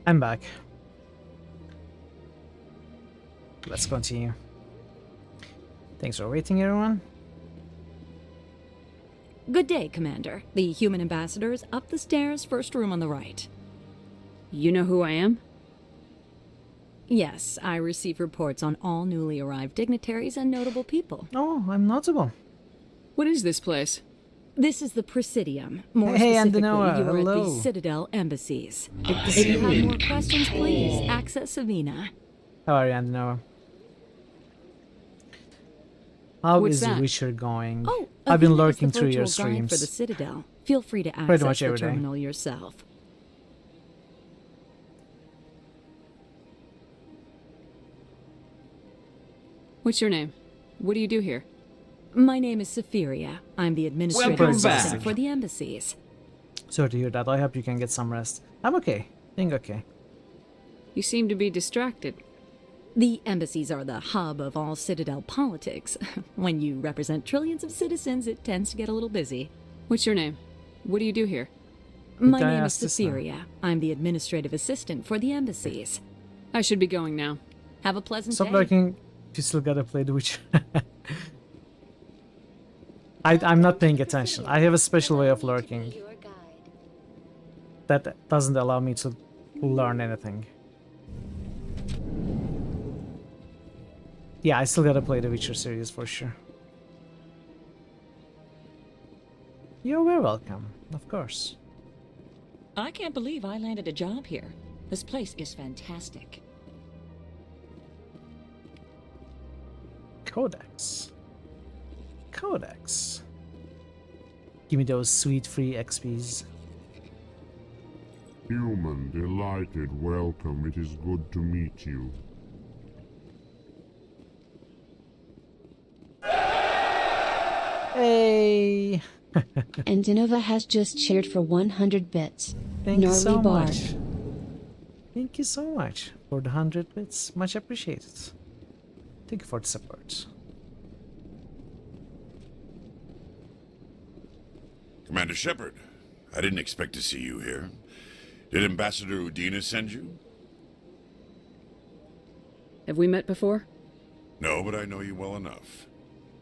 I'm back. Let's continue. Thanks for waiting, everyone. Good day, Commander. The human ambassador is up the stairs, first room on the right. You know who I am? Yes, I receive reports on all newly arrived dignitaries and notable people. Oh, I'm notable. What is this place? This is the Presidium. More Hey, specifically, Andinoa, you are at hello. the Citadel embassies. Good to If see you have you. more questions, please access Savina. How are you, Andinoa? How What's is that? Witcher going? Oh, I've been Avina is lurking the through your virtual guide streams. for the Citadel. Feel free to Pretty access much the every day. terminal yourself. What's your name? What do you do here? My name is Safiria. I'm the administrative Welcome assistant back. for the embassies. Sorry to hear that. I hope you can get some rest. I'm okay. Being okay. You seem to be distracted. The embassies are the hub of all Citadel politics. When you represent trillions of citizens, it tends to get a little busy. What's your name? What do you do here? My Did I name is ask this now? Safiria. I'm the administrative assistant for the embassies. I should be going now. Have a pleasant Stop day. lurking. You still gotta play the Witcher. I'm not paying attention. I have a special way of lurking that doesn't allow me to learn anything. Yeah, I still gotta play the Witcher series for sure. You're very welcome, of course. I can't believe I landed a job here. This place is fantastic. Codex. Codex. Give me those sweet free XPs. Human, delighted, welcome. It is good to meet you. Hey! And Dinova has just shared for 100 bits. Thank you so Gnarly bar. much. Thank you so much for the 100 bits. Much appreciated. Thank you for the support. Commander Shepard, I didn't expect to see you here. Did Ambassador Udina send you? Have we met before? No, but I know you well enough.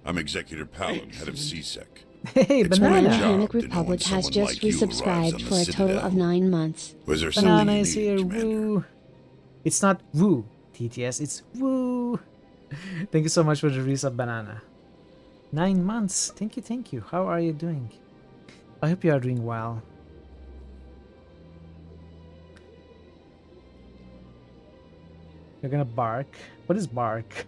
I'm Executor Palin, head of CSEC. Hey, It's Banana! my The job Mechanic to know Republic when has someone just like you arrives resubscribed on the for a total of Citadel. 9 months. Was there something Banana you is here, needed, Commander? woo! It's not woo, TTS, it's woo! Thank you so much for the resub, Banana. 9 months, thank you. How are you doing? I hope you are doing well. You're gonna bark? What is bark?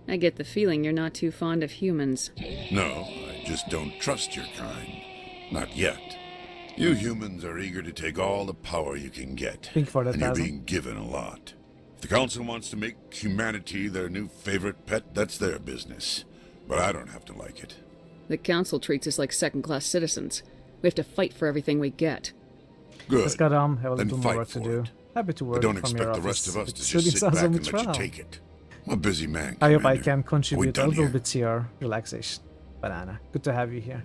I get the feeling you're not too fond of humans. No, I just don't trust your kind. Not yet. You humans are eager to take all the power you can get. Think for that, and you're Basil. being given a lot. If the Council wants to make humanity their new favorite pet, that's their business. But I don't have to like it. The Council treats us like second-class citizens. We have to fight for everything we get. Good. Let's go have a Then little more fight work to for do. it. Happy to But work don't from your expect the office. rest of us It to shooting just sit sounds back a and bit let you rough. take it. I'm a busy man, I hope I Commander. can Are we contribute a done little here? bit to your relaxation, Banana. Good to have you here.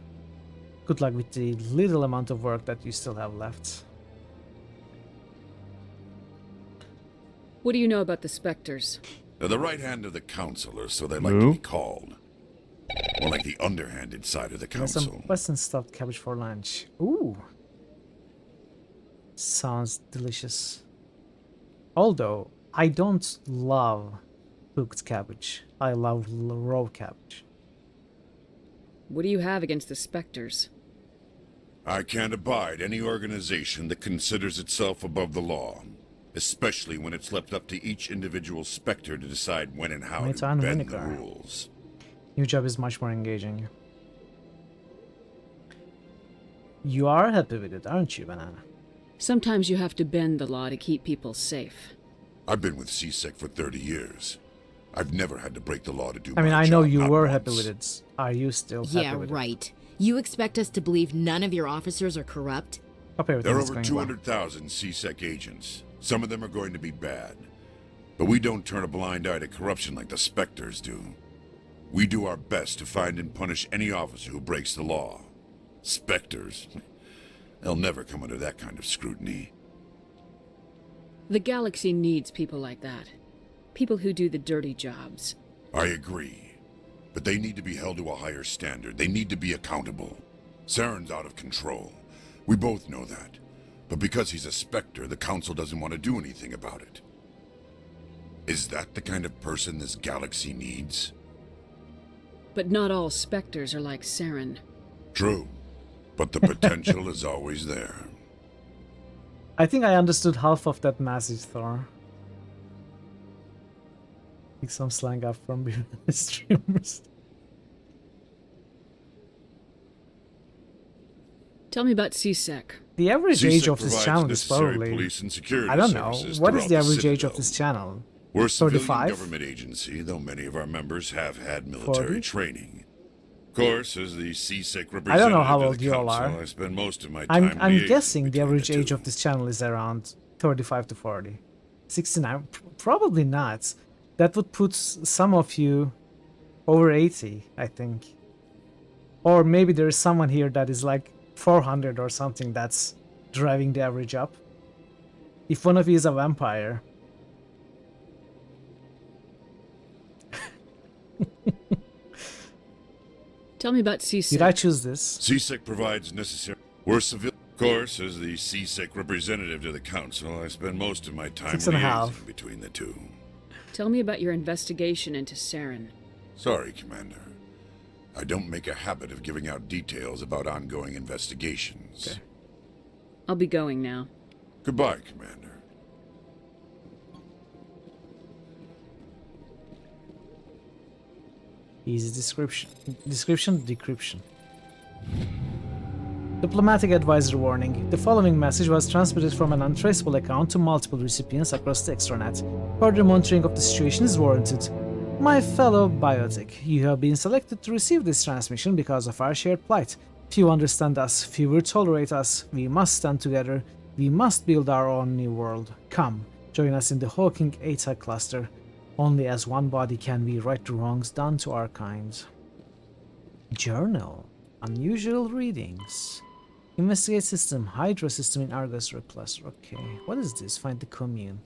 Good luck with the little amount of work that you still have left. What do you know about the Spectres? They're the right hand of the Council, or so they like to be called. Or like the underhanded side of the There's some Council. Western stuffed cabbage for lunch. Ooh. Sounds delicious. Although, I don't love cooked cabbage. I love raw cabbage. What do you have against the Spectres? I can't abide any organization that considers itself above the law. Especially when it's left up to each individual Spectre to decide when and how It's to on bend the vinegar. rules. Your job is much more engaging. You are happy with it, aren't you, Banana? Sometimes you have to bend the law to keep people safe. I've been with CSEC for 30 years. I've never had to break the law to do I mean, my I know job, you not were once. happy with it. Are you still happy Yeah, with right. You expect us to believe none of your officers are corrupt? it? Hope everything There are is over going well. 200,000 CSEC agents. Some of them are going to be bad. But we don't turn a blind eye to corruption like the Spectres do. We do our best to find and punish any officer who breaks the law. Spectres? They'll never come under that kind of scrutiny. The galaxy needs people like that. People who do the dirty jobs. I agree. But they need to be held to a higher standard. They need to be accountable. Saren's out of control. We both know that. But because he's a Spectre, the Council doesn't want to do anything about it. Is that the kind of person this galaxy needs? But not all Spectres are like Saren. True. But the potential is always there. I think I understood half of that message, Thor. Pick some slang up from behind the streamers. Tell me about CSEC. The average CSEC age of this provides channel is necessary probably... police and security I don't know. services What is throughout the average age Citadel. of this channel? We're a civilian 35? government agency, though many of our members have had military 40? training. Of course, as the CSEC representative I don't know how to old the you all council, are. I spend most of my time I'm liaising guessing the between average age two. of this channel is around 35 to 40. 69? Probably not. That would put some of you over 80, I think. Or maybe there is someone here that is like 400 or something that's driving the average up. If one of you is a vampire. Tell me about CSEC. Did I choose this? CSEC provides necessary... We're civil... Of course, as the CSEC representative to the council, I spend most of my time 6.5. liaising between the two. Tell me about your investigation into Saren. Sorry, Commander. I don't make a habit of giving out details about ongoing investigations. Okay. I'll be going now. Goodbye, Commander. Easy description. Decryption. Diplomatic advisor warning. The following message was transmitted from an untraceable account to multiple recipients across the extranet. Further monitoring of the situation is warranted. My fellow biotic, you have been selected to receive this transmission because of our shared plight. Few understand us, fewer tolerate us. We must stand together. We must build our own new world. Come, join us in the Hawking Eta cluster. Only as one body can we right the wrongs done to our kind. Journal. Unusual readings. Investigate system. Hydra system in Argus cluster. Okay. What is this? Find the commune.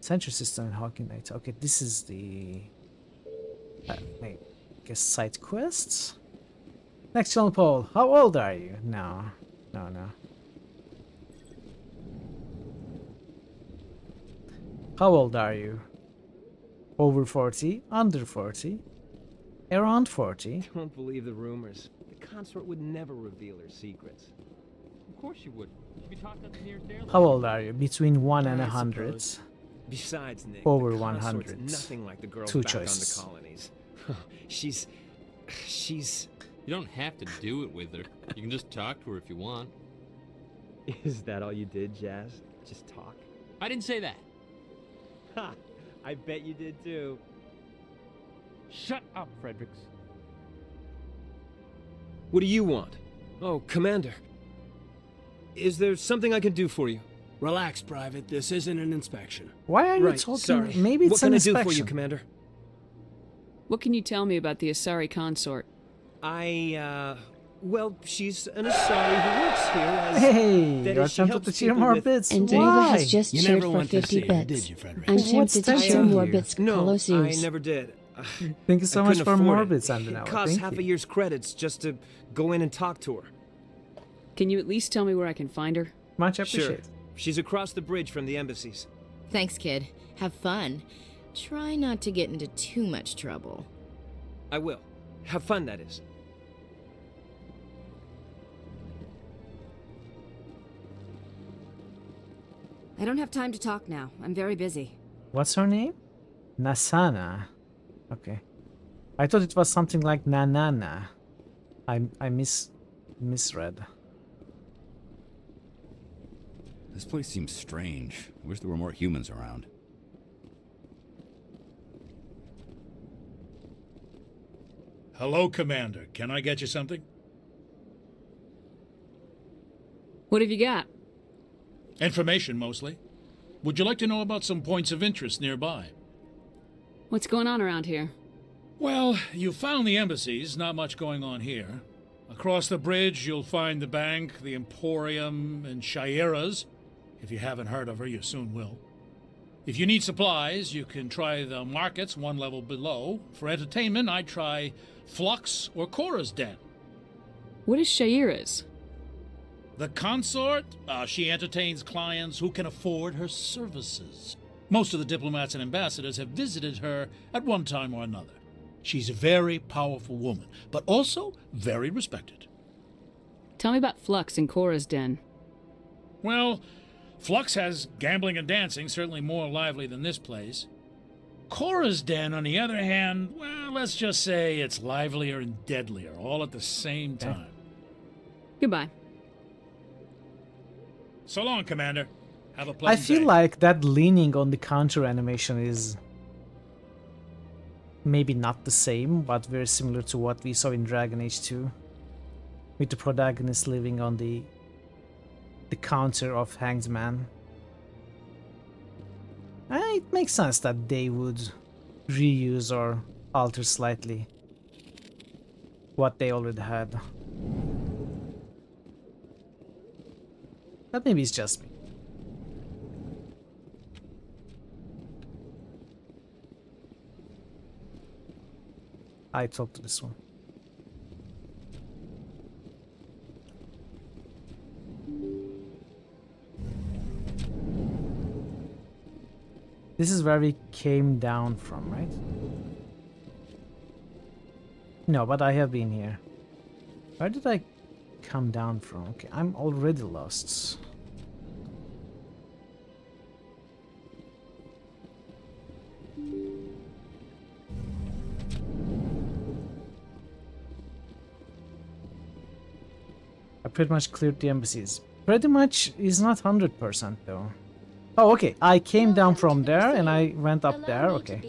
Sentry system in Hawking Eta. Okay, this is the... I guess side quests? Next channel poll. How old are you? No. How old are you? Over 40? Under 40? Around 40? Don't believe the rumors. The consort would never reveal her secrets. Of course you would. You'd be talked up to near there. How old are you? Between 1 and I 100? suppose. Besides, Nick, Over the consort's 100. nothing like the girls Two back choices. on the colonies. She's... You don't have to do it with her. You can just talk to her if you want. Is that all you did, Jazz? Just talk? I didn't say that. Ha! I bet you did too. Shut up, Fredericks. What do you want? Oh, Commander. Is there something I can do for you? Relax, Private. This isn't an inspection. Why are you Right, talking? sorry. Maybe it's what can an I inspection. do for you, Commander? What can you tell me about the Asari consort? Well, she's an Asari who works here as... Hey, that you're is, she tempted helps to cheer people more with- bits. And Why? Denova has just You cheered never for went to 50 see her, bits. did you, Frederick? I'm What's tempted to that share in more here? bits. No, Colosseums. I never did. Thank you so I much couldn't for afford more it. bits, It Andanoa. costs Thank half you. a year's credits just to go in and talk to her. Can you at least tell me where I can find her? Much Sure. appreciated. She's across the bridge from the embassies. Thanks, kid. Have fun. Try not to get into too much trouble. I will. Have fun, that is. I don't have time to talk now. I'm very busy. What's her name? Nasana. Okay. I thought it was something like Nanana. I misread. This place seems strange. I wish there were more humans around. Hello, Commander. Can I get you something? What have you got? Information, mostly. Would you like to know about some points of interest nearby? What's going on around here? Well, you found the embassies. Not much going on here. Across the bridge, you'll find the bank, the Emporium, and Shaira's. If you haven't heard of her, you soon will. If you need supplies, you can try the markets one level below. For entertainment, I'd try Flux or Cora's Den. What is Shaira's? The consort, she entertains clients who can afford her services. Most of the diplomats and ambassadors have visited her at one time or another. She's a very powerful woman, but also very respected. Tell me about Flux and Cora's Den. Well, Flux has gambling and dancing, certainly more lively than this place. Cora's Den, on the other hand, well, let's just say it's livelier and deadlier, all at the same time. Goodbye. So long, Commander. Have a I pleasant feel day. like that leaning on the counter animation is maybe not the same, but very similar to what we saw in Dragon Age 2, with the protagonist living on the counter of Hanged Man. It makes sense that they would reuse or alter slightly what they already had. But maybe it's just me. I talked to this one. This is where we came down from, right? No, but I have been here. Where did I come down from? Okay, I'm already lost. I pretty much cleared the embassies. Pretty much is not 100% though. Oh, okay. I came down from there and I went up there. Okay.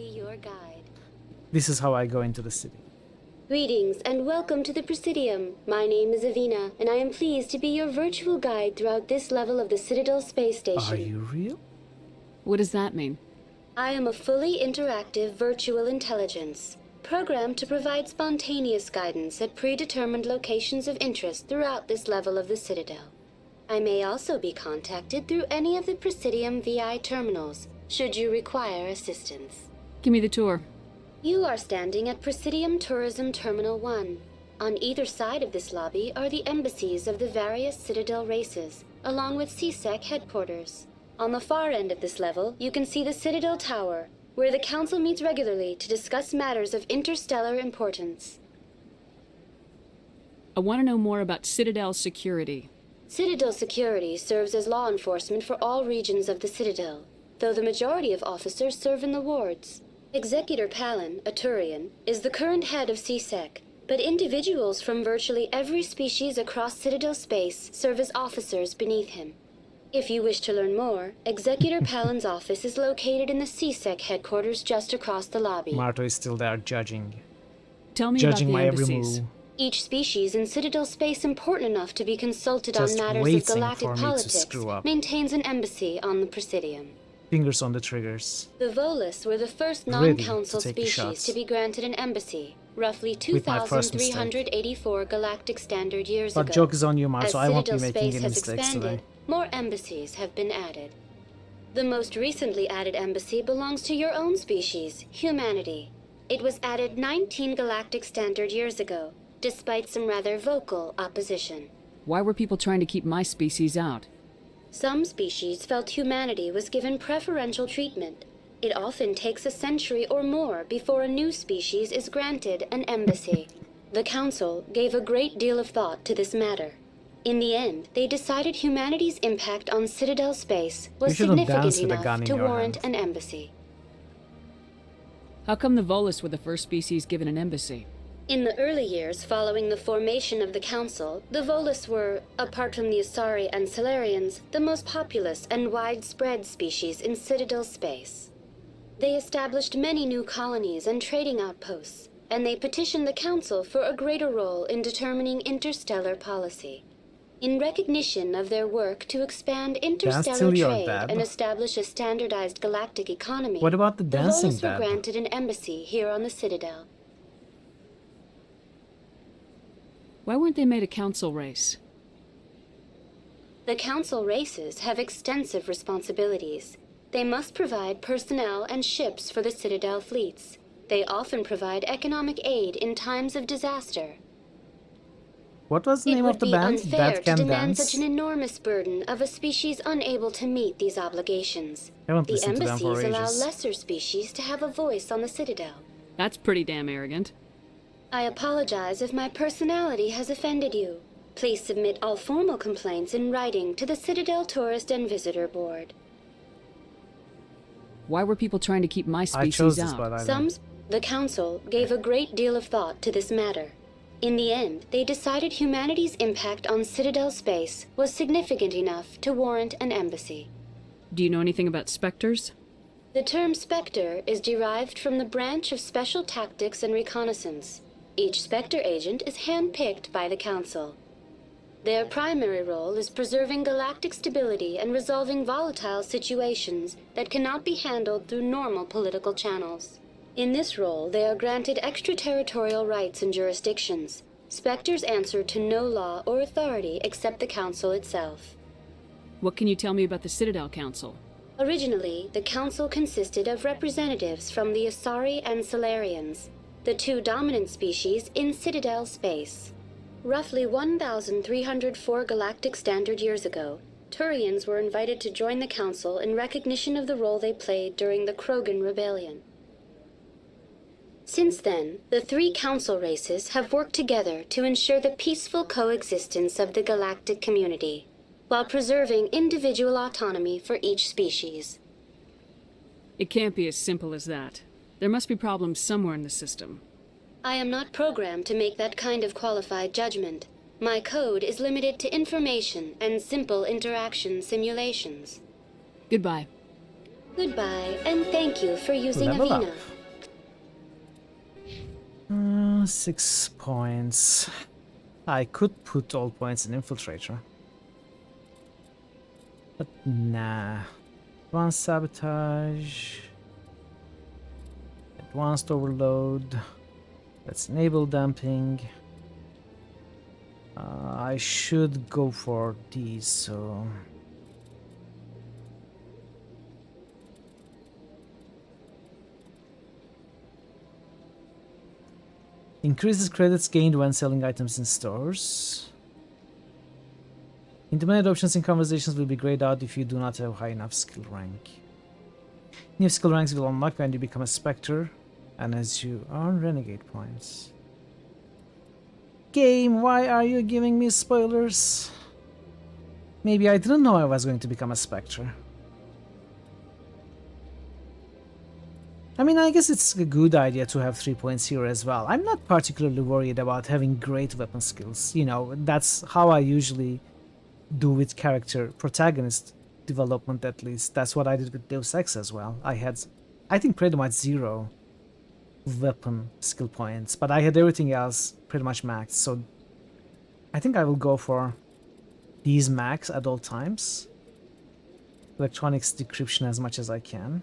This is how I go into the city. Greetings and welcome to the Presidium. My name is Avina, and I am pleased to be your virtual guide throughout this level of the Citadel space station. Are you real? What does that mean? I am a fully interactive virtual intelligence, programmed to provide spontaneous guidance at predetermined locations of interest throughout this level of the Citadel. I may also be contacted through any of the Presidium VI terminals, should you require assistance. Give me the tour. You are standing at Presidium Tourism Terminal 1. On either side of this lobby are the embassies of the various Citadel races, along with CSEC headquarters. On the far end of this level, you can see the Citadel Tower, where the Council meets regularly to discuss matters of interstellar importance. I want to know more about Citadel security. Citadel security serves as law enforcement for all regions of the Citadel, though the majority of officers serve in the wards. Executor Palin, a Turian, is the current head of CSEC, but individuals from virtually every species across Citadel space serve as officers beneath him. If you wish to learn more, Executor Palin's office is located in the CSEC headquarters just across the lobby. Marto is still there judging. Tell me Judging about my the every embassies. move. Each species in Citadel space important enough to be consulted Just on matters waiting of galactic for me to politics screw up. maintains an embassy on the Presidium. Fingers on the triggers. The Volus were the first Ready non-council to take the species shots. to be granted an embassy, roughly With my first mistake. 2,384 galactic standard years But ago. joke is on you, As Marto. I won't be Citadel making space any has mistakes expanded, today. more embassies have been added. The most recently added embassy belongs to your own species, humanity. It was added 19 galactic standard years ago, despite some rather vocal opposition. Why were people trying to keep my species out? Some species felt humanity was given preferential treatment. It often takes a century or more before a new species is granted an embassy. The Council gave a great deal of thought to this matter. In the end, they decided humanity's impact on Citadel space was You shouldn't dance significant with a gun enough in to your warrant hand. an embassy. How come the Volus were the first species given an embassy? In the early years following the formation of the Council, the Volus were, apart from the Asari and Solarians, the most populous and widespread species in Citadel space. They established many new colonies and trading outposts, and they petitioned the Council for a greater role in determining interstellar policy. In recognition of their work to expand interstellar till you're trade dead. and establish a standardized galactic economy, What about the dancing Volus were dad? granted an embassy here on the Citadel. Why weren't they made a council race? The council races have extensive responsibilities. They must provide personnel and ships for the Citadel fleets. They often provide economic aid in times of disaster. What was the It name would of the be band? unfair That to Can demand Dance? such an enormous burden of a species unable to meet these obligations. I haven't The listened to them for embassies allow ages. lesser species to have a voice on the Citadel. That's pretty damn arrogant. I apologize if my personality has offended you. Please submit all formal complaints in writing to the Citadel Tourist and Visitor Board. Why were people trying to keep my I species chose this, out? but I Some, don't. the Council gave a great deal of thought to this matter. In the end, they decided humanity's impact on Citadel space was significant enough to warrant an embassy. Do you know anything about specters? The term Spectre is derived from the branch of Special Tactics and Reconnaissance. Each Spectre agent is handpicked by the Council. Their primary role is preserving galactic stability and resolving volatile situations that cannot be handled through normal political channels. In this role, they are granted extraterritorial rights and jurisdictions. Spectres answer to no law or authority except the Council itself. What can you tell me about the Citadel Council? Originally, the Council consisted of representatives from the Asari and Solarians, the two dominant species in Citadel space. Roughly 1,304 galactic standard years ago, Turians were invited to join the Council in recognition of the role they played during the Krogan Rebellion. Since then, the three Council races have worked together to ensure the peaceful coexistence of the galactic community, while preserving individual autonomy for each species. It can't be as simple as that. There must be problems somewhere in the system. I am not programmed to make that kind of qualified judgment. My code is limited to information and simple interaction simulations. Goodbye. Goodbye, and thank you for using Level up. Avina. 6 points. I could put all points in Infiltrator. But nah. Advanced Sabotage. Advanced Overload. Let's enable damping. I should go for these, so... Increases credits gained when selling items in stores. Intermittent options in conversations will be grayed out if you do not have high enough skill rank. New skill ranks will unlock when you become a Spectre, and as you earn Renegade points. Game, why are you giving me spoilers? Maybe I didn't know I was going to become a Spectre. I mean, I guess it's a good idea to have 3 points here as well. I'm not particularly worried about having great weapon skills. You know, that's how I usually do with character protagonist development, at least. That's what I did with Deus Ex as well. I had, I think, pretty much 0 weapon skill points, but I had everything else pretty much maxed, so I think I will go for these max at all times. Electronics decryption as much as I can.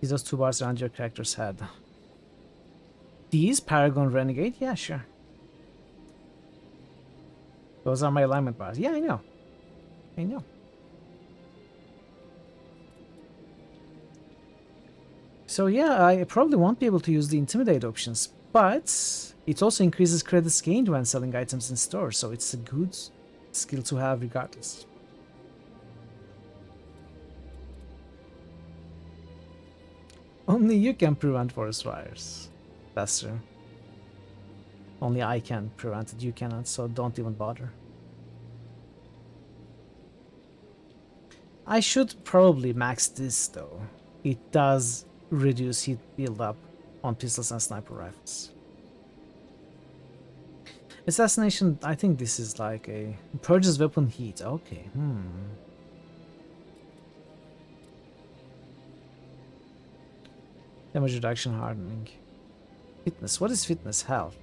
Use those 2 bars around your character's head. These Paragon Renegade? Yeah, sure. Those are my alignment bars. Yeah, I know. I know. So yeah, I probably won't be able to use the Intimidate options, but it also increases credits gained when selling items in stores, so it's a good skill to have regardless. Only you can prevent forest fires. That's true. Only I can prevent it, you cannot, so don't even bother. I should probably max this though. It does reduce heat build-up on pistols and sniper rifles. Assassination, I think this is like a purges weapon heat. Okay, Damage reduction, hardening. Fitness, what is fitness? Health.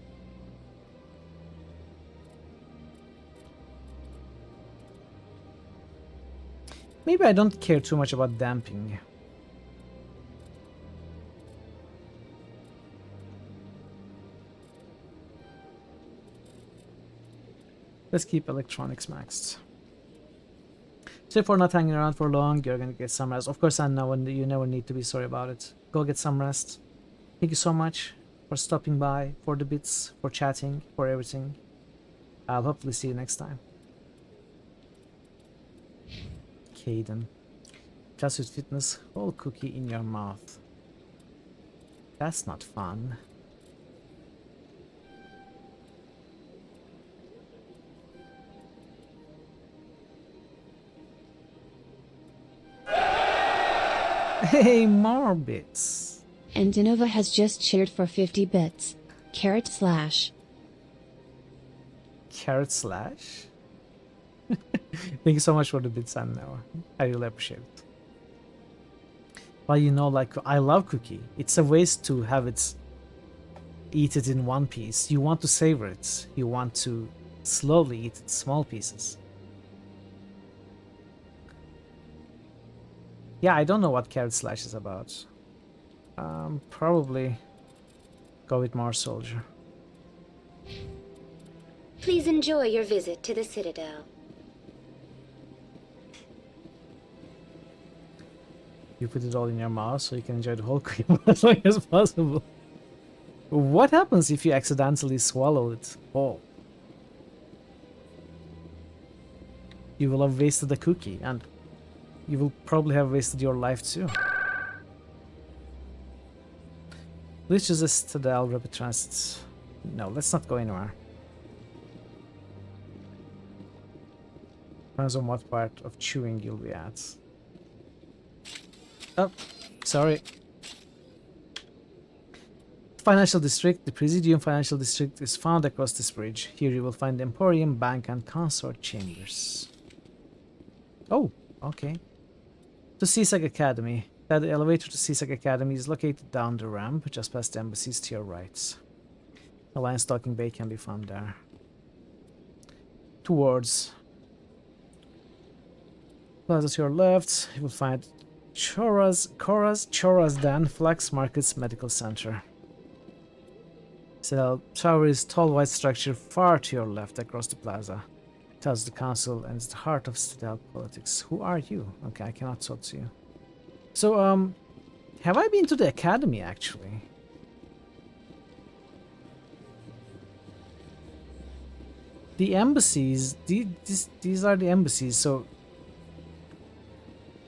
Maybe I don't care too much about damping. Let's keep electronics maxed. So if we're not hanging around for long, you're gonna get some rest. Of course, I know, and you never need to be sorry about it. Go get some rest. Thank you so much for stopping by, for the bits, for chatting, for everything. I'll hopefully see you next time. Caden. Just with fitness, whole cookie in your mouth. That's not fun. Hey, more bits. And Dinova has just shared for 50 bits. Carrot slash. Carrot slash? Thank you so much for the bits, and I really appreciate it. Well, you know, like, I love cookie. It's a waste to have it, eat it in one piece. You want to savor it. You want to slowly eat it in small pieces. Yeah, I don't know what carrot slash is about. Probably go with more soldier. Please enjoy your visit to the Citadel. You put it all in your mouth so you can enjoy the whole cookie as long as possible. What happens if you accidentally swallow it whole? You will have wasted the cookie, and you will probably have wasted your life too. Let's use a Citadel Rapid Transit. No, let's not go anywhere. Depends on what part of chewing you'll be at. Oh, sorry. Financial District. The Presidium Financial District is found across this bridge. Here you will find the Emporium, Bank, and Consort Chambers. Oh, okay. To CSEC Academy. The elevator to CSEC Academy is located down the ramp, just past the embassies to your right. Alliance Docking Bay can be found there. Towards Plaza to your left, you will find Chora's Den, Flex Markets Medical Center. Citadel Tower is tall white structure far to your left across the plaza. It tells the council and is the heart of Citadel politics. Who are you? Okay, I cannot talk to you. So, have I been to the academy actually? The embassies, these are the embassies, so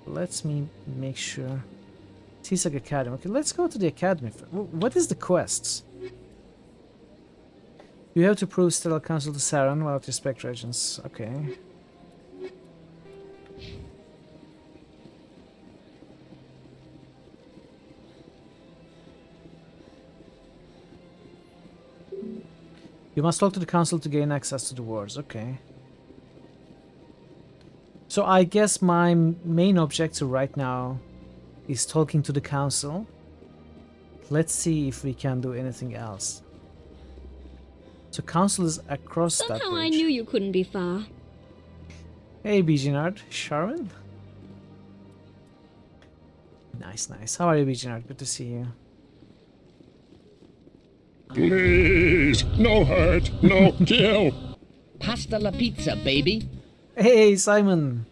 let me make sure. CSEC Academy. Okay, let's go to the academy. What is the quests? You have to prove Citadel Council to Saren without respect regents. Okay. You must talk to the council to gain access to the wards. Okay. So I guess my main objective right now is talking to the council. Let's see if we can do anything else. So council is across that bridge. Somehow I knew you couldn't be far. Hey, Bijinard. Sharon? Nice, nice. How are you, Bijinard? Good to see you. Please, no hurt, no kill. Pasta la pizza, baby. Hey, Simon.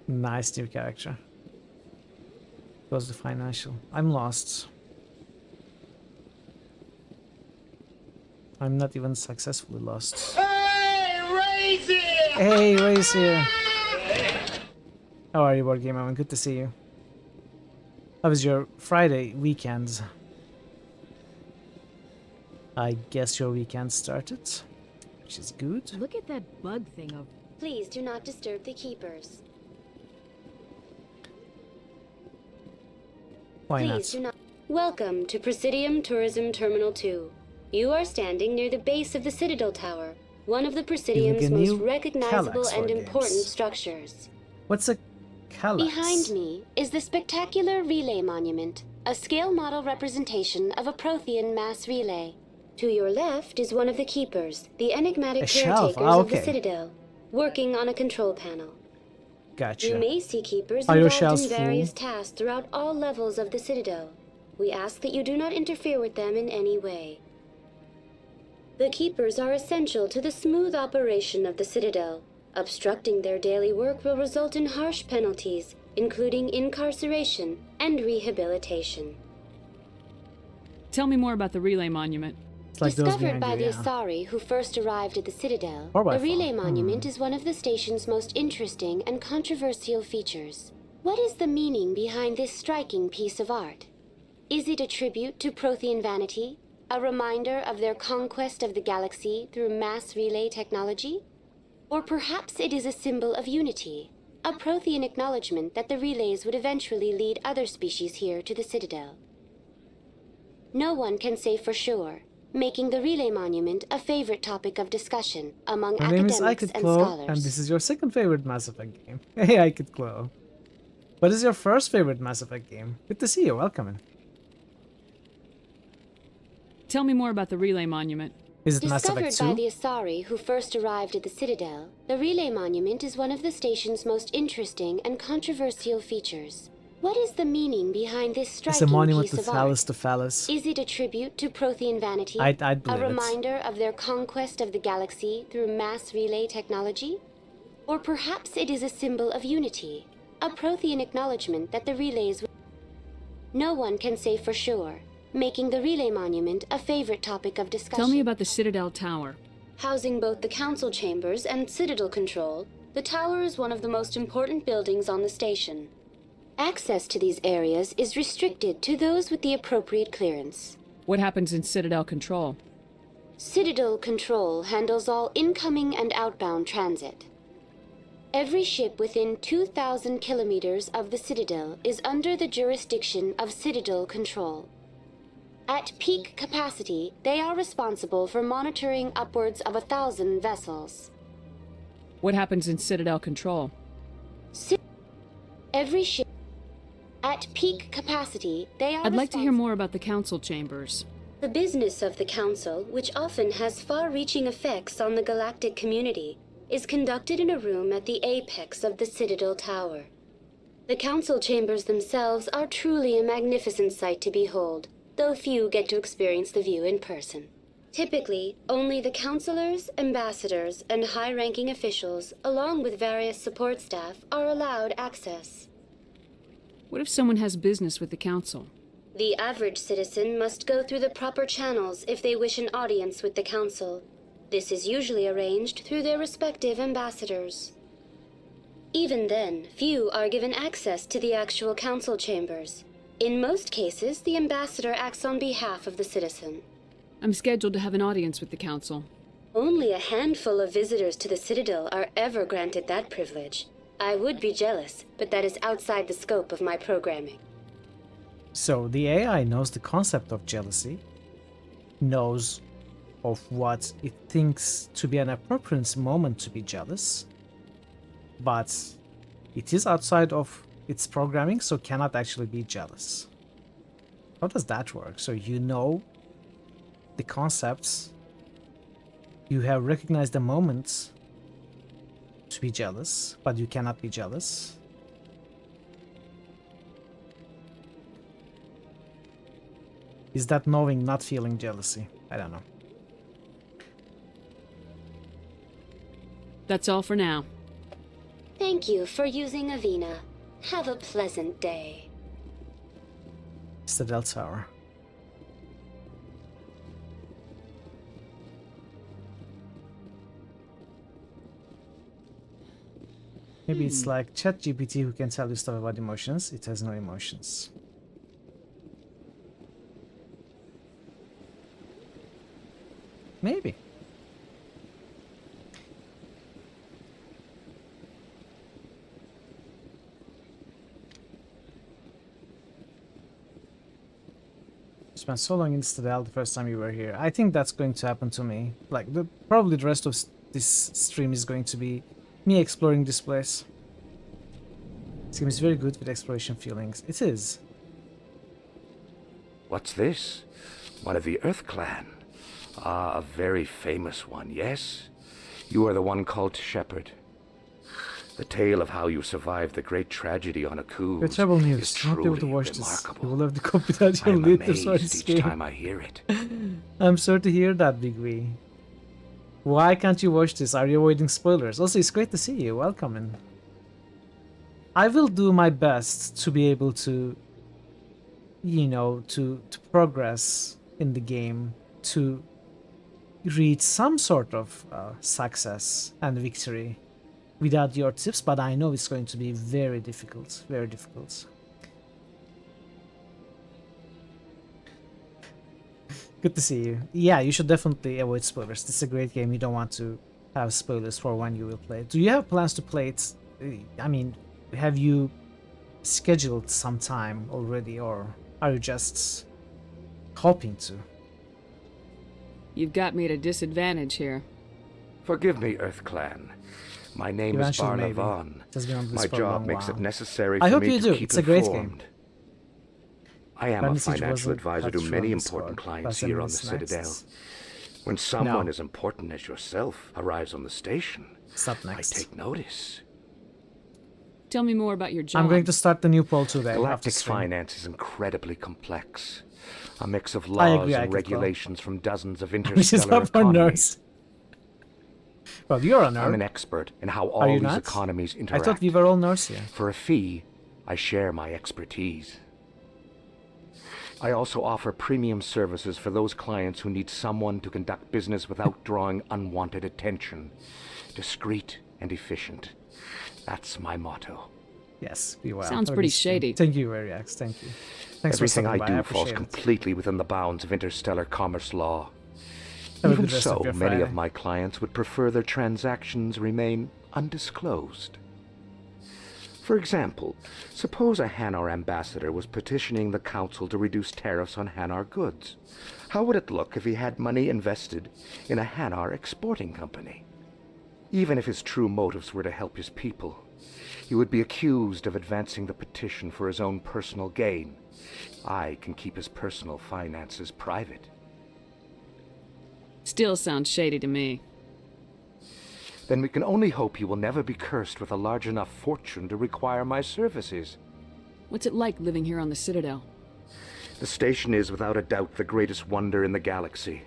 Nice new character. Was the financial. I'm lost. I'm not even successfully lost. Hey, Ray's here! Hey, Ray's here. How are you, Board Game Man? Good to see you. How was your Friday weekend? I guess your weekend started, which is good. Look at that bug thing over. Please do not disturb the keepers. Why Please not? do not. Welcome to Presidium Tourism Terminal 2. You are standing near the base of the Citadel Tower, one of the Presidium's most recognizable and important structures. What's a Kallax? Behind me is the spectacular relay monument, a scale model representation of a Prothean mass relay. To your left is one of the keepers, the enigmatic caretakers of the Citadel, working on a control panel. Gotcha. You may see keepers Are your involved shells in various full? tasks throughout all levels of the Citadel. We ask that you do not interfere with them in any way. The Keepers are essential to the smooth operation of the Citadel. Obstructing their daily work will result in harsh penalties, including incarceration and rehabilitation. Tell me more about the relay monument. It's like those Discovered behind by you, the yeah. Asari who first arrived at the Citadel, Or by the relay phone. monument is one of the station's most interesting and controversial features. What is the meaning behind this striking piece of art? Is it a tribute to Prothean vanity? A reminder of their conquest of the galaxy through mass relay technology? Or perhaps it is a symbol of unity, a Prothean acknowledgement that the relays would eventually lead other species here to the Citadel. No one can say for sure, making the relay monument a favorite topic of discussion among My name is academics and Ikit scholars. and this is your second favorite Mass Effect game. Hey, Ikit. What is your first favorite Mass Effect game? Good to see you. Welcome in. Tell me more about the relay monument. Is it Mass Discovered Effect by 2? the Asari who first arrived at the Citadel, the relay monument is one of the station's most interesting and controversial features. What is the meaning behind this It's striking a monument piece to of Phallus art? to Phallus. Is it a tribute to Prothean vanity? I'd a believe it. reminder of their conquest of the galaxy through mass relay technology? Or perhaps it is a symbol of unity, a Prothean acknowledgement that the relays... No one can say for sure, making the relay monument a favorite topic of discussion. Tell me about the Citadel Tower. Housing both the council chambers and Citadel control, the tower is one of the most important buildings on the station. Access to these areas is restricted to those with the appropriate clearance. What happens in Citadel Control? Citadel Control handles all incoming and outbound transit. Every ship within 2,000 kilometers of the Citadel is under the jurisdiction of Citadel Control. At peak capacity, they are responsible for monitoring upwards of 1,000 vessels. What happens in Citadel Control? Every ship... At peak capacity, they are I'd like to hear more about the council chambers. The business of the Council, which often has far-reaching effects on the galactic community, is conducted in a room at the apex of the Citadel Tower. The Council chambers themselves are truly a magnificent sight to behold, though few get to experience the view in person. Typically, only the councilors, ambassadors, and high-ranking officials, along with various support staff, are allowed access. What if someone has business with the council? The average citizen must go through the proper channels if they wish an audience with the Council. This is usually arranged through their respective ambassadors. Even then, few are given access to the actual Council chambers. In most cases, the ambassador acts on behalf of the citizen. I'm scheduled to have an audience with the council. Only a handful of visitors to the Citadel are ever granted that privilege. I would be jealous, but that is outside the scope of my programming. So the AI knows the concept of jealousy, knows of what it thinks to be an appropriate moment to be jealous, but it is outside of its programming, so cannot actually be jealous. How does that work? So you know the concepts, you have recognized the moments to be jealous, but you cannot be jealous. Is that knowing not feeling jealousy? I don't know. That's all for now. Thank you for using Avina. Have a pleasant day. Citadel Tower. Maybe it's like ChatGPT who can tell you stuff about emotions. It has no emotions. Maybe. Spent so long in Citadel the first time you were here. I think that's going to happen to me. Like, probably the rest of this stream is going to be me exploring this place. This game is very good with exploration feelings. It is. What's this? One of the Earth Clan. Ah, a very famous one, yes? You are the one called Shepherd. The tale of how you survived the great tragedy on a coup Your trouble is news. Do not be able to truly watch this. remarkable. You will have to copy that I your am later stories amazed each game. time I hear it. I'm sorry to hear that, Big Wee. Why can't you watch this? Are you avoiding spoilers? Also, it's great to see you. Welcome in. I will do my best to be able to, you know, to progress in the game, to reach some sort of success and victory without your tips, but I know it's going to be very difficult, very difficult. Good to see you. Yeah, you should definitely avoid spoilers. This is a great game. You don't want to have spoilers for when you will play it. Do you have plans to play it? I mean, have you scheduled some time already, or are you just hoping to? You've got me at a disadvantage here. Forgive me, Earth Clan. My name is Eventually, Bar maybe. Levon. Just been on this My for a long job makes while. it necessary I for hope me you to do. keep It's a great game. informed. I am a That message financial wasn't advisor cut to through many on important Discord. clients That's here on the next. Citadel. When someone No. as important as yourself arrives on the station, Stop next. I take notice. Tell me more about your job. I'm going to start the new poll today. after Galactic stream. finance is incredibly complex. A mix of I laws agree, I and could regulations from dozens of Which is interstellar up for economies. nerds. Well, you're a nerd. I'm an expert in how Are all you these not? economies I interact. thought we were all nerds here. For a fee, I share my expertise. I also offer premium services for those clients who need someone to conduct business without drawing unwanted attention. Discreet and efficient. That's my motto. Yes, be well. Sounds Have a pretty good stream. shady. Thank you, Ariax. Thank you. Thanks Everything for I stopping by. do falls appreciate it. completely within the bounds of interstellar commerce law. Have a Even good rest of so, your many of Friday. my clients would prefer their transactions remain undisclosed. For example, suppose a Hanar ambassador was petitioning the council to reduce tariffs on Hanar goods. How would it look if he had money invested in a Hanar exporting company? Even if his true motives were to help his people, he would be accused of advancing the petition for his own personal gain. I can keep his personal finances private. Still sounds shady to me. Then we can only hope he will never be cursed with a large enough fortune to require my services. What's it like living here on the Citadel? The station is without a doubt the greatest wonder in the galaxy.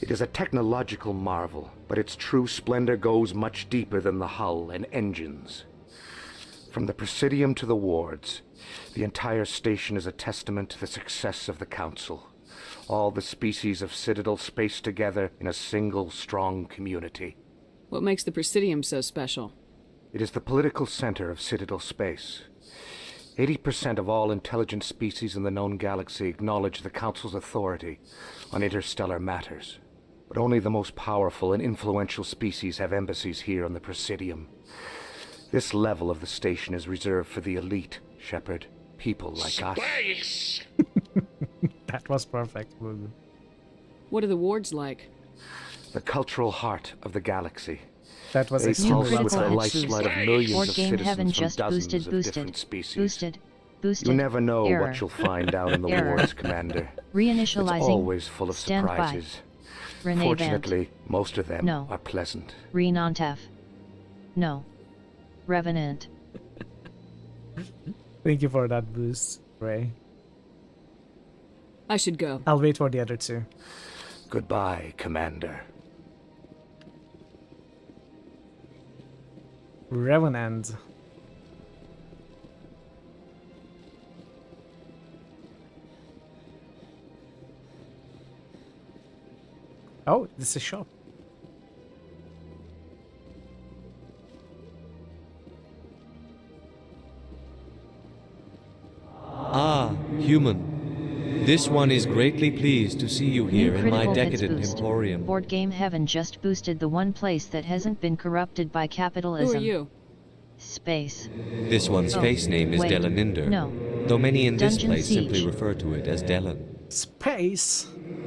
It is a technological marvel, but its true splendor goes much deeper than the hull and engines. From the Presidium to the wards, the entire station is a testament to the success of the Council. All the species of Citadel spaced together in a single strong community. What makes the Presidium so special? It is the political center of Citadel space. 80% of all intelligent species in the known galaxy acknowledge the Council's authority on interstellar matters. But only the most powerful and influential species have embassies here on the Presidium. This level of the station is reserved for the elite, Shepard. People like us. Space! That was perfect, Wugu. What are the wards like? The cultural heart of the galaxy. That was They extremely pulse with well the said. lifeblood of millions Board of game citizens heaven from just dozens of boosted. different species. Boosted. You never know Error. what you'll find out in the Error. wards, Commander. Reinitializing. It's always full of Stand by. surprises. Renee Fortunately, most of them No. are pleasant. Renontef. No. Revenant. Thank you for that boost, Ray. I should go. I'll wait for the other two. Goodbye, Commander. Revenant. Oh, this is a shop. Ah, human. This one is greatly pleased to see you here in my Critical hits decadent boost. emporium. Board game heaven just boosted the one place that hasn't been corrupted by capitalism. Who are you? Space. This one's Oh, face name is wait, Delaninder, no. though many in this Dungeon place simply Siege. refer to it as Delan. Space.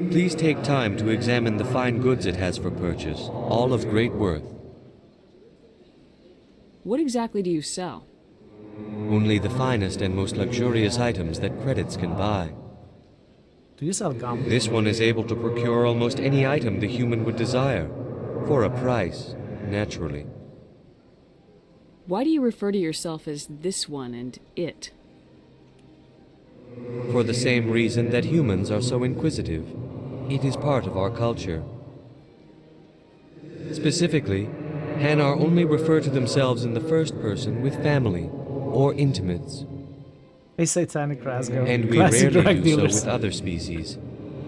Please take time to examine the fine goods it has for purchase, all of great worth. What exactly do you sell? Only the finest and most luxurious items that credits can buy. Do you sell gum? This one is able to procure almost any item the human would desire, for a price, naturally. Why do you refer to yourself as this one and it? For the same reason that humans are so inquisitive. It is part of our culture. Specifically, Hanar only refer to themselves in the first person with family or intimates. A satanic Rasgo. And we Classic rarely drug do dealers. so with other species.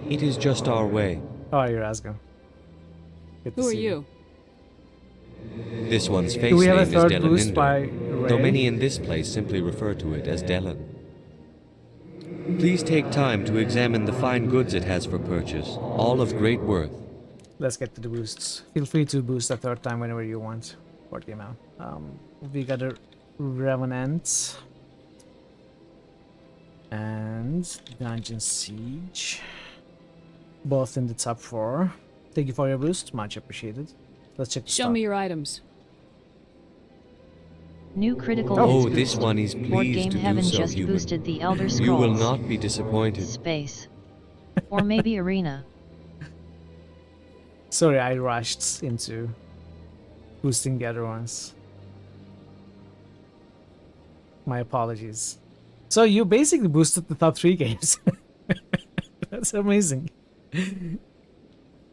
It is just our way. How are you, Rasgo? Good to Who are see you? This one's face Do we have a name is third boost by Delaninder, though Ray? many in this place simply refer to it as Delan. Please take time to examine the fine goods it has for purchase, all of great worth. Let's get to the boosts. Feel free to boost a third time whenever you want. Board game out. We got a Revenant and Dungeon Siege, both in the top 4. Thank you for your boost, much appreciated. Let's check the Show stock. me your items. New critical Oh, hits this boost. one is Board pleased Game to do Heaven so, just human. boosted the Elder Scrolls. You will not be disappointed. Space. Or maybe Arena. Sorry, I rushed into boosting the other ones. My apologies. So you basically boosted the top 3 games. That's amazing.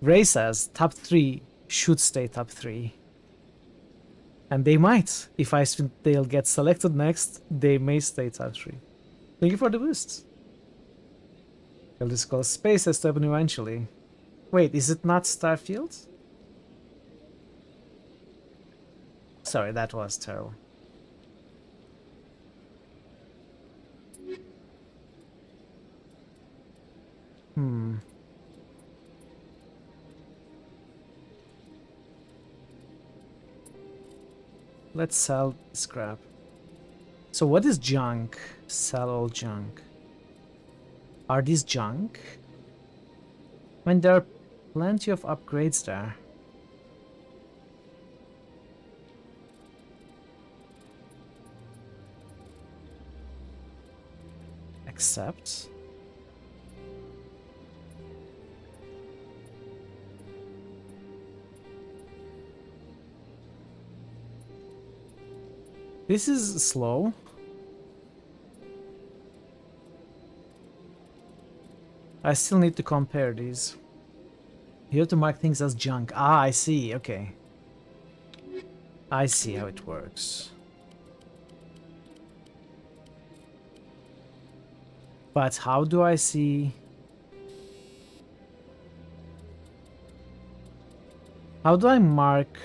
Ray says top 3 should stay top 3. And they might. If Icewind Dale gets selected next, they may stay top 3. Thank you for the boost. Elder Scrolls Space has to happen eventually. Wait, is it not Starfield? Sorry, that was terrible. Let's sell scrap. So what is junk? Sell all junk. Are these junk? When there are plenty of upgrades there. Accept. This is slow. I still need to compare these. You have to mark things as junk. Ah, I see. Okay. I see how it works. But how do I see... How do I mark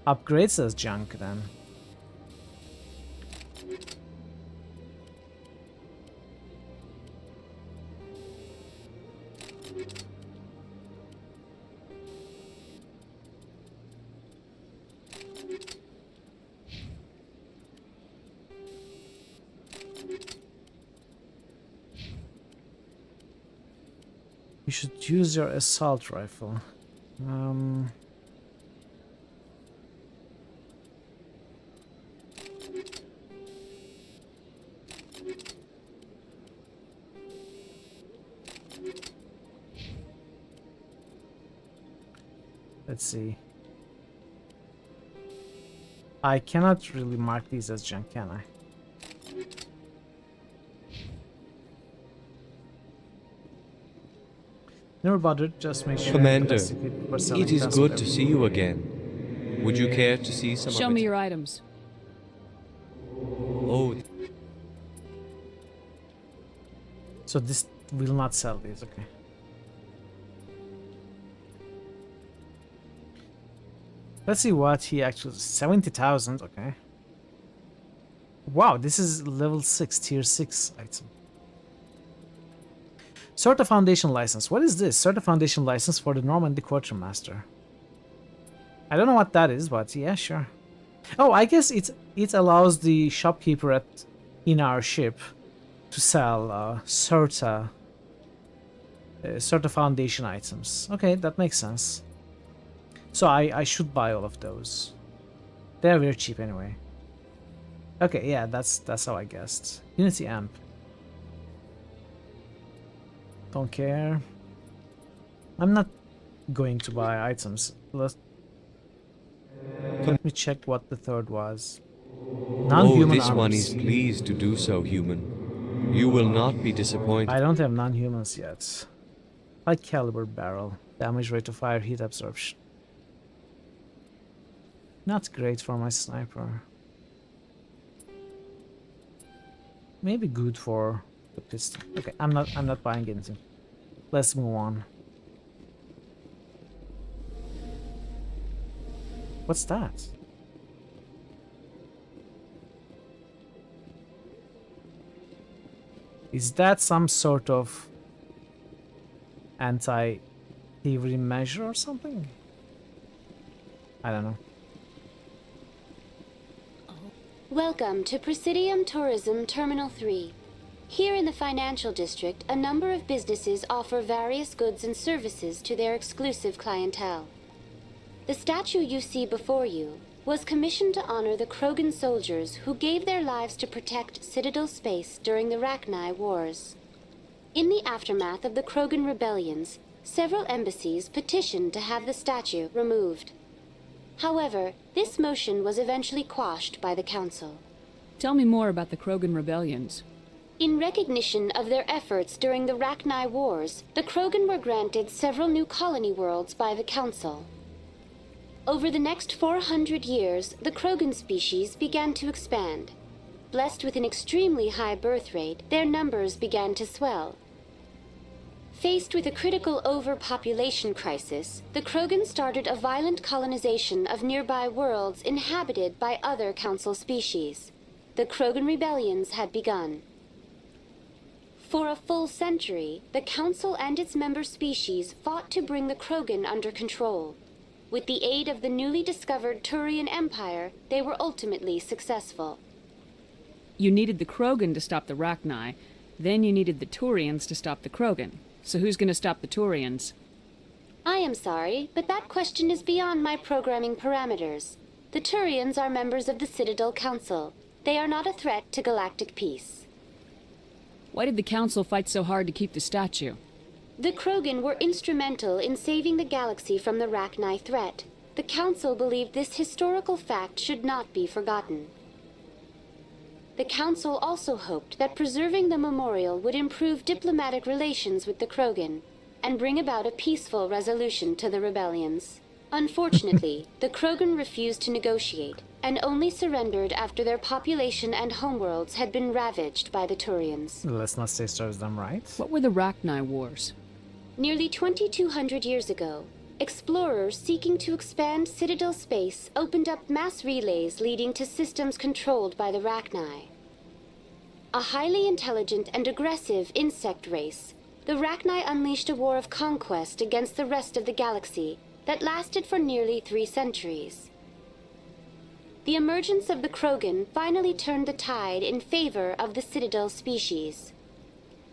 upgrades as junk then? You should use your assault rifle. Let's see. I cannot really mark these as junk, can I? Never bothered, just make sure. Commander, it is good to see you again. Would you care to see some Show of me it? your items. Oh, So this will not sell these, okay. Let's see what he actually... 70,000, okay. Wow, this is level 6, tier 6 item. Sort of Foundation license. What is this? Sort of Foundation license for the Normandy Quartermaster. I don't know what that is, but yeah, sure. Oh, I guess it allows the shopkeeper in our ship to sell sort of Foundation items. Okay, that makes sense. So I should buy all of those. They're very cheap anyway. Okay, yeah, that's how I guessed. Unity Amp. Don't care. I'm not going to buy items. Let me check what the third was. Oh, Non-human this one armors. is pleased to do so, human. You will not be disappointed. I don't have non-humans yet. High caliber barrel. Damage rate to fire, heat absorption. Not great for my sniper. Maybe good for the pistol. Okay, I'm not buying anything. Let's move on. What's that? Is that some sort of anti-thievery measure or something? I don't know. Welcome to Presidium Tourism Terminal 3. Here in the financial district, a number of businesses offer various goods and services to their exclusive clientele. The statue you see before you was commissioned to honor the Krogan soldiers who gave their lives to protect Citadel space during the Rachni Wars. In the aftermath of the Krogan rebellions, several embassies petitioned to have the statue removed. However, this motion was eventually quashed by the Council. Tell me more about the Krogan rebellions. In recognition of their efforts during the Rachni Wars, the Krogan were granted several new colony worlds by the Council. Over the next 400 years, the Krogan species began to expand. Blessed with an extremely high birth rate, their numbers began to swell. Faced with a critical overpopulation crisis, the Krogan started a violent colonization of nearby worlds inhabited by other Council species. The Krogan rebellions had begun. For a full century, the Council and its member species fought to bring the Krogan under control. With the aid of the newly discovered Turian Empire, they were ultimately successful. You needed the Krogan to stop the Rachni, then you needed the Turians to stop the Krogan. So who's going to stop the Turians? I am sorry, but that question is beyond my programming parameters. The Turians are members of the Citadel Council. They are not a threat to galactic peace. Why did the Council fight so hard to keep the statue? The Krogan were instrumental in saving the galaxy from the Rachni threat. The Council believed this historical fact should not be forgotten. The Council also hoped that preserving the memorial would improve diplomatic relations with the Krogan and bring about a peaceful resolution to the rebellions. Unfortunately, the Krogan refused to negotiate and only surrendered after their population and homeworlds had been ravaged by the Turians. Let's not say serves them right. What were the Rachni Wars? Nearly 2,200 years ago, explorers seeking to expand Citadel space opened up mass relays leading to systems controlled by the Rachni. A highly intelligent and aggressive insect race, the Rachni unleashed a war of conquest against the rest of the galaxy that lasted for nearly 3 centuries. The emergence of the Krogan finally turned the tide in favor of the Citadel species.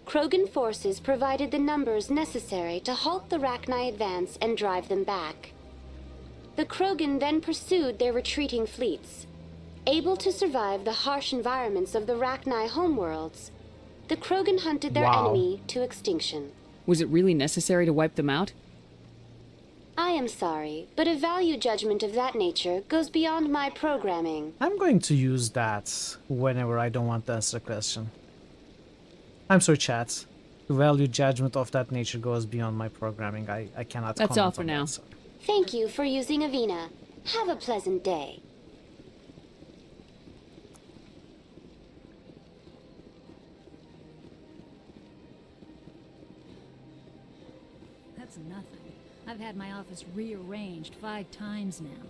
Krogan forces provided the numbers necessary to halt the Rachni advance and drive them back. The Krogan then pursued their retreating fleets. Able to survive the harsh environments of the Rachni homeworlds, the Krogan hunted their enemy to extinction. Was it really necessary to wipe them out? I am sorry, but a value judgment of that nature goes beyond my programming. I'm going to use that whenever I don't want to answer a question. I'm sorry, chat. The value judgment of that nature goes beyond my programming. I cannot That's comment all for on now. That, so. Thank you for using Avina. Have a pleasant day. That's nothing. I've had my office rearranged 5 times now.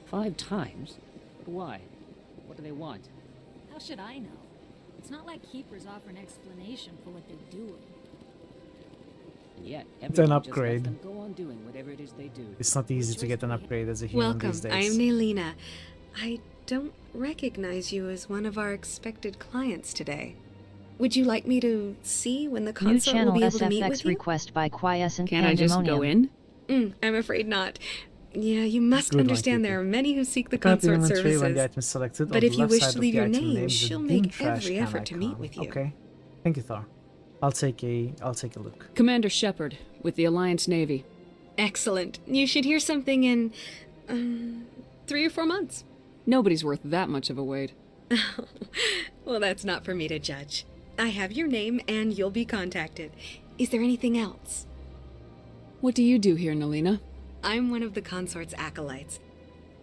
5 times? Why? What do they want? How should I know? It's not like keepers offer an explanation for what they're doing. And yet, It's an everyone just upgrade. lets them go on doing whatever it is they do. It's not easy to get an upgrade as a human Welcome, these days. I'm Nailina. I don't recognize you as one of our expected clients today. Would you like me to see when the New consort will channel be able to meet SFX with you? request by Quiescent Can't I just go in? I'm afraid not. Yeah, you must Good one, understand Kiki. there are many who seek the Current consort inventory when the services. item is selected. But on the if you left wish side to of leave the your item name, is a she'll bin make trash every can effort to meet icon. with you. Okay. Thank you, Thor. I'll take a look. Commander Shepard, with the Alliance Navy. Excellent. You should hear something in 3 or 4 months. Nobody's worth that much of a weight. Well, that's not for me to judge. I have your name and you'll be contacted. Is there anything else? What do you do here, Nelina? I'm one of the consort's acolytes.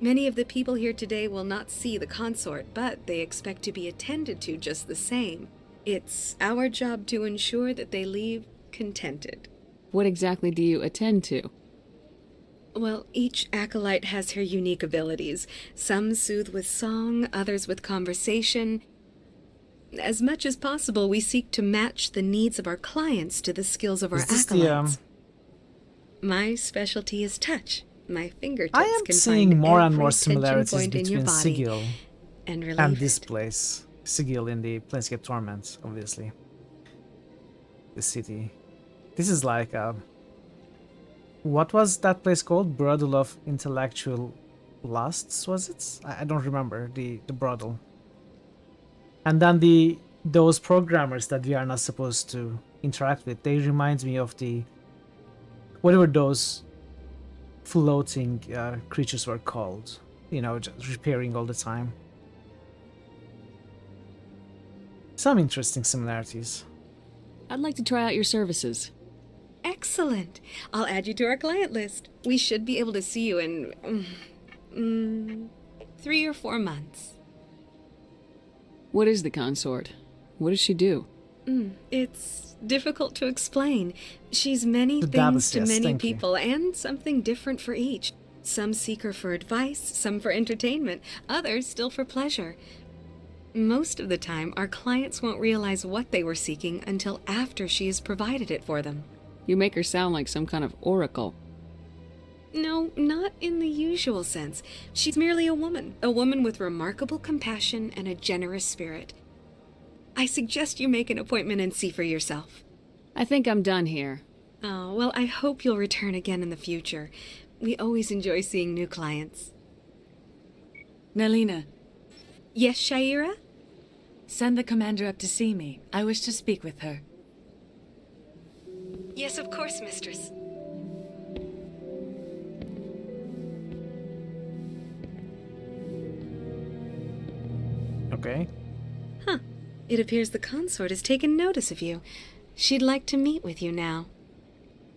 Many of the people here today will not see the consort, but they expect to be attended to just the same. It's our job to ensure that they leave contented. What exactly do you attend to? Well, each acolyte has her unique abilities. Some soothe with song, others with conversation. As much as possible, we seek to match the needs of our clients to the skills of our acolytes. My specialty is touch. My fingertips I am can seeing find more and every more tension similarities point in your between body Sigil and relieve and this it. place. Sigil in the Planescape Torment, obviously. The city. This is like what was that place called? Brothel of Intellectual Lusts, was it? I don't remember the brothel. And then those programmers that we are not supposed to interact with, they remind me of the whatever those floating creatures were called. You know, just repairing all the time. Some interesting similarities. I'd like to try out your services. Excellent. I'll add you to our client list. We should be able to see you in 3 or 4 months. What is the consort? What does she do? It's difficult to explain. She's many The things to Dabas, yes, many thank you. people, and something different for each. Some seek her for advice, some for entertainment, others still for pleasure. Most of the time, our clients won't realize what they were seeking until after she has provided it for them. You make her sound like some kind of oracle. No, not in the usual sense. She's merely a woman with remarkable compassion and a generous spirit. I suggest you make an appointment and see for yourself. I think I'm done here. Oh, well, I hope you'll return again in the future. We always enjoy seeing new clients. Nelina, Yes, Shaira? send the commander up to see me. I wish to speak with her. Yes, of course, mistress. Okay. Huh. It appears the consort has taken notice of you. She'd like to meet with you now.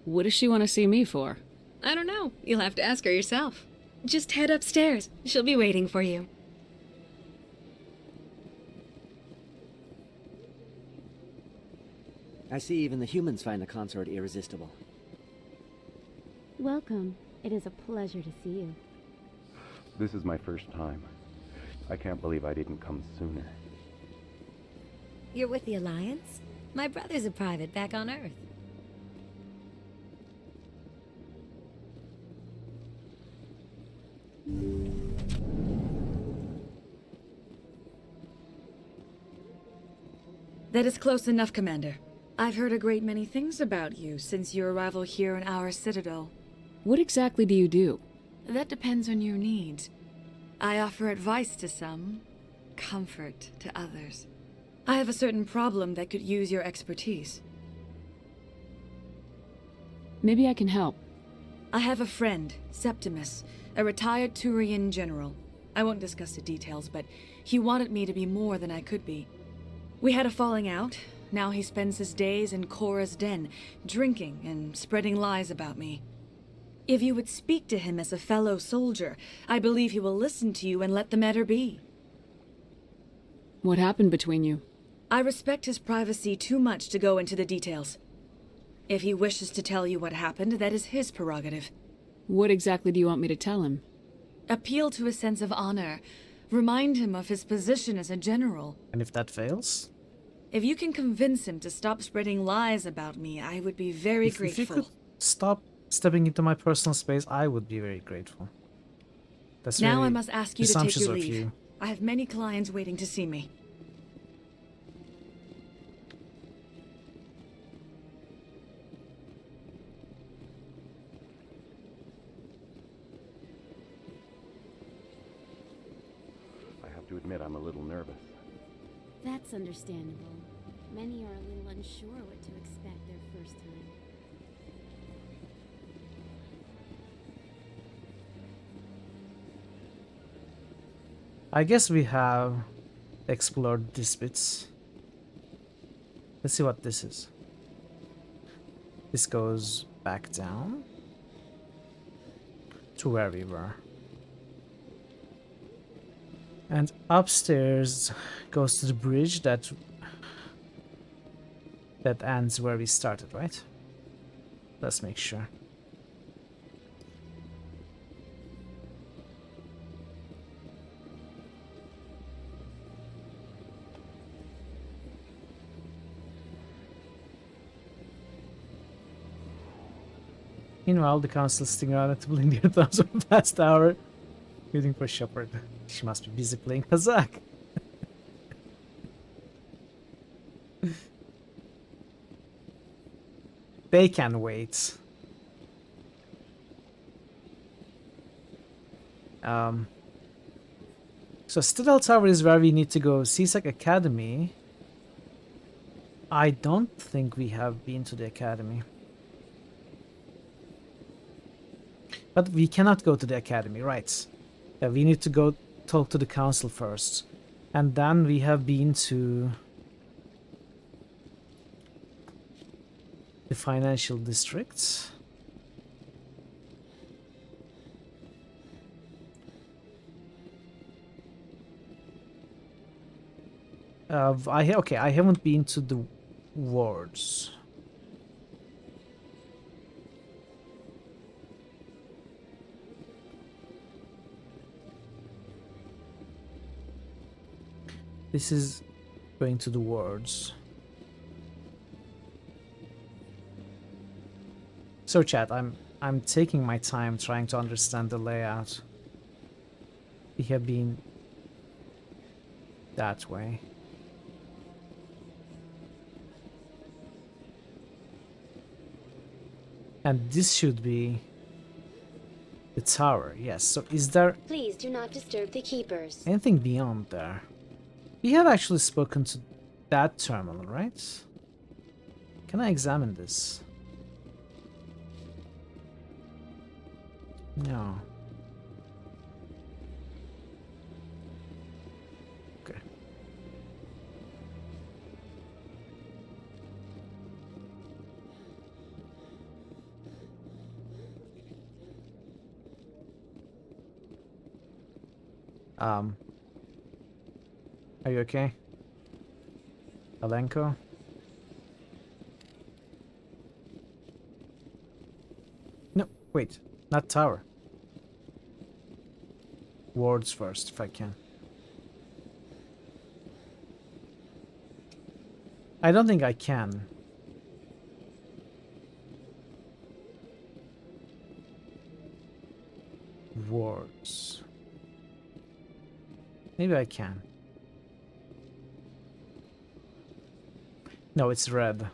What does she want to see me for? I don't know. You'll have to ask her yourself. Just head upstairs. She'll be waiting for you. I see even the humans find the consort irresistible. Welcome. It is a pleasure to see you. This is my first time. I can't believe I didn't come sooner. You're with the Alliance? My brother's a private back on Earth. That is close enough, Commander. I've heard a great many things about you since your arrival here in our citadel. What exactly do you do? That depends on your needs. I offer advice to some, comfort to others. I have a certain problem that could use your expertise. Maybe I can help. I have a friend, Septimus, a retired Turian general. I won't discuss the details, but he wanted me to be more than I could be. We had a falling out. Now he spends his days in Korra's den, drinking and spreading lies about me. If you would speak to him as a fellow soldier, I believe he will listen to you and let the matter be. What happened between you? I respect his privacy too much to go into the details. If he wishes to tell you what happened, that is his prerogative. What exactly do you want me to tell him? Appeal to his sense of honor. Remind him of his position as a general. And if that fails? If you can convince him to stop spreading lies about me, I would be very grateful. If you could stop stepping into my personal space, I would be very grateful. That's Now very I must ask you to take presumptuous your of leave. you. I have many clients waiting to see me. I have to admit I'm a little nervous. That's understandable. Many are a little unsure what to expect their first time. I guess we have explored these bits. Let's see what this is. This goes back down to where we were. And upstairs goes to the bridge that ends where we started, right? Let's make sure. Meanwhile, the council is sitting around at in their thumbs for the past hour, waiting for Shepard. She must be busy playing Kazakh. They can wait. So Citadel Tower is where we need to go. CSEC Academy. I don't think we have been to the academy. But we cannot go to the academy, right? Yeah, we need to go talk to the council first. And then we have been to the financial district. I haven't been to the wards. This is going to the wards. So chat, I'm taking my time trying to understand the layout. We have been that way. And this should be the tower, yes. So is there Please do not disturb the keepers. anything beyond there? We have actually spoken to that terminal, right? Can I examine this? No. Okay. Are you okay? Alenko? No, wait, not tower. Wards first, if I can. I don't think I can. Wards. Maybe I can. No, it's red.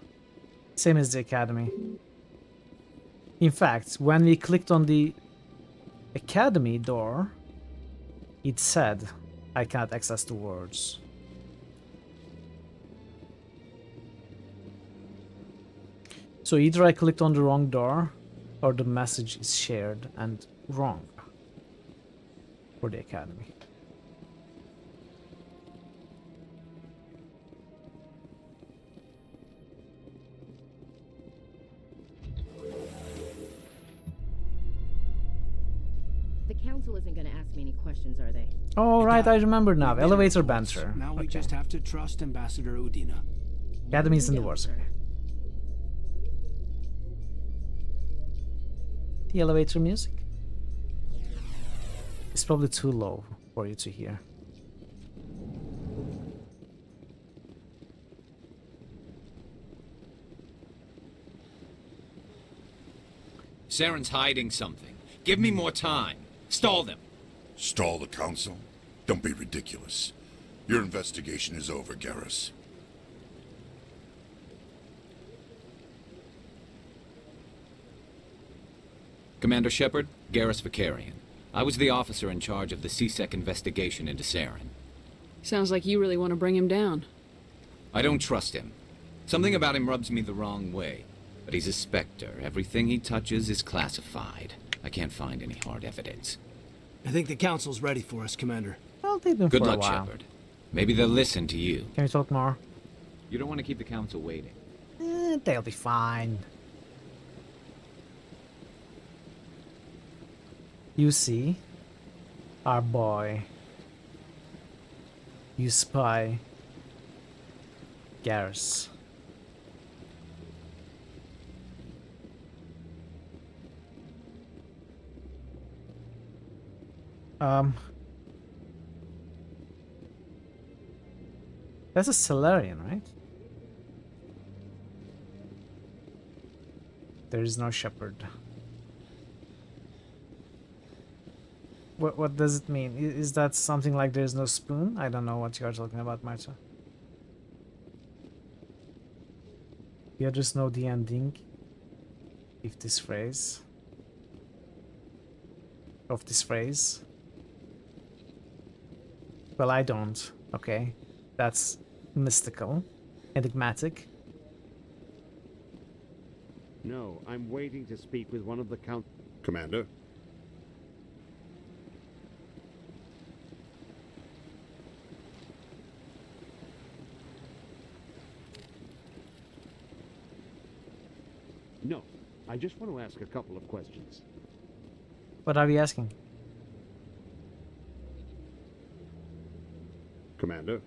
Same as the academy. In fact, when we clicked on the academy door, it said I cannot access the wards. So either I clicked on the wrong door or the message is shared and wrong for the academy. The council isn't going to ask me any questions, are they? Oh, right, I remember now. Elevator banter. Now we Okay. just have to trust Ambassador Udina. Academy's in the wars. Okay. The elevator music. It's probably too low for you to hear. Saren's hiding something. Give me more time. Stall them. Stall the council? Don't be ridiculous. Your investigation is over, Garrus. Commander Shepard, Garrus Vicarian. I was the officer in charge of the CSEC investigation into Saren. Sounds like you really want to bring him down. I don't trust him. Something about him rubs me the wrong way. But he's a Spectre. Everything he touches is classified. I can't find any hard evidence. I think the council's ready for us, Commander. Well, they've been Good for a luck, while. Shepard. Maybe they'll listen to you. Can we talk more? You don't want to keep the council waiting. They'll be fine. You see, our boy, you spy, Garrus. That's a Solarian, right? There is no Shepard. What does it mean? Is that something like there's no spoon? I don't know what you are talking about, Marta. You just know the ending if this phrase of this phrase. Well, I don't. Okay, that's mystical, enigmatic. No, I'm waiting to speak with one of the Commander? No, I just want to ask a couple of questions. What are we asking? Commander?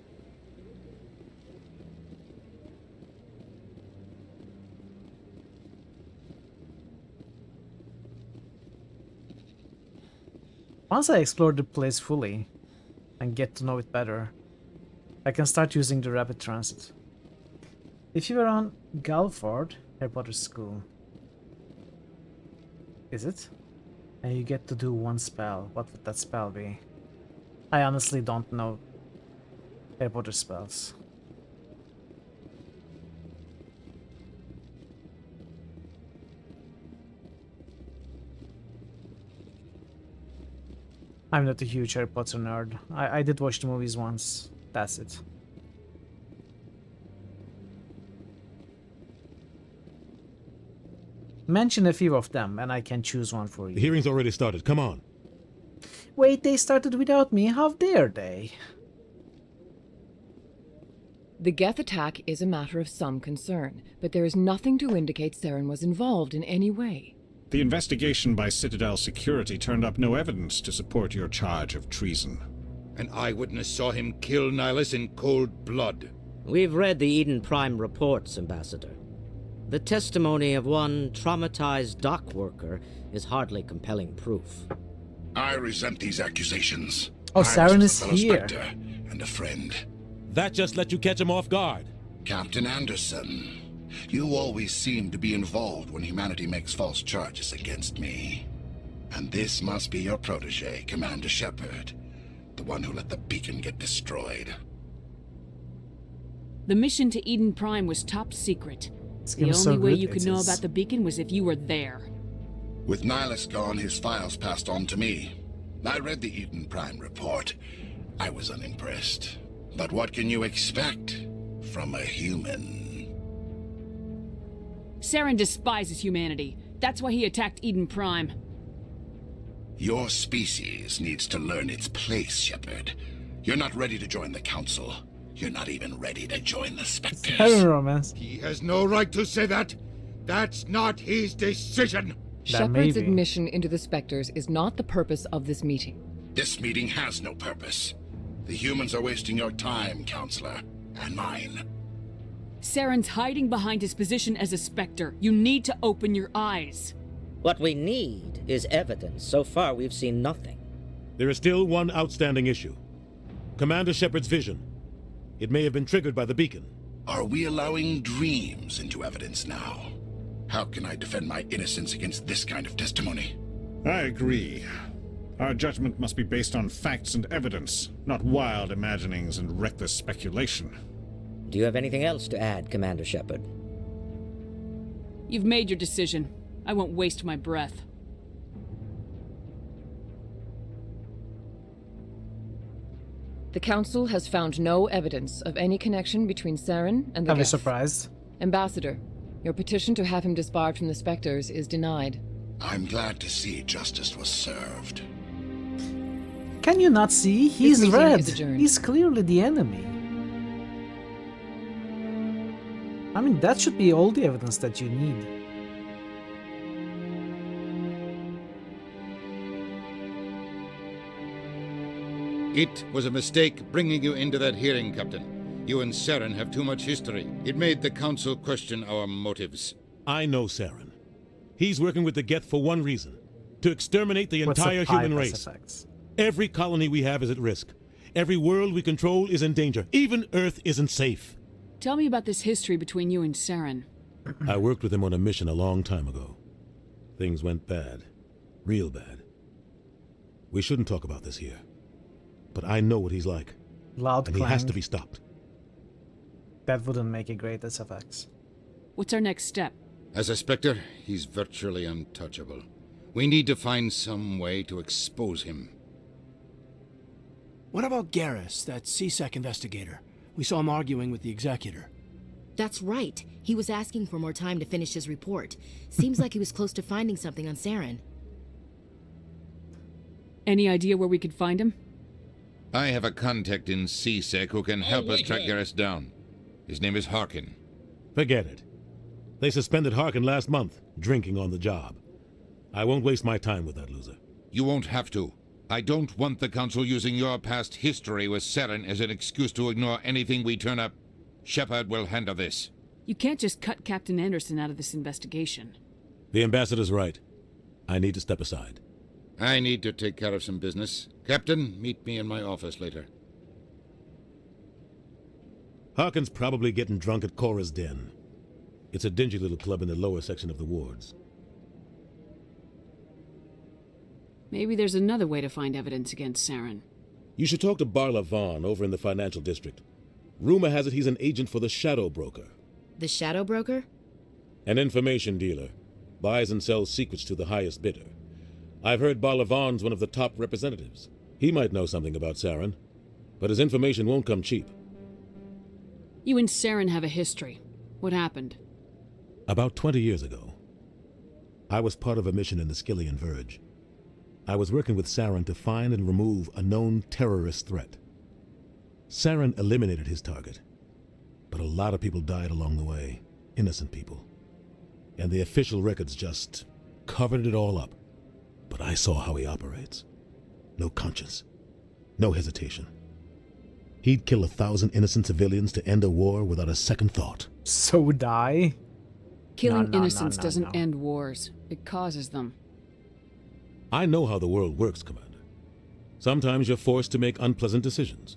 Once I explore the place fully and get to know it better, I can start using the rapid transit. If you were on Galford, Harry Potter School, is it? And you get to do one spell, what would that spell be? I honestly don't know Harry Potter spells. I'm not a huge Harry Potter nerd. I did watch the movies once. That's it. Mention a few of them and I can choose one for you. The hearing's already started. Come on. Wait, they started without me. How dare they? The Geth attack is a matter of some concern, but there is nothing to indicate Saren was involved in any way. The investigation by Citadel Security turned up no evidence to support your charge of treason. An eyewitness saw him kill Nihilus in cold blood. We've read the Eden Prime reports, Ambassador. The testimony of one traumatized dock worker is hardly compelling proof. I resent these accusations. Oh, Saren is here. Spectre and a friend. That just let you catch him off guard. Captain Anderson, you always seem to be involved when humanity makes false charges against me. And this must be your protege, Commander Shepard, the one who let the beacon get destroyed. The mission to Eden Prime was top secret. The so only way good, you could it know is. about the beacon was if you were there. With Nihilus gone, his files passed on to me. I read the Eden Prime report. I was unimpressed. But what can you expect from a human? Saren despises humanity. That's why he attacked Eden Prime. Your species needs to learn its place, Shepard. You're not ready to join the Council. You're not even ready to join the Spectres. Heaven romance. He has no right to say that. That's not his decision. Shepard's admission into the Spectres is not the purpose of this meeting. This meeting has no purpose. The humans are wasting your time, Counselor, and mine. Saren's hiding behind his position as a Spectre. You need to open your eyes. What we need is evidence. So far, we've seen nothing. There is still one outstanding issue. Commander Shepard's vision. It may have been triggered by the beacon. Are we allowing dreams into evidence now? How can I defend my innocence against this kind of testimony? I agree. Our judgment must be based on facts and evidence, not wild imaginings and reckless speculation. Do you have anything else to add, Commander Shepard? You've made your decision. I won't waste my breath. The Council has found no evidence of any connection between Saren and the I'll be Geth. surprised. Ambassador, your petition to have him disbarred from the Spectres is denied. I'm glad to see justice was served. Can you not see? He's meeting red. is adjourned. He's clearly the enemy. I mean, that should be all the evidence that you need. It was a mistake bringing you into that hearing, Captain. You and Saren have too much history. It made the Council question our motives. I know Saren. He's working with the Geth for one reason. To exterminate the entire human race. Every colony we have is at risk. Every world we control is in danger. Even Earth isn't safe. Tell me about this history between you and Saren. I worked with him on a mission a long time ago. Things went bad. Real bad. We shouldn't talk about this here. But I know what he's like. Loud and clang. he has to be stopped. That wouldn't make a great SFX. What's our next step? As a Spectre, he's virtually untouchable. We need to find some way to expose him. What about Garrus, that CSEC investigator? We saw him arguing with the Executor. That's right. He was asking for more time to finish his report. Seems like he was close to finding something on Saren. Any idea where we could find him? I have a contact in CSEC who can help us track Garrus down. His name is Harkin. Forget it. They suspended Harkin last month, drinking on the job. I won't waste my time with that loser. You won't have to. I don't want the Council using your past history with Saren as an excuse to ignore anything we turn up. Shepard will handle this. You can't just cut Captain Anderson out of this investigation. The ambassador's right. I need to step aside. I need to take care of some business. Captain, meet me in my office later. Harkin's probably getting drunk at Cora's Den. It's a dingy little club in the lower section of the wards. Maybe there's another way to find evidence against Saren. You should talk to Barla Vaughn over in the financial district. Rumor has it he's an agent for the Shadow Broker. The Shadow Broker? An information dealer. Buys and sells secrets to the highest bidder. I've heard Barla Vaughn's one of the top representatives. He might know something about Saren, but his information won't come cheap. You and Saren have a history. What happened? About 20 years ago, I was part of a mission in the Skillian Verge. I was working with Saren to find and remove a known terrorist threat. Saren eliminated his target, but a lot of people died along the way, innocent people. And the official records just covered it all up. But I saw how he operates. No conscience, no hesitation. He'd kill 1,000 innocent civilians to end a war without a second thought. So die? Killing innocents doesn't end wars. It causes them. I know how the world works, Commander. Sometimes you're forced to make unpleasant decisions,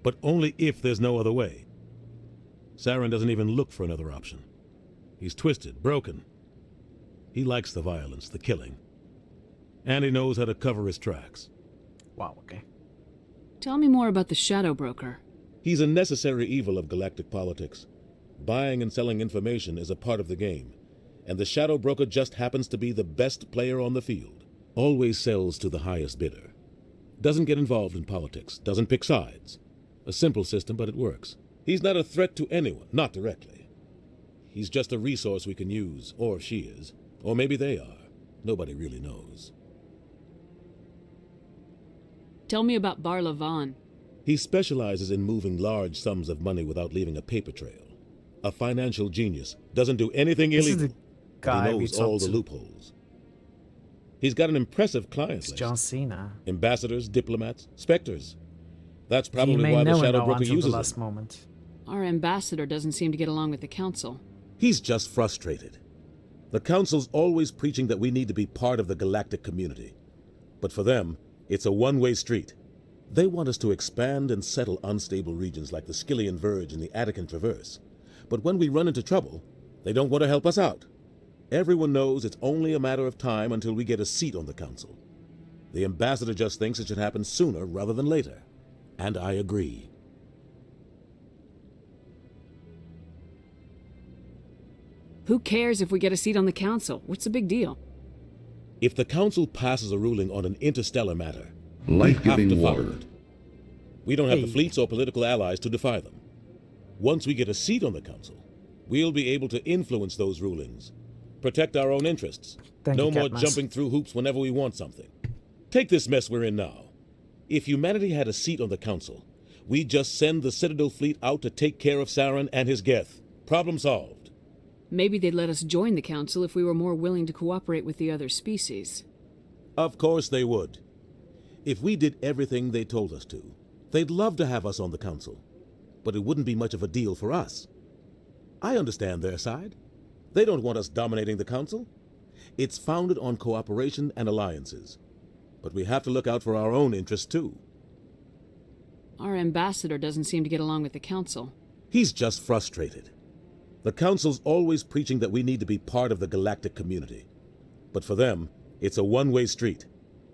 but only if there's no other way. Saren doesn't even look for another option. He's twisted, broken. He likes the violence, the killing. And he knows how to cover his tracks. Wow, okay. Tell me more about the Shadow Broker. He's a necessary evil of galactic politics. Buying and selling information is a part of the game, and the Shadow Broker just happens to be the best player on the field. Always sells to the highest bidder. Doesn't get involved in politics, doesn't pick sides. A simple system, but it works. He's not a threat to anyone, not directly. He's just a resource we can use, or she is. Or maybe they are. Nobody really knows. Tell me about Barla Vaughn. He specializes in moving large sums of money without leaving a paper trail. A financial genius. Doesn't do anything illegal. But he knows all the loopholes. He's got an impressive client list. John Cena. Ambassadors, diplomats, specters. That's probably why the Shadow Broker uses the last it. moment. Our ambassador doesn't seem to get along with the Council. He's just frustrated. The Council's always preaching that we need to be part of the galactic community. But for them, it's a one-way street. They want us to expand and settle unstable regions like the Skillian Verge and the Attican Traverse. But when we run into trouble, they don't want to help us out. Everyone knows it's only a matter of time until we get a seat on the Council. The ambassador just thinks it should happen sooner rather than later. And I agree. Who cares if we get a seat on the Council? What's the big deal? If the Council passes a ruling on an interstellar matter, we have to follow it. We don't have the fleets or political allies to defy them. Once we get a seat on the Council, we'll be able to influence those rulings. Protect our own interests. No more jumping through hoops whenever we want something. Take this mess we're in now. If humanity had a seat on the Council, we'd just send the Citadel fleet out to take care of Saren and his Geth. Problem solved. Maybe they'd let us join the Council if we were more willing to cooperate with the other species. Of course they would. If we did everything they told us to, they'd love to have us on the Council. But it wouldn't be much of a deal for us. I understand their side. They don't want us dominating the Council. It's founded on cooperation and alliances. But we have to look out for our own interests, too. Our ambassador doesn't seem to get along with the Council. He's just frustrated. The Council's always preaching that we need to be part of the galactic community. But for them, it's a one-way street.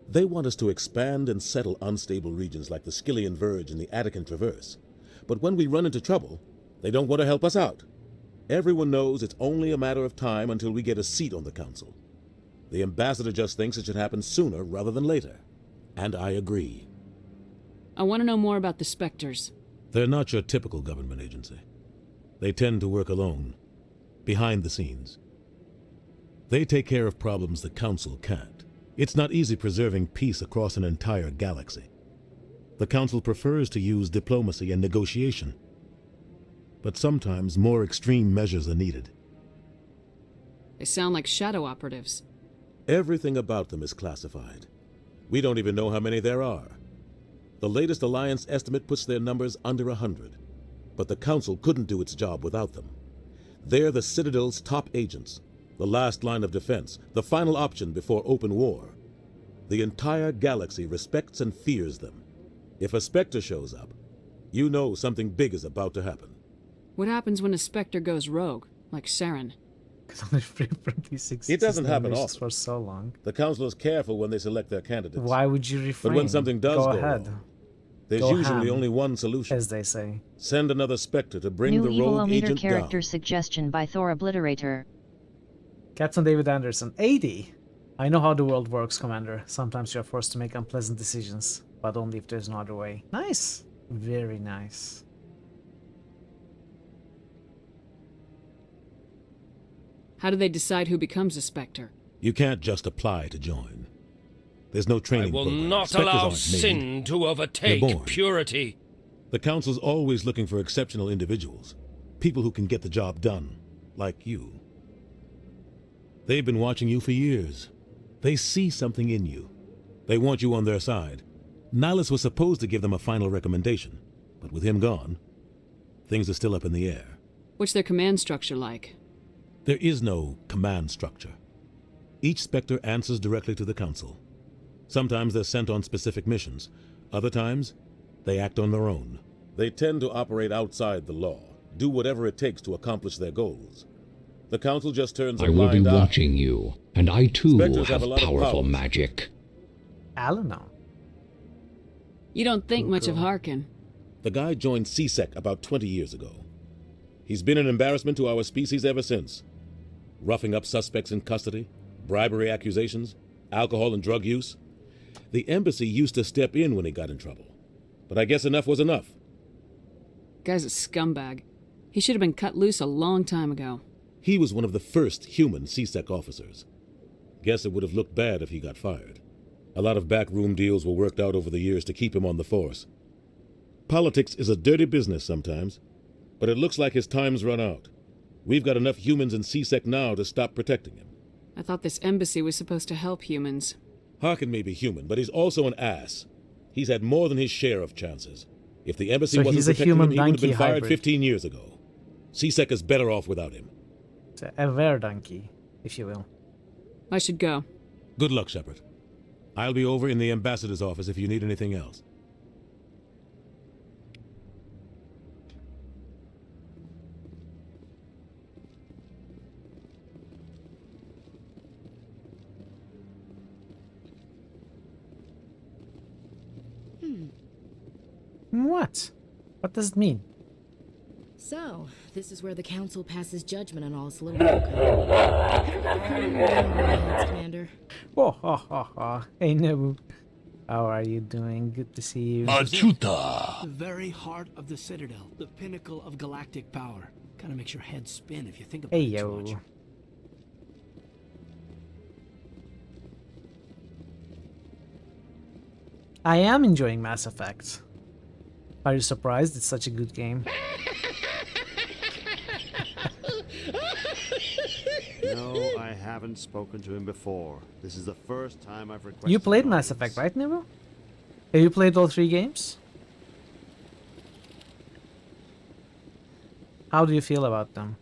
They want us to expand and settle unstable regions like the Skillian Verge and the Attican Traverse. But when we run into trouble, they don't want to help us out. Everyone knows it's only a matter of time until we get a seat on the Council. The ambassador just thinks it should happen sooner rather than later. And I agree. I want to know more about the Spectres. They're not your typical government agency. They tend to work alone, behind the scenes. They take care of problems the Council can't. It's not easy preserving peace across an entire galaxy. The Council prefers to use diplomacy and negotiation. But sometimes more extreme measures are needed. They sound like shadow operatives. Everything about them is classified. We don't even know how many there are. The latest Alliance estimate puts their numbers under 100. But the Council couldn't do its job without them. They're the Citadel's top agents, the last line of defense, the final option before open war. The entire galaxy respects and fears them. If a Spectre shows up, you know something big is about to happen. What happens when a Spectre goes rogue, like Saren? It doesn't happen often. For so long. The Council is careful when they select their candidates. Why would you refrain? But when something does go ahead. wrong, there's Go usually ham, only one solution. as they say. Send another Spectre to bring New the evil rogue meter agent character down. suggestion by Thor Obliterator. Captain David Anderson, 80. I know how the world works, Commander. Sometimes you're forced to make unpleasant decisions, but only if there's no other way. Nice. Very nice. How do they decide who becomes a Spectre? You can't just apply to join. There's no training I will program. not Spectres allow aren't sin made. to They're overtake born. purity. The Council's always looking for exceptional individuals. People who can get the job done. Like you. They've been watching you for years. They see something in you. They want you on their side. Nihilus was supposed to give them a final recommendation. But with him gone, things are still up in the air. What's their command structure like? There is no command structure. Each Spectre answers directly to the Council. Sometimes they're sent on specific missions. Other times, they act on their own. They tend to operate outside the law, do whatever it takes to accomplish their goals. The Council just turns a I will be blind eye. watching you, and I too Spectres have have a lot of powerful powers. magic. Alano. You don't think much of Harkin. The guy joined CSEC about 20 years ago. He's been an embarrassment to our species ever since. Roughing up suspects in custody, bribery accusations, alcohol and drug use. The embassy used to step in when he got in trouble. But I guess enough was enough. Guy's a scumbag. He should have been cut loose a long time ago. He was one of the first human CSEC officers. Guess it would have looked bad if he got fired. A lot of backroom deals were worked out over the years to keep him on the force. Politics is a dirty business sometimes, but it looks like his time's run out. We've got enough humans in CSEC now to stop protecting him. I thought this embassy was supposed to help humans. Harkin may be human, but he's also an ass. He's had more than his share of chances. If the embassy So wasn't he's a protecting him, human he would have been donkey fired hybrid. 15 years ago. CSEC is better off without him. It's a verdonkey, if you will. I should go. Good luck, Shepard. I'll be over in the ambassador's office if you need anything else. What? What does it mean? So, this is where the Council passes judgment on all its little folk. Ever get the feeling we're in our hands, Commander? Oh, ha, ha, ha. Hey, Nebu. How are you doing? Good to see you. The very heart of the Citadel, the pinnacle of galactic power. Kind of makes your head spin if you think about Hey, it too yo. much. I am enjoying Mass Effect. Are you surprised? It's such a good game. No, I haven't spoken to him before. This is the first time I've requested. You played an Mass audience. Effect, right, Nero? Have you played all 3 games? How do you feel about them?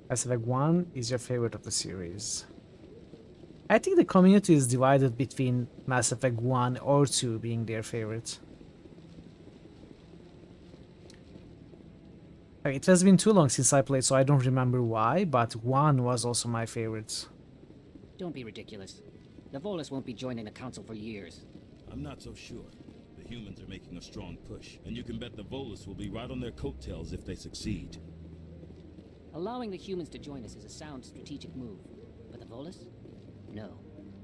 Mass Effect 1 is your favorite of the series. I think the community is divided between Mass Effect 1 or 2 being their favorite. It has been too long since I played, so I don't remember why, but 1 was also my favorite. Don't be ridiculous. The Volus won't be joining the Council for years. I'm not so sure. The humans are making a strong push, and you can bet the Volus will be right on their coattails if they succeed. Allowing the humans to join us is a sound strategic move. But the Volus? No.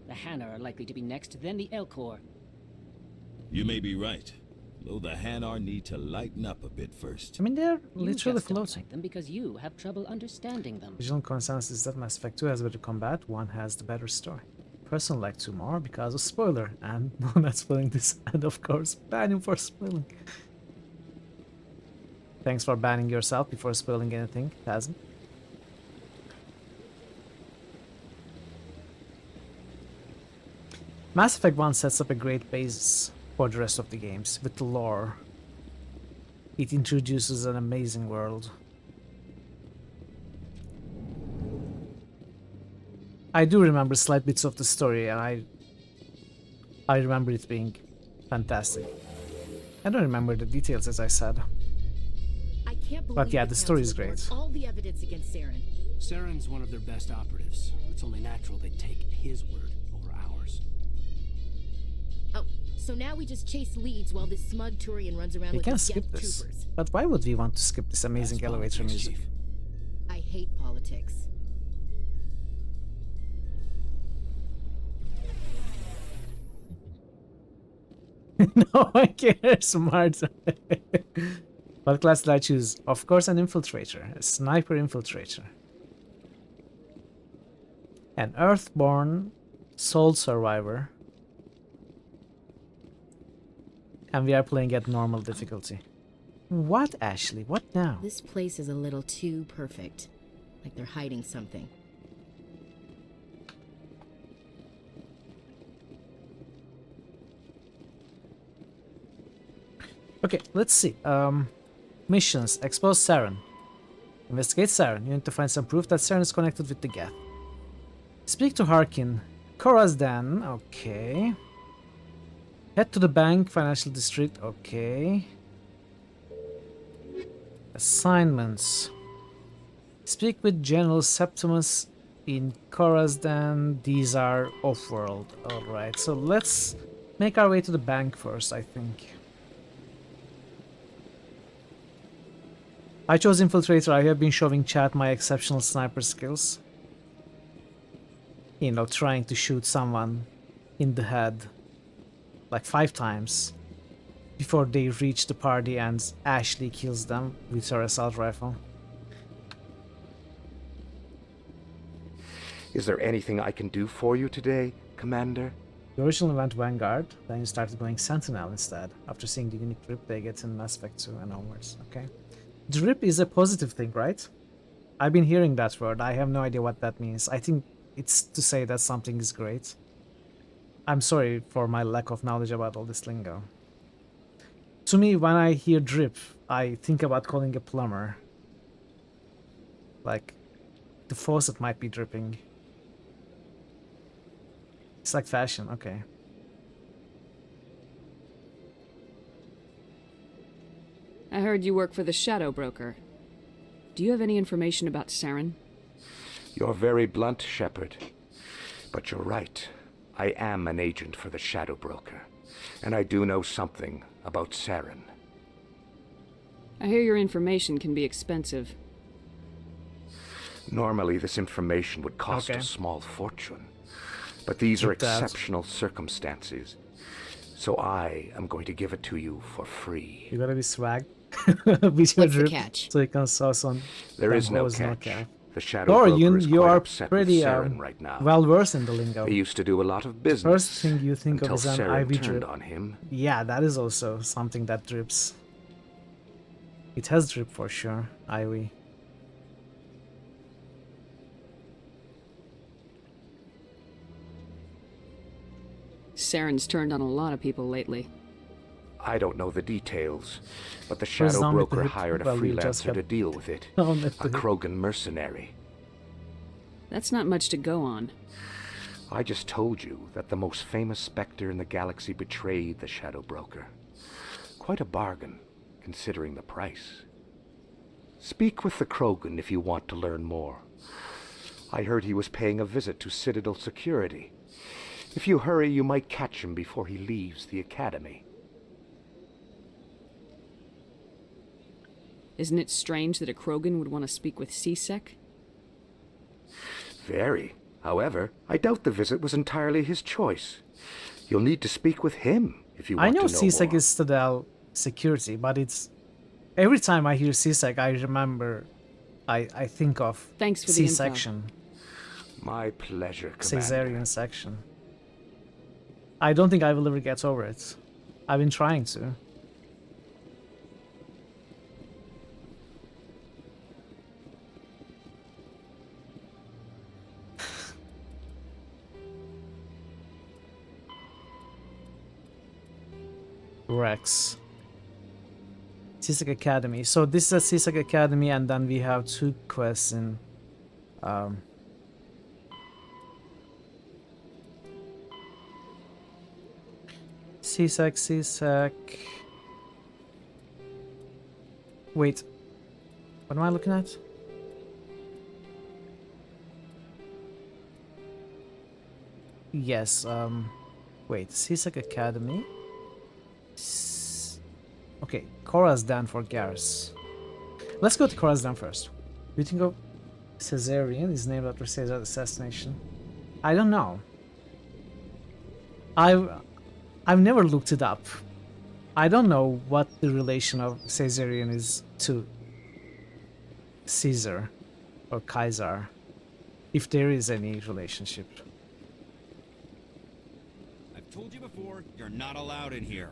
The Hanar are likely to be next, then the Elcor. You may be right, though the Hanar need to lighten up a bit first. I mean, they're You literally just don't floating. like them because you have trouble understanding them. Original consensus is that Mass Effect 2 has better combat, 1 has the better story. Personally like 2 more because of spoiler, and no, not spoiling this, and of course, ban him for spoiling. Thanks for banning yourself before spoiling anything, Tazm. Mass Effect 1 sets up a great basis for the rest of the games, with the lore. It introduces an amazing world. I do remember slight bits of the story, and I remember it being fantastic. I don't remember the details, as I said. I can't believe But yeah, the story is Council ignored great. all the evidence against Saren. Saren's one of their best operatives. It's only natural they'd take his word over ours. Oh, so now we just chase leads while this smug Turian runs around We with can his skip Geth this. troopers. But why would we want to skip this amazing elevator music? I hate politics. No one cares, smart. What class did I choose? Of course, an infiltrator. A sniper infiltrator. An Earthborn soul survivor. And we are playing at normal difficulty. What, Ashley? What now? This place is a little too perfect. Like they're hiding something. Okay, let's see. Missions. Expose Saren. Investigate Saren. You need to find some proof that Saren is connected with the Geth. Speak to Harkin. Khorazdan. Okay. Head to the bank, financial district. Okay. Assignments. Speak with General Septimus in Khorazdan. These are off-world. Alright, so let's make our way to the bank first, I think. I chose Infiltrator. I have been showing chat my exceptional sniper skills. You know, trying to shoot someone in the head like 5 times before they reach the party and Ashley kills them with her assault rifle. Is there anything I can do for you today, Commander? You originally went Vanguard, then you started going Sentinel instead, after seeing the unique drip they get in Mass Effect 2 and onwards, okay? Drip is a positive thing, right? I've been hearing that word, I have no idea what that means. I think it's to say that something is great. I'm sorry for my lack of knowledge about all this lingo. To me, when I hear drip, I think about calling a plumber. Like, the faucet might be dripping. It's like fashion, okay. I heard you work for the Shadow Broker. Do you have any information about Saren? You're very blunt, Shepard. But you're right. I am an agent for the Shadow Broker. And I do know something about Saren. I hear your information can be expensive. Normally, this information would cost Okay. a small fortune. But these are Keep that. exceptional circumstances. So I am going to give it to you for free. You gotta be swag. With your What's the drip, catch? so you can sauce on. There them is no hoes, catch. The Shadow Thor, Broker is you quite are upset pretty with Saren right now. well versed in the lingo. They used to do a lot of business. First thing you think of until is an Saren IV turned drip. on him. Yeah, that is also something that drips. It has drip for sure, Ivy. Saren's turned on a lot of people lately. I don't know the details, but the First Shadow zombie to Broker hit hired a while you just freelancer got to deal with it. on A it to hit. Krogan mercenary. That's not much to go on. I just told you that the most famous Spectre in the galaxy betrayed the Shadow Broker. Quite a bargain, considering the price. Speak with the Krogan if you want to learn more. I heard he was paying a visit to Citadel security. If you hurry, you might catch him before he leaves the Academy. Isn't it strange that a Krogan would want to speak with C-Sec? Very. However, I doubt the visit was entirely his choice. You'll need to speak with him if you want I know to know C-Sec more. is Citadel security, but it's every time I hear C-Sec, I remember, I think of Thanks for the info. C-section, My pleasure, Commander. Caesarian section. I don't think I will ever get over it. I've been trying to. Rex. C-Sec Academy. So this is a C-Sec Academy, and then we have two quests in C-Sec. Wait. What am I looking at? Yes, wait, C-Sec Academy. Okay, Korra's Dan for Garrus. Let's go to Korra's Dan first. You think of Caesarian is named after Caesar's assassination? I don't know. I've never looked it up. I don't know what the relation of Caesarian is to Caesar or Kaiser, if there is any relationship. I've told you before, you're not allowed in here.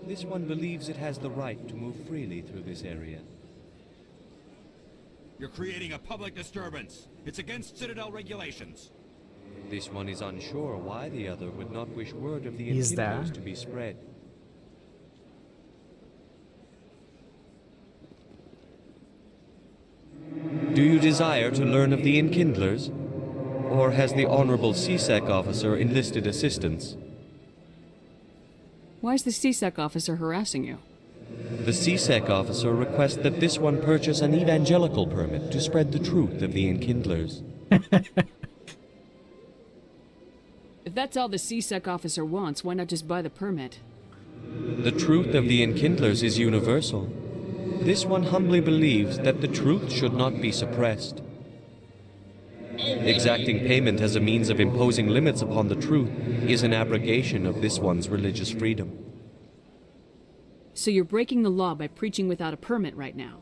This one believes it has the right to move freely through this area. You're creating a public disturbance. It's against Citadel regulations. This one is unsure why the other would not wish word of the He's there. Enkindlers to be spread. Do you desire to learn of the Enkindlers? Or has the Honorable C-Sec officer enlisted assistance? Why is the C-Sec officer harassing you? The C-Sec officer requests that this one purchase an evangelical permit to spread the truth of the Enkindlers. If that's all the C-Sec officer wants, why not just buy the permit? The truth of the Enkindlers is universal. This one humbly believes that the truth should not be suppressed. Exacting payment as a means of imposing limits upon the truth is an abrogation of this one's religious freedom. So you're breaking the law by preaching without a permit right now.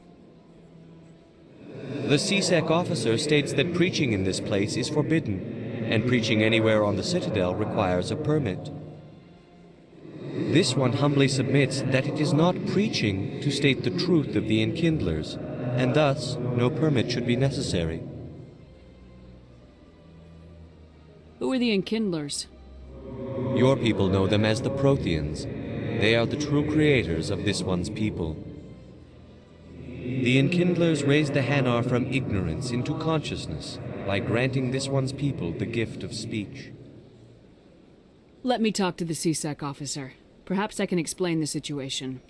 The C-Sec officer states that preaching in this place is forbidden, and preaching anywhere on the Citadel requires a permit. This one humbly submits that it is not preaching to state the truth of the Enkindlers, and thus no permit should be necessary. Who are the Enkindlers? Your people know them as the Protheans. They are the true creators of this one's people. The Enkindlers raised the Hanar from ignorance into consciousness by granting this one's people the gift of speech. Let me talk to the C-Sec officer. Perhaps I can explain the situation.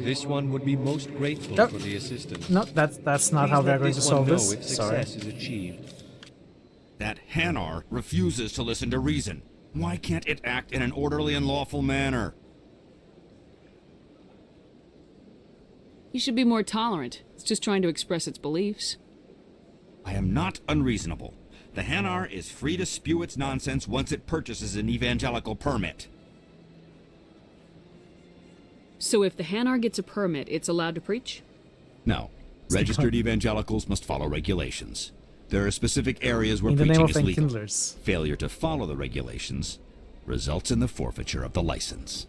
This one would be most grateful Nope. for the assistance. No, that's not Please how we're let going to this solve one know this. if Sorry. success is achieved. That Hanar refuses to listen to reason. Why can't it act in an orderly and lawful manner? You should be more tolerant. It's just trying to express its beliefs. I am not unreasonable. The Hanar is free to spew its nonsense once it purchases an evangelical permit. So if the Hanar gets a permit, it's allowed to preach? No. Registered evangelicals must follow regulations. There are specific areas where In the name preaching of is legal. enkindlers. Failure to follow the regulations results in the forfeiture of the license.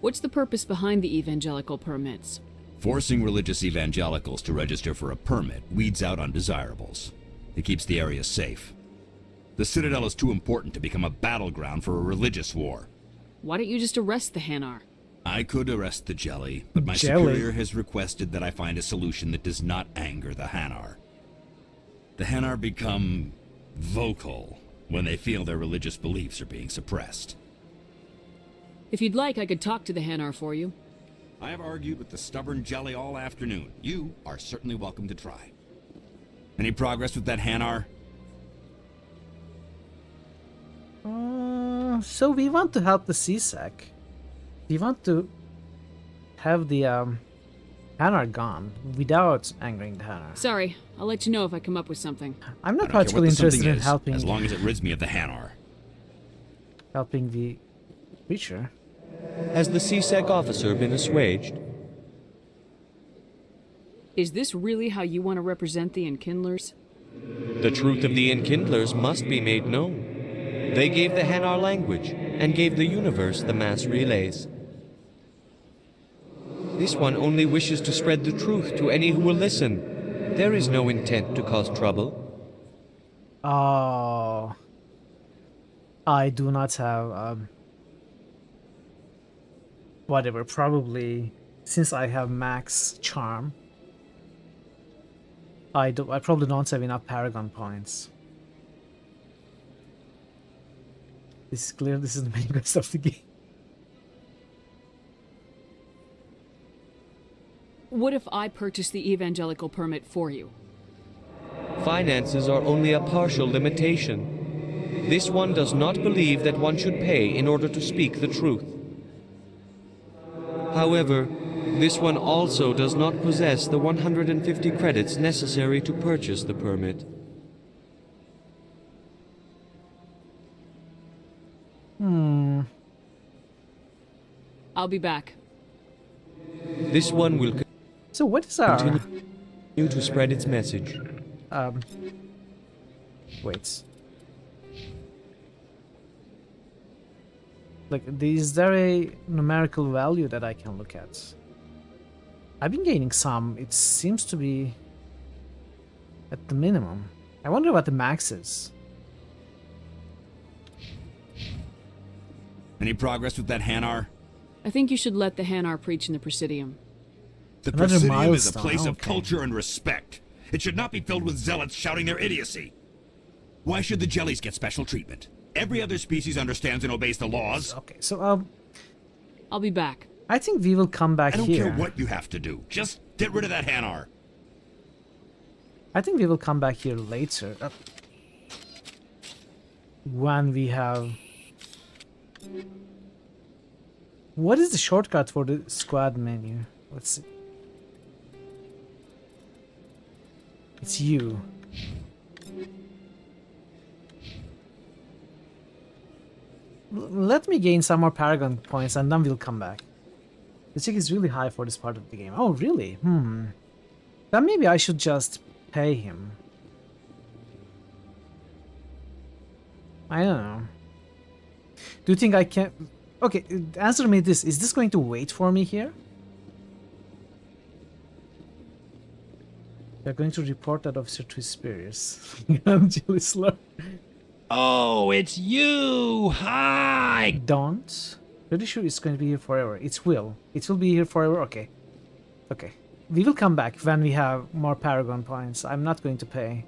What's the purpose behind the evangelical permits? Forcing religious evangelicals to register for a permit weeds out undesirables. It keeps the area safe. The Citadel is too important to become a battleground for a religious war. Why don't you just arrest the Hanar? I could arrest the Jelly, but my Jelly? superior has requested that I find a solution that does not anger the Hanar. The Hanar become vocal when they feel their religious beliefs are being suppressed. If you'd like, I could talk to the Hanar for you. I have argued with the stubborn Jelly all afternoon. You are certainly welcome to try. Any progress with that Hanar? So we want to help the CSEC. We want to have the Hanar gone without angering the Hanar. Sorry, I'll let you know if I come up with something. I'm I not don't care what particularly the something interested in is, helping as long as it rids me of the Hanar. helping the preacher. Has the CSEC officer been assuaged? Is this really how you want to represent the Enkindlers? The truth of the Enkindlers must be made known. They gave the Hanar language, and gave the universe the mass relays. This one only wishes to spread the truth to any who will listen. There is no intent to cause trouble. Oh, I do not have whatever. Probably since I have max charm, I probably don't have enough Paragon points. This is clear. This is the main quest of the game. What if I purchase the evangelical permit for you? Finances are only a partial limitation. This one does not believe that one should pay in order to speak the truth. However, this one also does not possess the 150 credits necessary to purchase the permit. I'll be back. This one will So what is our continue to spread its message. Wait. Like, is there a numerical value that I can look at? I've been gaining some. It seems to be at the minimum. I wonder what the max is. Any progress with that Hanar? I think you should let the Hanar preach in the Presidium. The Another Presidium is a milestone, place of okay. culture and respect. It should not be filled with zealots shouting their idiocy. Why should the Jellies get special treatment? Every other species understands and obeys the laws. Okay, so I'll be back. I think we will come back I don't here. care what you have to do. Just get rid of that Hanar. I think we will come back here later. When we have... What is the shortcut for the squad menu? Let's see. It's you. Let me gain some more Paragon points and then we'll come back. The tick is really high for this part of the game. Oh, really? Then maybe I should just pay him. I don't know. Do you think I can... Okay, answer me this. Is this going to wait for me here? They're going to report that officer to his superiors. I'm Jelly Slur. Oh, it's you! Hi! Don't. Pretty sure it's going to be here forever. It will. It will be here forever. Okay. Okay. We will come back when we have more Paragon points. I'm not going to pay.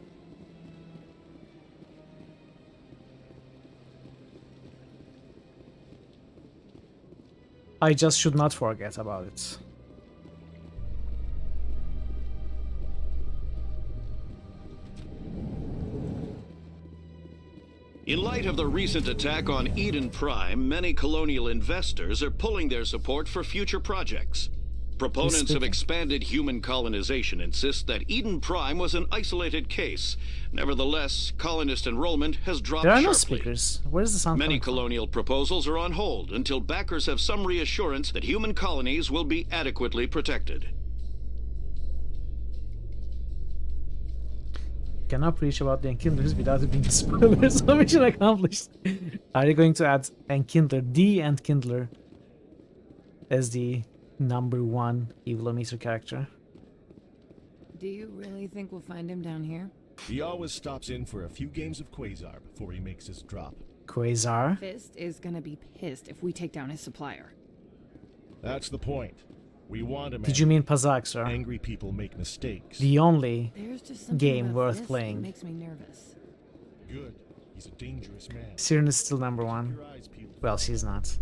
I just should not forget about it. In light of the recent attack on Eden Prime, many colonial investors are pulling their support for future projects. Proponents of expanded human colonization insist that Eden Prime was an isolated case. Nevertheless, colonist enrollment has dropped There are no sharply. speakers. Where's the sound Many coming from? colonial proposals are on hold until backers have some reassurance that human colonies will be adequately protected. Cannot preach about the Enkindlers without it being spoilers. So mission accomplished. Are you going to add Enkindler, the Enkindler, as the #1 evilometer character? Do you really think we'll find him down here? He always stops in for a few games of Quasar before he makes his drop. Quasar? Fist is gonna be pissed if we take down his supplier. That's the point. We want him. Did you mean Pazak, sir? Angry people make mistakes. The only There's just something game about worth Fist playing. that makes me nervous. Good. He's a dangerous man. Siren is still #1. Well, she's not.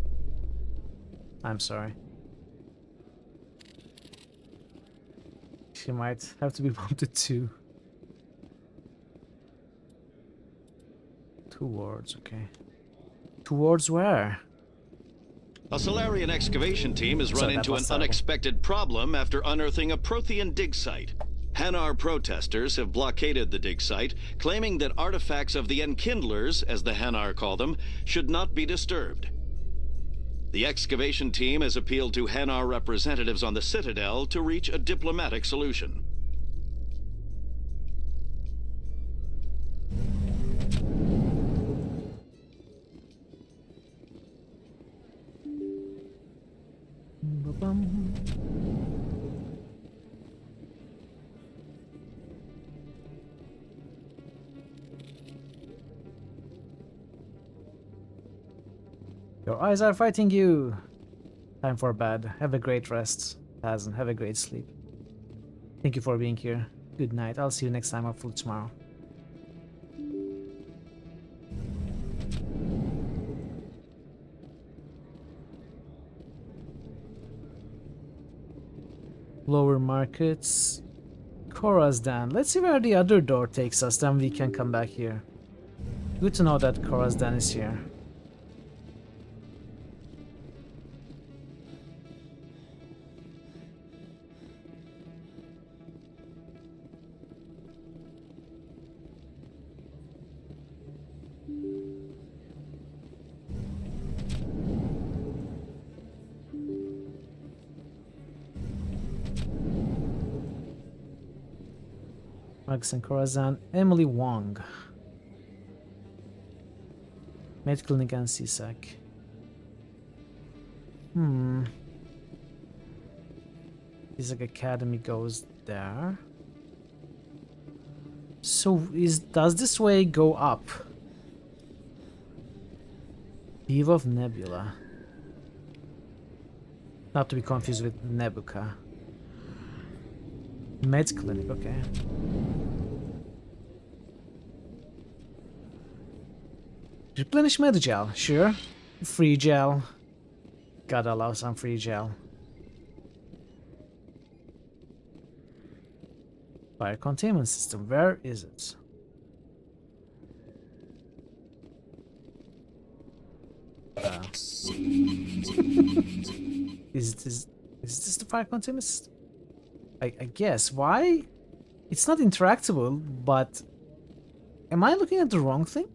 I'm sorry. She might have to be bumped to 2. Towards, okay. Towards where? A Solarian excavation team has run Sorry, into an that's unexpected problem after unearthing a Prothean dig site. Hanar protesters have blockaded the dig site, claiming that artifacts of the Enkindlers, as the Hanar call them, should not be disturbed. The excavation team has appealed to Hanar representatives on the Citadel to reach a diplomatic solution. Your eyes are fighting you. Time for bed. Have a great rest, Hazen. Have a great sleep. Thank you for being here. Good night. I'll see you next time, hopefully tomorrow. Lower markets. Khorazdan. Let's see where the other door takes us, then we can come back here. Good to know that Khorazdan is here. Max and Khorazdan. Emily Wong. Med Clinic and CSAC. CSAC Academy goes there. So does this way go up? Eve of Nebula. Not to be confused with Nebuca. Med Clinic, okay. Replenish med gel, sure. Free gel. Gotta allow some free gel. Fire containment system, where is it? Is this the fire containment system? I guess. Why? It's not interactable, but am I looking at the wrong thing?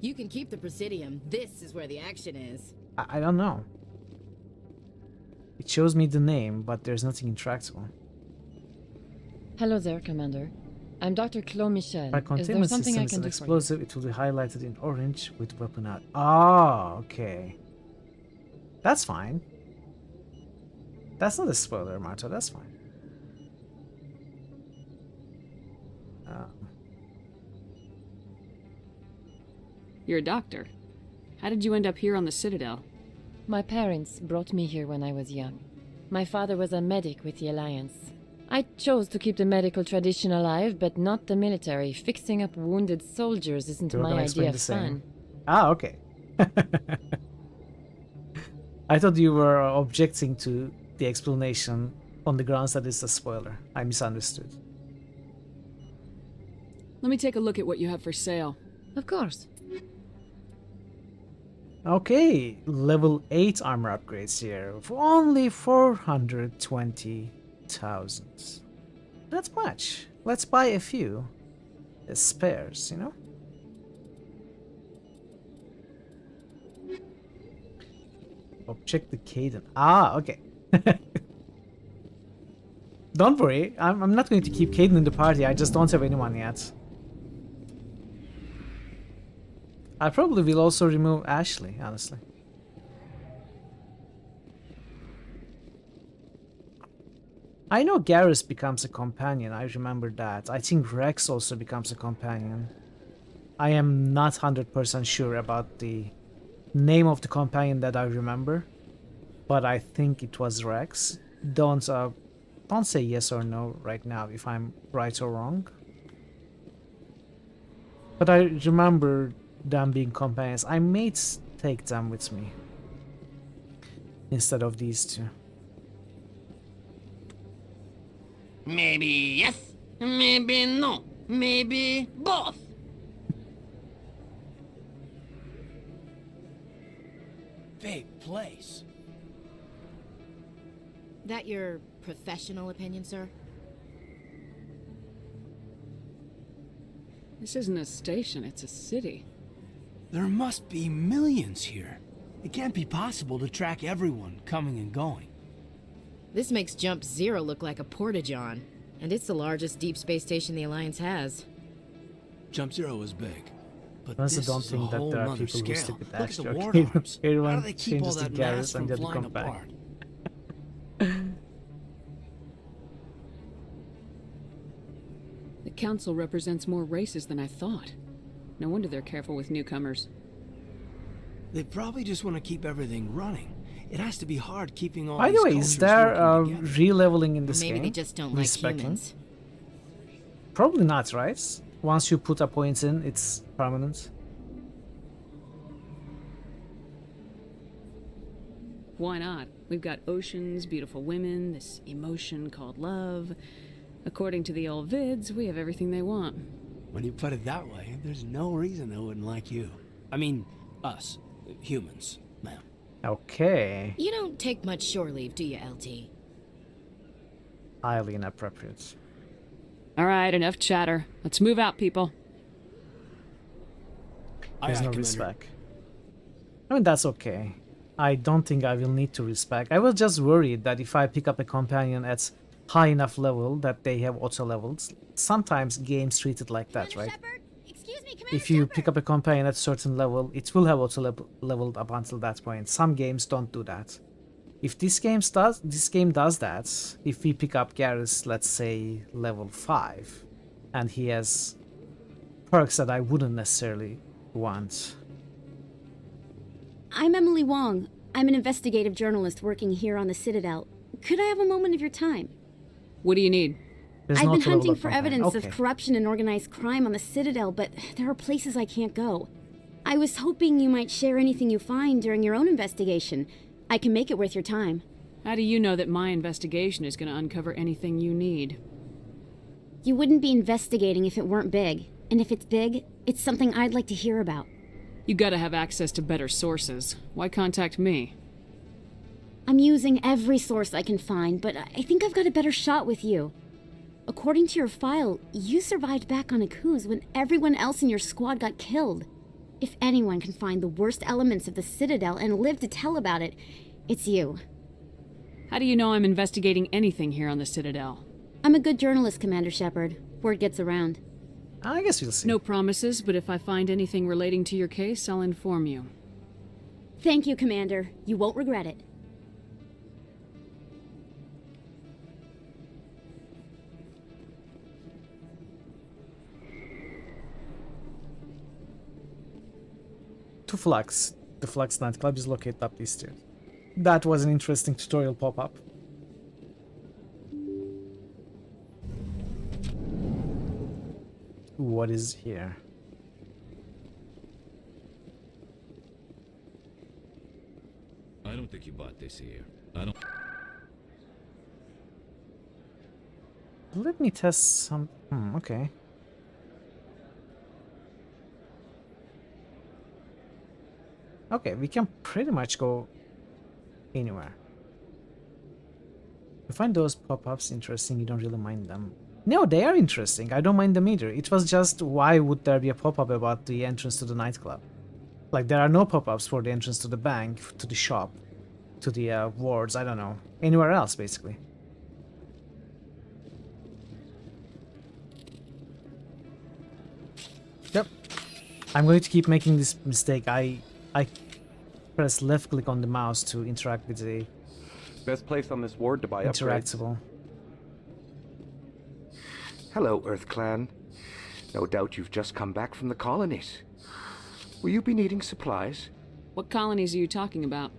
You can keep the Presidium. This is where the action is. I don't know. It shows me the name, but there's nothing interactable. Hello there, Commander. I'm Dr. Claude Michel. Fire Is there containment something system I is can an do for you? explosive. It will be highlighted in orange with weapon out. Ah, okay. That's fine. That's not a spoiler, Marta. That's fine. You're a doctor. How did you end up here on the Citadel? My parents brought me here when I was young. My father was a medic with the Alliance. I chose to keep the medical tradition alive, but not the military. Fixing up wounded soldiers isn't You're my gonna explain idea the of same. fun. Ah, okay. I thought you were objecting to the explanation on the grounds that it's a spoiler. I misunderstood. Let me take a look at what you have for sale. Of course. Okay, level 8 armor upgrades here for only 420,000. Not much. Let's buy a few as spares, you know? Oh, check the cadence. Ah, okay. Don't worry, I'm not going to keep Caden in the party, I just don't have anyone yet. I probably will also remove Ashley, honestly. I know Garrus becomes a companion, I remember that. I think Rex also becomes a companion. I am not 100% sure about the name of the companion that I remember, but I think it was Rex. Don't say yes or no right now if I'm right or wrong. But I remember them being companions. I may take them with me instead of these two. Maybe yes, maybe no, maybe both. Big place. That your professional opinion, sir? This isn't a station, it's a city. There must be millions here. It can't be possible to track everyone coming and going. This makes Jump Zero look like a porta-john, and it's the largest deep space station the Alliance has. Jump Zero is big, but I also this don't is think a that whole there are nother people scale. who stick with Look at the Astra. war Okay, arms. How do everyone they keep all changes to that mass Garrus from and then flying come back. apart? The council represents more races than I thought. No wonder they're careful with newcomers. They probably just want to keep everything running. It has to be hard keeping all By these the way, is cultures there working together. re-leveling in Or this maybe game? they just don't like Respecking? humans. Probably not, right? Once you put a point in, it's permanent. Why not? We've got oceans, beautiful women, this emotion called love. According to the old vids, we have everything they want. When you put it that way, there's no reason they wouldn't like you. I mean, us, humans, ma'am. Okay. You don't take much shore leave, do you, LT? Highly inappropriate. Alright, enough chatter. Let's move out, people. There's no respect. I mean, that's okay. I don't think I will need to respect. I was just worried that if I pick up a companion at high enough level that they have auto levels, sometimes games treat it like that, right? If you pick up a companion at a certain level, it will have auto leveled up until that point. Some games don't do that. If this game does that, if we pick up Garrus, let's say level 5, and he has perks that I wouldn't necessarily want. I'm Emily Wong. I'm an investigative journalist working here on the Citadel. Could I have a moment of your time? What do you need? I've been hunting for evidence of corruption and organized crime on the Citadel, but there are places I can't go. I was hoping you might share anything you find during your own investigation. I can make it worth your time. How do you know that my investigation is going to uncover anything you need? You wouldn't be investigating if it weren't big. And if it's big, it's something I'd like to hear about. You gotta have access to better sources. Why contact me? I'm using every source I can find, but I think I've got a better shot with you. According to your file, you survived back on Akuz when everyone else in your squad got killed. If anyone can find the worst elements of the Citadel and live to tell about it, it's you. How do you know I'm investigating anything here on the Citadel? I'm a good journalist, Commander Shepard. Word gets around. I guess we'll see. No promises, but if I find anything relating to your case, I'll inform you. Thank you, Commander. You won't regret it. To Flux. The Flux nightclub is located up these stairs. That was an interesting tutorial pop-up. What is here? I don't think you bought this here. I don't. Let me test some. Okay. Okay, we can pretty much go anywhere. You find those pop-ups interesting, you don't really mind them. No, they are interesting. I don't mind them either. It was just, why would there be a pop-up about the entrance to the nightclub? Like, there are no pop-ups for the entrance to the bank, to the shop, to the wards, I don't know. Anywhere else, basically. Yep. I'm going to keep making this mistake. I press left click on the mouse to interact with the Best place on this ward to buy upgrades. interactable. Hello, Earth Clan. No doubt you've just come back from the colonies. Will you be needing supplies? What colonies are you talking about?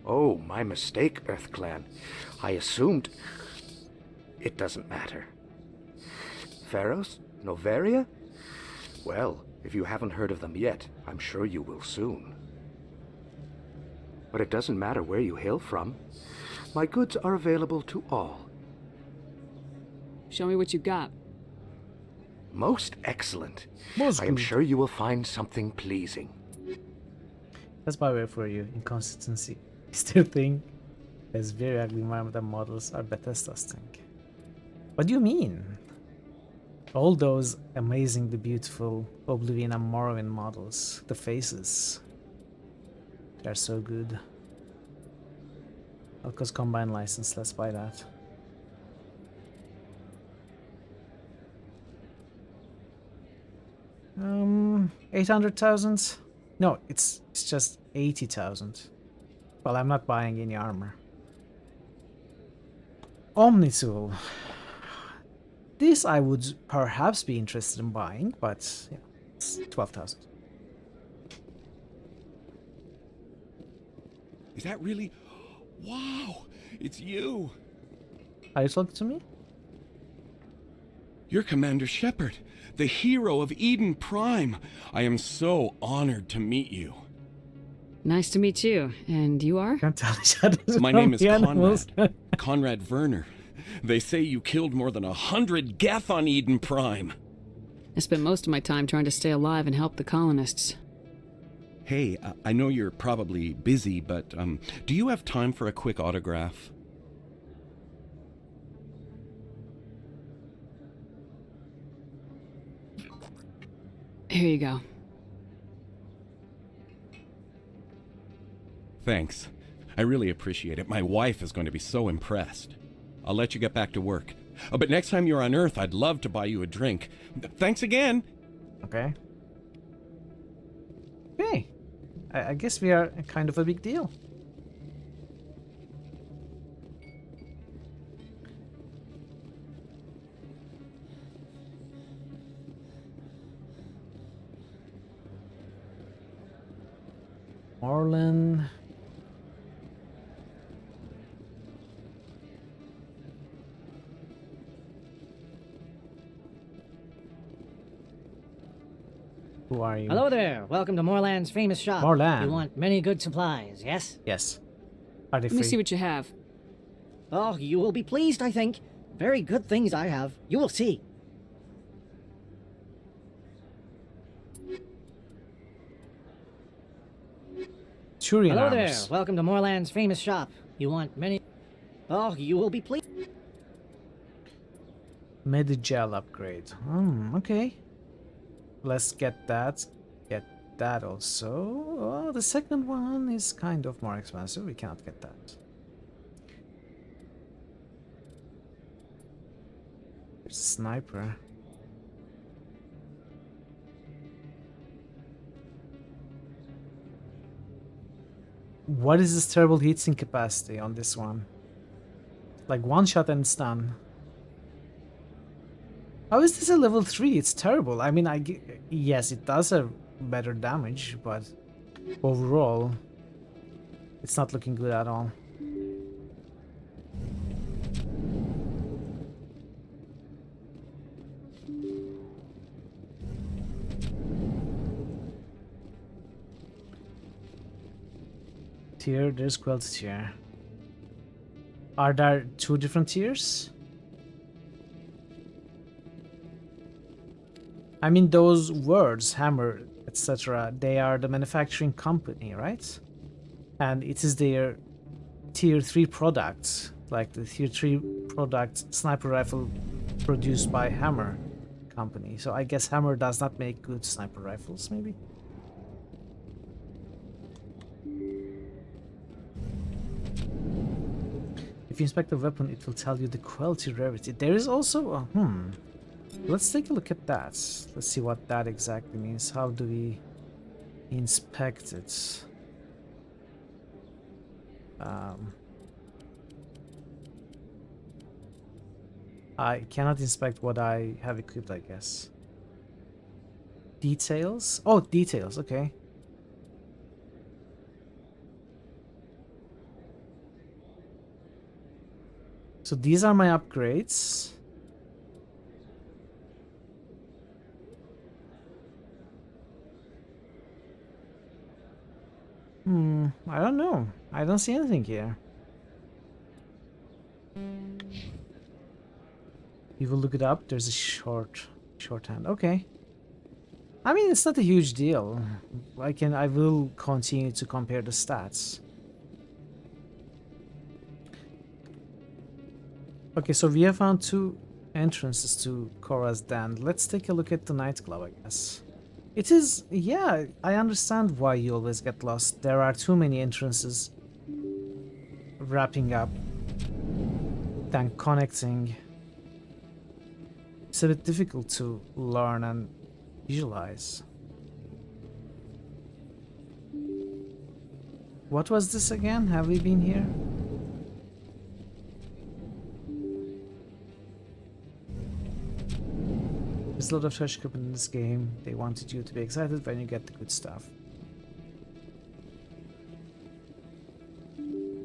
Oh, my mistake, Earth Clan. I assumed... It doesn't matter. Pharos? Novaria? Well, if you haven't heard of them yet, I'm sure you will soon. But it doesn't matter where you hail from. My goods are available to all. Show me what you got. Most excellent. Most I am good. sure you will find something pleasing. That's my way for you. Inconsistency. Still think as very ugly environmental models are Bethesda's thing. What do you mean? All those amazingly beautiful Oblivion and Morrowind models, the faces, they're so good. Alco's Combine license, let's buy that. Um, 800,000? No, it's just 80,000. Well, I'm not buying any armor. Omnitool. This I would perhaps be interested in buying, but yeah, it's 12,000. Is that really? Wow, it's you. Are you talking to me? You're Commander Shepard, the hero of Eden Prime. I am so honored to meet you. Nice to meet you. And you are? Can't tell each other. My name is Conrad. Conrad Werner. They say you killed more than 100 Geth on Eden Prime. I spent most of my time trying to stay alive and help the colonists. Hey, I know you're probably busy, but do you have time for a quick autograph? Here you go. Thanks. I really appreciate it. My wife is going to be so impressed. I'll let you get back to work. But next time you're on Earth, I'd love to buy you a drink. Thanks again. Okay. Okay. I guess we are kind of a big deal. Marlin. Who are you? Hello there. Welcome to Morland's famous shop. Morland. You want many good supplies, yes? Yes. Are they Let me free? see what you have. Oh, you will be pleased, I think. Very good things I have. You will see. Turian Hello there. arms. Welcome to Morland's famous shop. You want many... Oh, you will be pleased. Medigel upgrade. Okay. Let's get that. Get that also. Oh, the second one is kind of more expensive. We cannot get that. There's a sniper. What is this terrible heatsink capacity on this one? Like one shot and it's done. How is this a level 3? It's terrible. I mean, yes, it does have better damage, but overall, it's not looking good at all. Tier, there's Quelt tier. Are there two different tiers? I mean, those words, hammer, etc. They are the manufacturing company, right? And it is their tier 3 product, like the tier 3 product sniper rifle produced by Hammer company. So I guess Hammer does not make good sniper rifles, maybe? If you inspect the weapon, it will tell you the quality rarity. There is also a, let's take a look at that. Let's see what that exactly means. How do we inspect it? I cannot inspect what I have equipped, I guess. Details? Oh, details, okay. So these are my upgrades. I don't know. I don't see anything here. You will look it up. There's a shorthand. Okay. I mean, it's not a huge deal. I will continue to compare the stats. Okay, so we have found 2 entrances to Korra's den. Let's take a look at the nightclub, I guess. It is, yeah, I understand why you always get lost. There are too many entrances wrapping up than connecting. It's a bit difficult to learn and visualize. What was this again? Have we been here? There's a lot of trash equipment in this game. They wanted you to be excited when you get the good stuff.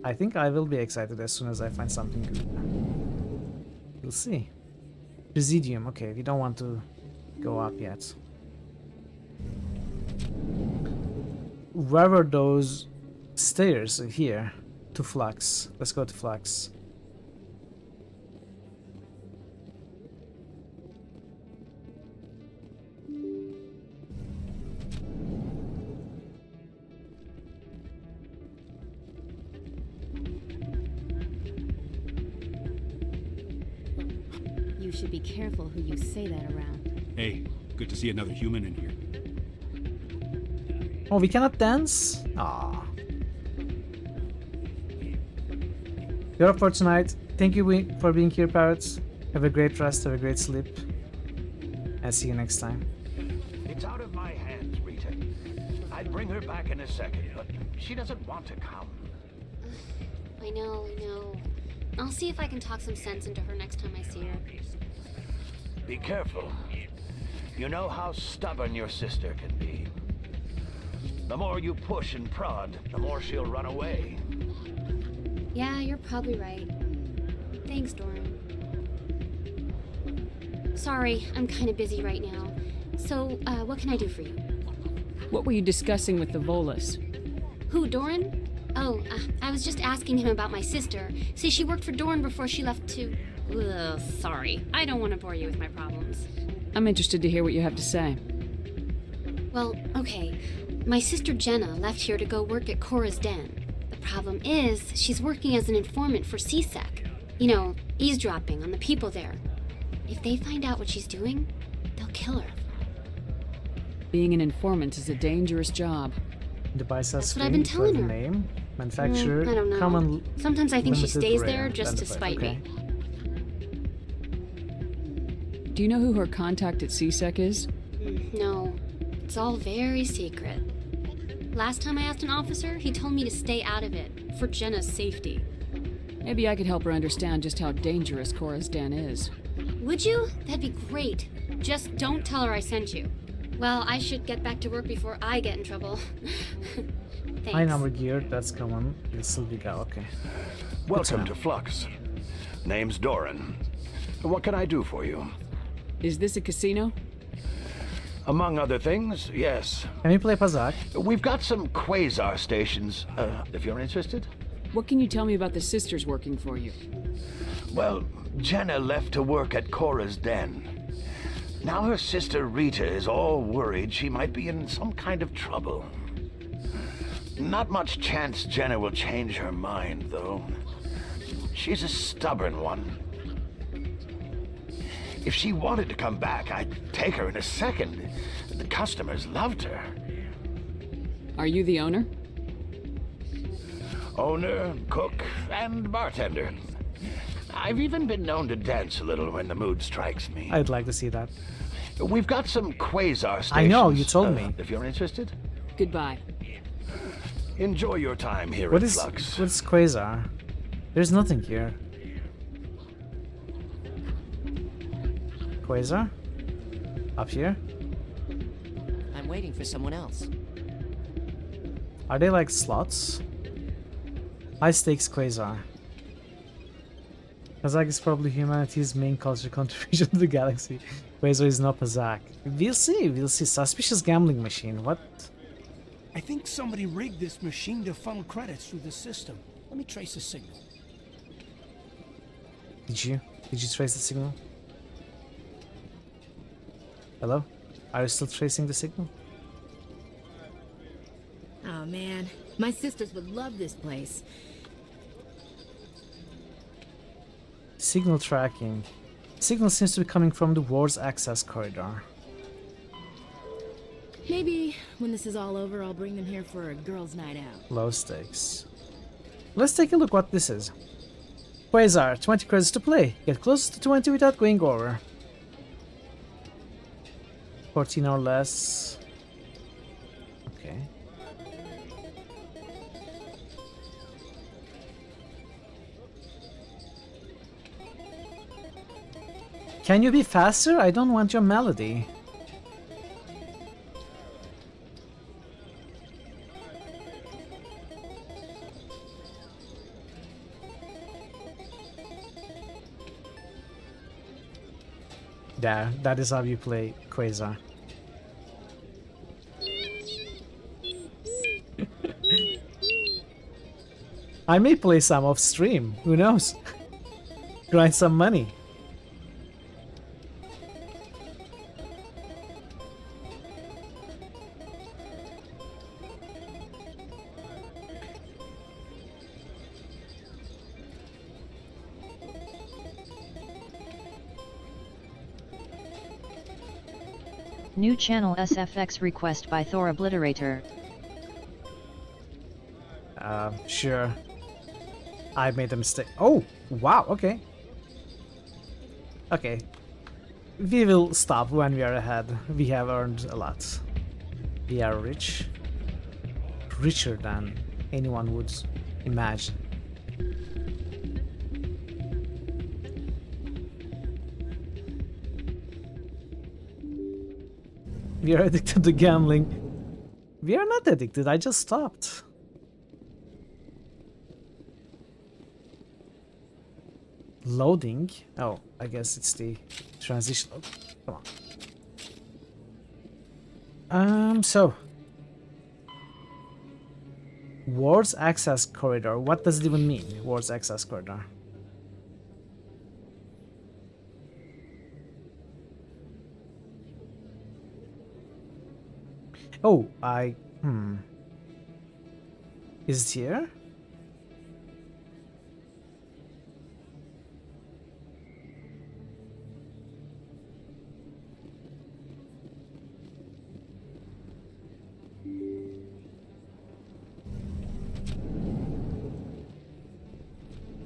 I think I will be excited as soon as I find something good. We'll see. Presidium, okay, we don't want to go up yet. Where were those stairs here? To Flux. Let's go to Flux. You should be careful who you say that around. Hey, good to see another human in here. Oh, we cannot dance? Ah. You're up for tonight. Thank you for being here, Parrots. Have a great rest, have a great sleep. I'll see you next time. It's out of my hands, Rita. I'd bring her back in a second, but she doesn't want to come. I know. I'll see if I can talk some sense into her next time I see her. Be careful. You know how stubborn your sister can be. The more you push and prod, the more she'll run away. Yeah, you're probably right. Thanks, Doran. Sorry, I'm kind of busy right now. So, what can I do for you? What were you discussing with the Volus? Who, Doran? Oh, I was just asking him about my sister. See, she worked for Doran before she left to... Ugh, sorry. I don't want to bore you with my problems. I'm interested to hear what you have to say. Well, okay. My sister Jenna left here to go work at Korra's den. The problem is, she's working as an informant for CSEC. You know, eavesdropping on the people there. If they find out what she's doing, they'll kill her. Being an informant is a dangerous job. Device That's what I've been telling her. Name, manufacturer, I don't know. common. Sometimes I think she limited stays rare, there just to spite me. Do you know who her contact at CSEC is? No. It's all very secret. Last time I asked an officer, he told me to stay out of it, for Jenna's safety. Maybe I could help her understand just how dangerous Korra's den is. Would you? That'd be great. Just don't tell her I sent you. Well, I should get back to work before I get in trouble. Thanks. High number gear, that's common. This will be go, okay. Welcome to Flux. Name's Doran. What can I do for you? Is this a casino? Among other things, yes. Can you play Pazak? We've got some quasar stations, if you're interested. What can you tell me about the sisters working for you? Well, Jenna left to work at Korra's den. Now her sister Rita is all worried she might be in some kind of trouble. Not much chance Jenna will change her mind, though. She's a stubborn one. If she wanted to come back, I'd take her in a second. The customers loved her. Are you the owner? Owner, cook, and bartender. I've even been known to dance a little when the mood strikes me. I'd like to see that. We've got some quasar stations. I know, you told me. If you're interested. Goodbye. Enjoy your time here What at is Flux. what's quasar? There's nothing here. Quasar? Up here? I'm waiting for someone else. Are they like slots? High stakes quasar. Kazakh is probably humanity's main culture contribution to the galaxy. Quasar is not Kazakh. We'll see, we'll see. Suspicious gambling machine. What? I think somebody rigged this machine to funnel credits through the system. Let me trace the signal. Did you trace the signal? Hello? Are you still tracing the signal? Oh man, my sisters would love this place. Signal tracking. Signal seems to be coming from the wards access corridor. Maybe when this is all over, I'll bring them here for a girls' night out. Low stakes. Let's take a look what this is. Quasar, 20 credits to play. Get close to 20 without going over. 14 or less. Okay. Can you be faster? I don't want your melody. There, that is how you play Quasar. I may play some off stream, who knows? Grind some money. New channel SFX request by Thor Obliterator. Sure. I made a mistake. Oh, wow, okay. Okay. We will stop when we are ahead. We have earned a lot. We are rich. Richer than anyone would imagine. We are addicted to gambling. We are not addicted, I just stopped. Loading? Oh, I guess it's the transition. Oh, come on. So. Wards access corridor. What does it even mean, wards access corridor? Oh, Is it here?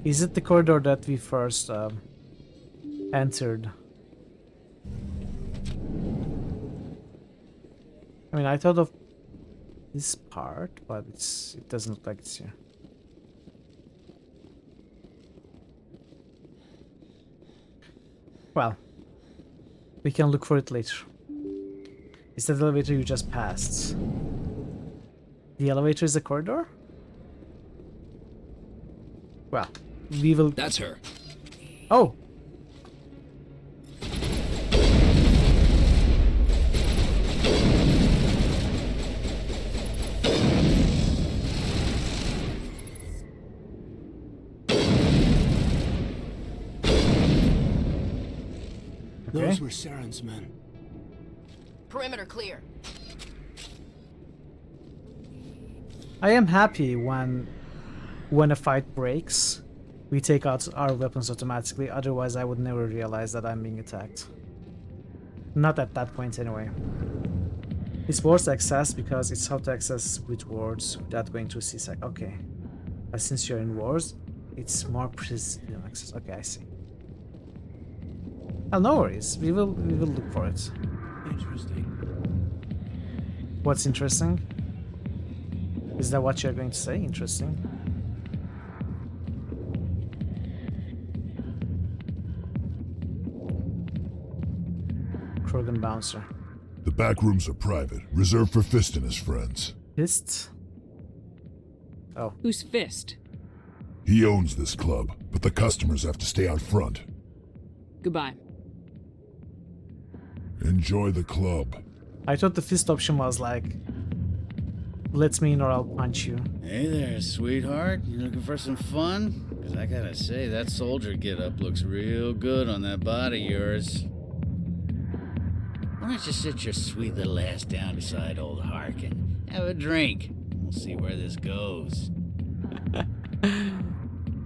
Is it the corridor that we first entered? I mean, I thought of this part, but it doesn't look like it's here. Well, we can look for it later. Is that the elevator you just passed? The elevator is the corridor? Well, we will... That's her. Oh! Those were Saren's men. Perimeter clear. I am happy when a fight breaks, we take out our weapons automatically. Otherwise, I would never realize that I'm being attacked. Not at that point, anyway. It's forced access because it's how to access with words without going to CSEC. Okay. But since you're in wars, it's more precision access. Okay, I see. Well, no worries. We will look for it. Interesting. What's interesting? Is that what you're going to say? Interesting. Krogan bouncer. The back rooms are private, reserved for Fist and his friends. Fist? Oh. Who's Fist? He owns this club, but the customers have to stay out front. Goodbye. Enjoy the club. I thought the fist option was like, let me in or I'll punch you. Hey there, sweetheart. You looking for some fun? Because I gotta say, that soldier get-up looks real good on that body of yours. Why don't you sit your sweet little ass down beside old Harkin? Have a drink. We'll see where this goes.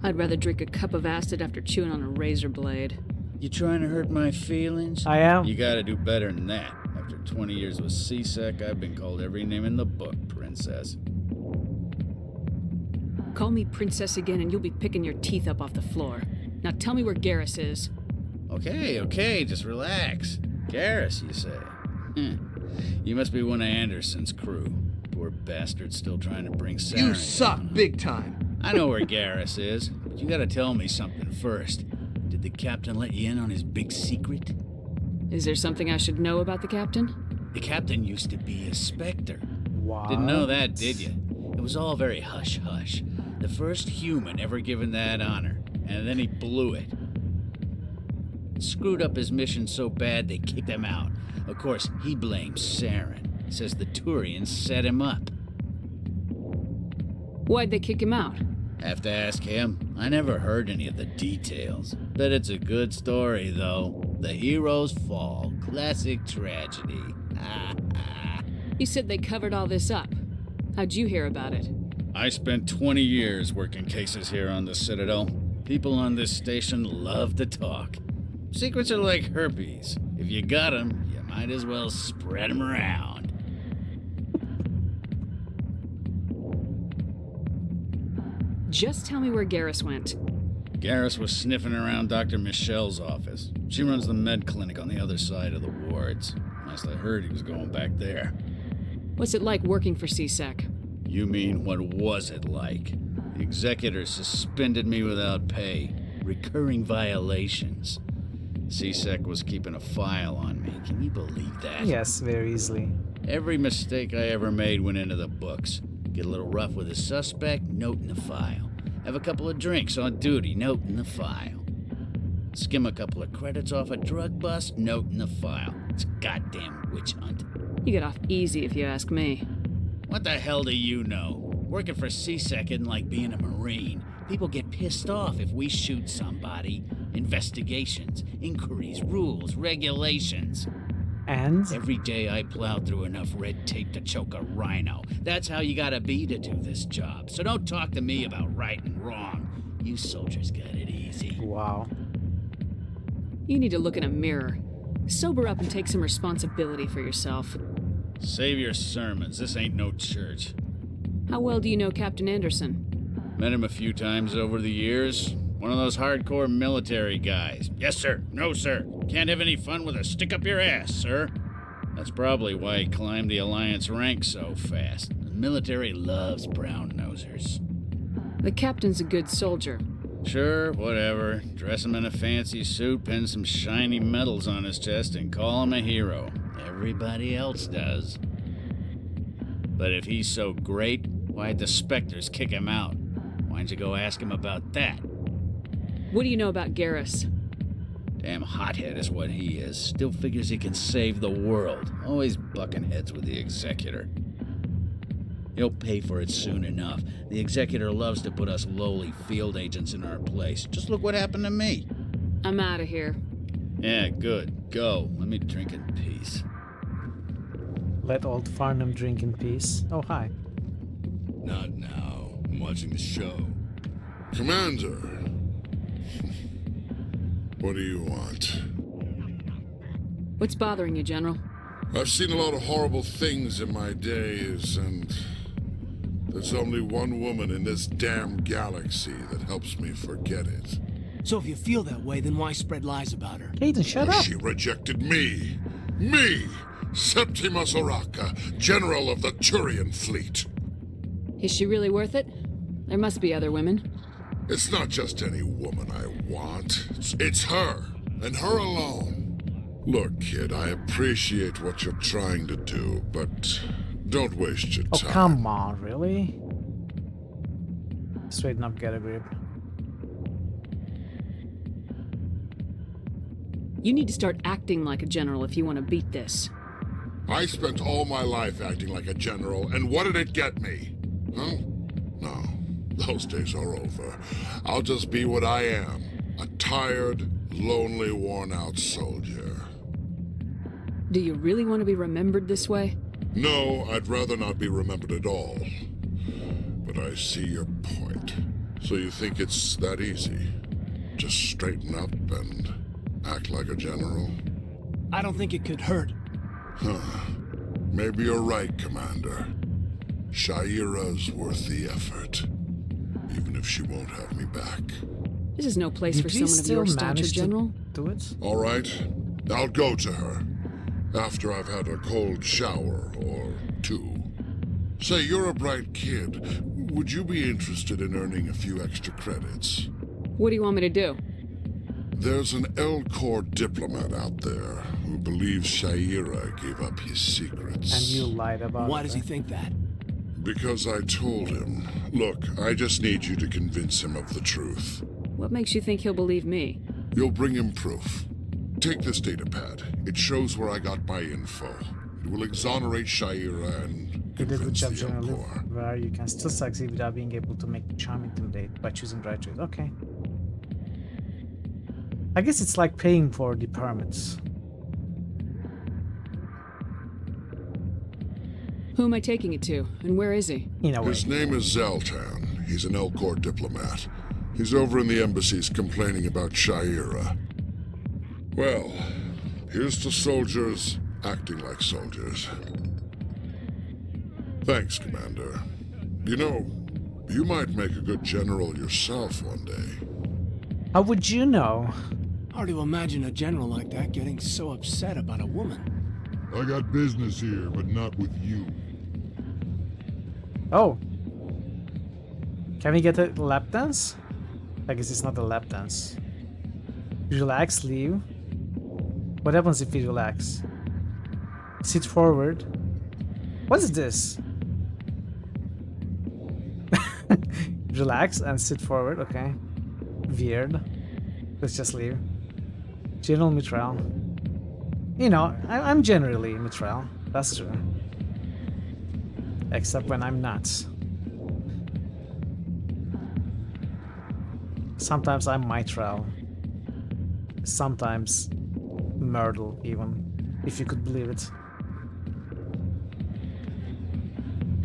I'd rather drink a cup of acid after chewing on a razor blade. You trying to hurt my feelings? I am. You gotta do better than that. After 20 years with CSEC, I've been called every name in the book, princess. Call me princess again and you'll be picking your teeth up off the floor. Now tell me where Garrus is. Okay, just relax. Garrus, you say? You must be one of Anderson's crew. Poor bastard still trying to bring Sarah. You suck big time. I know where Garrus is, but you gotta tell me something first. Did the captain let you in on his big secret? Is there something I should know about the captain? The captain used to be a Spectre. What? Didn't know that, did you? It was all very hush-hush. The first human ever given that honor, and then he blew it. Screwed up his mission so bad they kicked him out. Of course, he blames Saren. Says the Turians set him up. Why'd they kick him out? Have to ask him. I never heard any of the details. Bet it's a good story, though. The heroes fall. Classic tragedy. You said they covered all this up. How'd you hear about it? I spent 20 years working cases here on the Citadel. People on this station love to talk. Secrets are like herpes. If you got 'em, you might as well spread 'em around. Just tell me where Garrus went. Garrus was sniffing around Dr. Michelle's office. She runs the med clinic on the other side of the wards. Last I heard, he was going back there. What's it like working for CSEC? You mean, what was it like? The executor suspended me without pay. Recurring violations. CSEC was keeping a file on me. Can you believe that? Yes, very easily. Every mistake I ever made went into the books. Get a little rough with a suspect, note in the file. Have a couple of drinks on duty, note in the file. Skim a couple of credits off a drug bust, note in the file. It's a goddamn witch hunt. You get off easy if you ask me. What the hell do you know? Working for CSEC isn't like being a Marine. People get pissed off if we shoot somebody. Investigations, inquiries, rules, regulations. And? Every day I plow through enough red tape to choke a rhino. That's how you gotta be to do this job. So don't talk to me about right and wrong. You soldiers got it easy. Wow. You need to look in a mirror. Sober up and take some responsibility for yourself. Save your sermons. This ain't no church. How well do you know Captain Anderson? Met him a few times over the years. One of those hardcore military guys. Yes, sir. No, sir. Can't have any fun with a stick up your ass, sir. That's probably why he climbed the Alliance ranks so fast. The military loves brown-nosers. The captain's a good soldier. Sure, whatever. Dress him in a fancy suit, pin some shiny medals on his chest, and call him a hero. Everybody else does. But if he's so great, why'd the Spectres kick him out? Why'd you go ask him about that? What do you know about Garrus? Damn hothead is what he is. Still figures he can save the world. Always bucking heads with the Executor. He'll pay for it soon enough. The Executor loves to put us lowly field agents in our place. Just look what happened to me. I'm out of here. Yeah, good. Go. Let me drink in peace. Let old Farnham drink in peace. Oh, hi. Not now. I'm watching the show. Commander. What do you want? What's bothering you, General? I've seen a lot of horrible things in my days, and there's only one woman in this damn galaxy that helps me forget it. So if you feel that way, then why spread lies about her? Hayden, shut up! She rejected me! Me! Septimus Oraka, General of the Turian Fleet. Is she really worth it? There must be other women. It's not just any woman I want. It's her, and her alone. Look, kid, I appreciate what you're trying to do, but don't waste your time. Oh, come on, really? Straighten up, get a grip. You need to start acting like a general if you want to beat this. I spent all my life acting like a general, and what did it get me? Huh? No, those days are over. I'll just be what I am. A tired, lonely, worn-out soldier. Do you really want to be remembered this way? No, I'd rather not be remembered at all. But I see your point. So you think it's that easy? Just straighten up and act like a general? I don't think it could hurt. Huh. Maybe you're right, Commander. Shaira's worth the effort. Even if she won't have me back. This is no place for someone of your stature, General. Do it? All right. I'll go to her. After I've had a cold shower or two. Say, you're a bright kid. Would you be interested in earning a few extra credits? What do you want me to do? There's an L-Corps diplomat out there who believes Shaira gave up his secrets. And you lied about it. Why does he think that? Because I told him. Look, I just need you to convince him of the truth. What makes you think he'll believe me? You'll bring him proof. Take this datapad. It shows where I got my info. It will exonerate Shaira and You did a good convince job, the General. L-Corps. Where you can still succeed without being able to make the charm intimidate by choosing the right choice. Okay. I guess it's like paying for the permits. Who am I taking it to, and where is he? His name is Zaltan. He's an L-Corps diplomat. He's over in the embassies complaining about Shaira. Well, here's to soldiers acting like soldiers. Thanks, Commander. You know, you might make a good general yourself one day. How would you know? Hard to imagine a general like that getting so upset about a woman. I got business here, but not with you. Oh. Can we get a lap dance? I guess it's not a lap dance. Relax, leave. What happens if we relax? Sit forward. What is this? Relax and sit forward, okay. Weird. Let's just leave. General Mitral. You know, I'm generally Mitral. That's true. Except when I'm not. Sometimes I'm Mitral. Sometimes Myrtle, even. If you could believe it.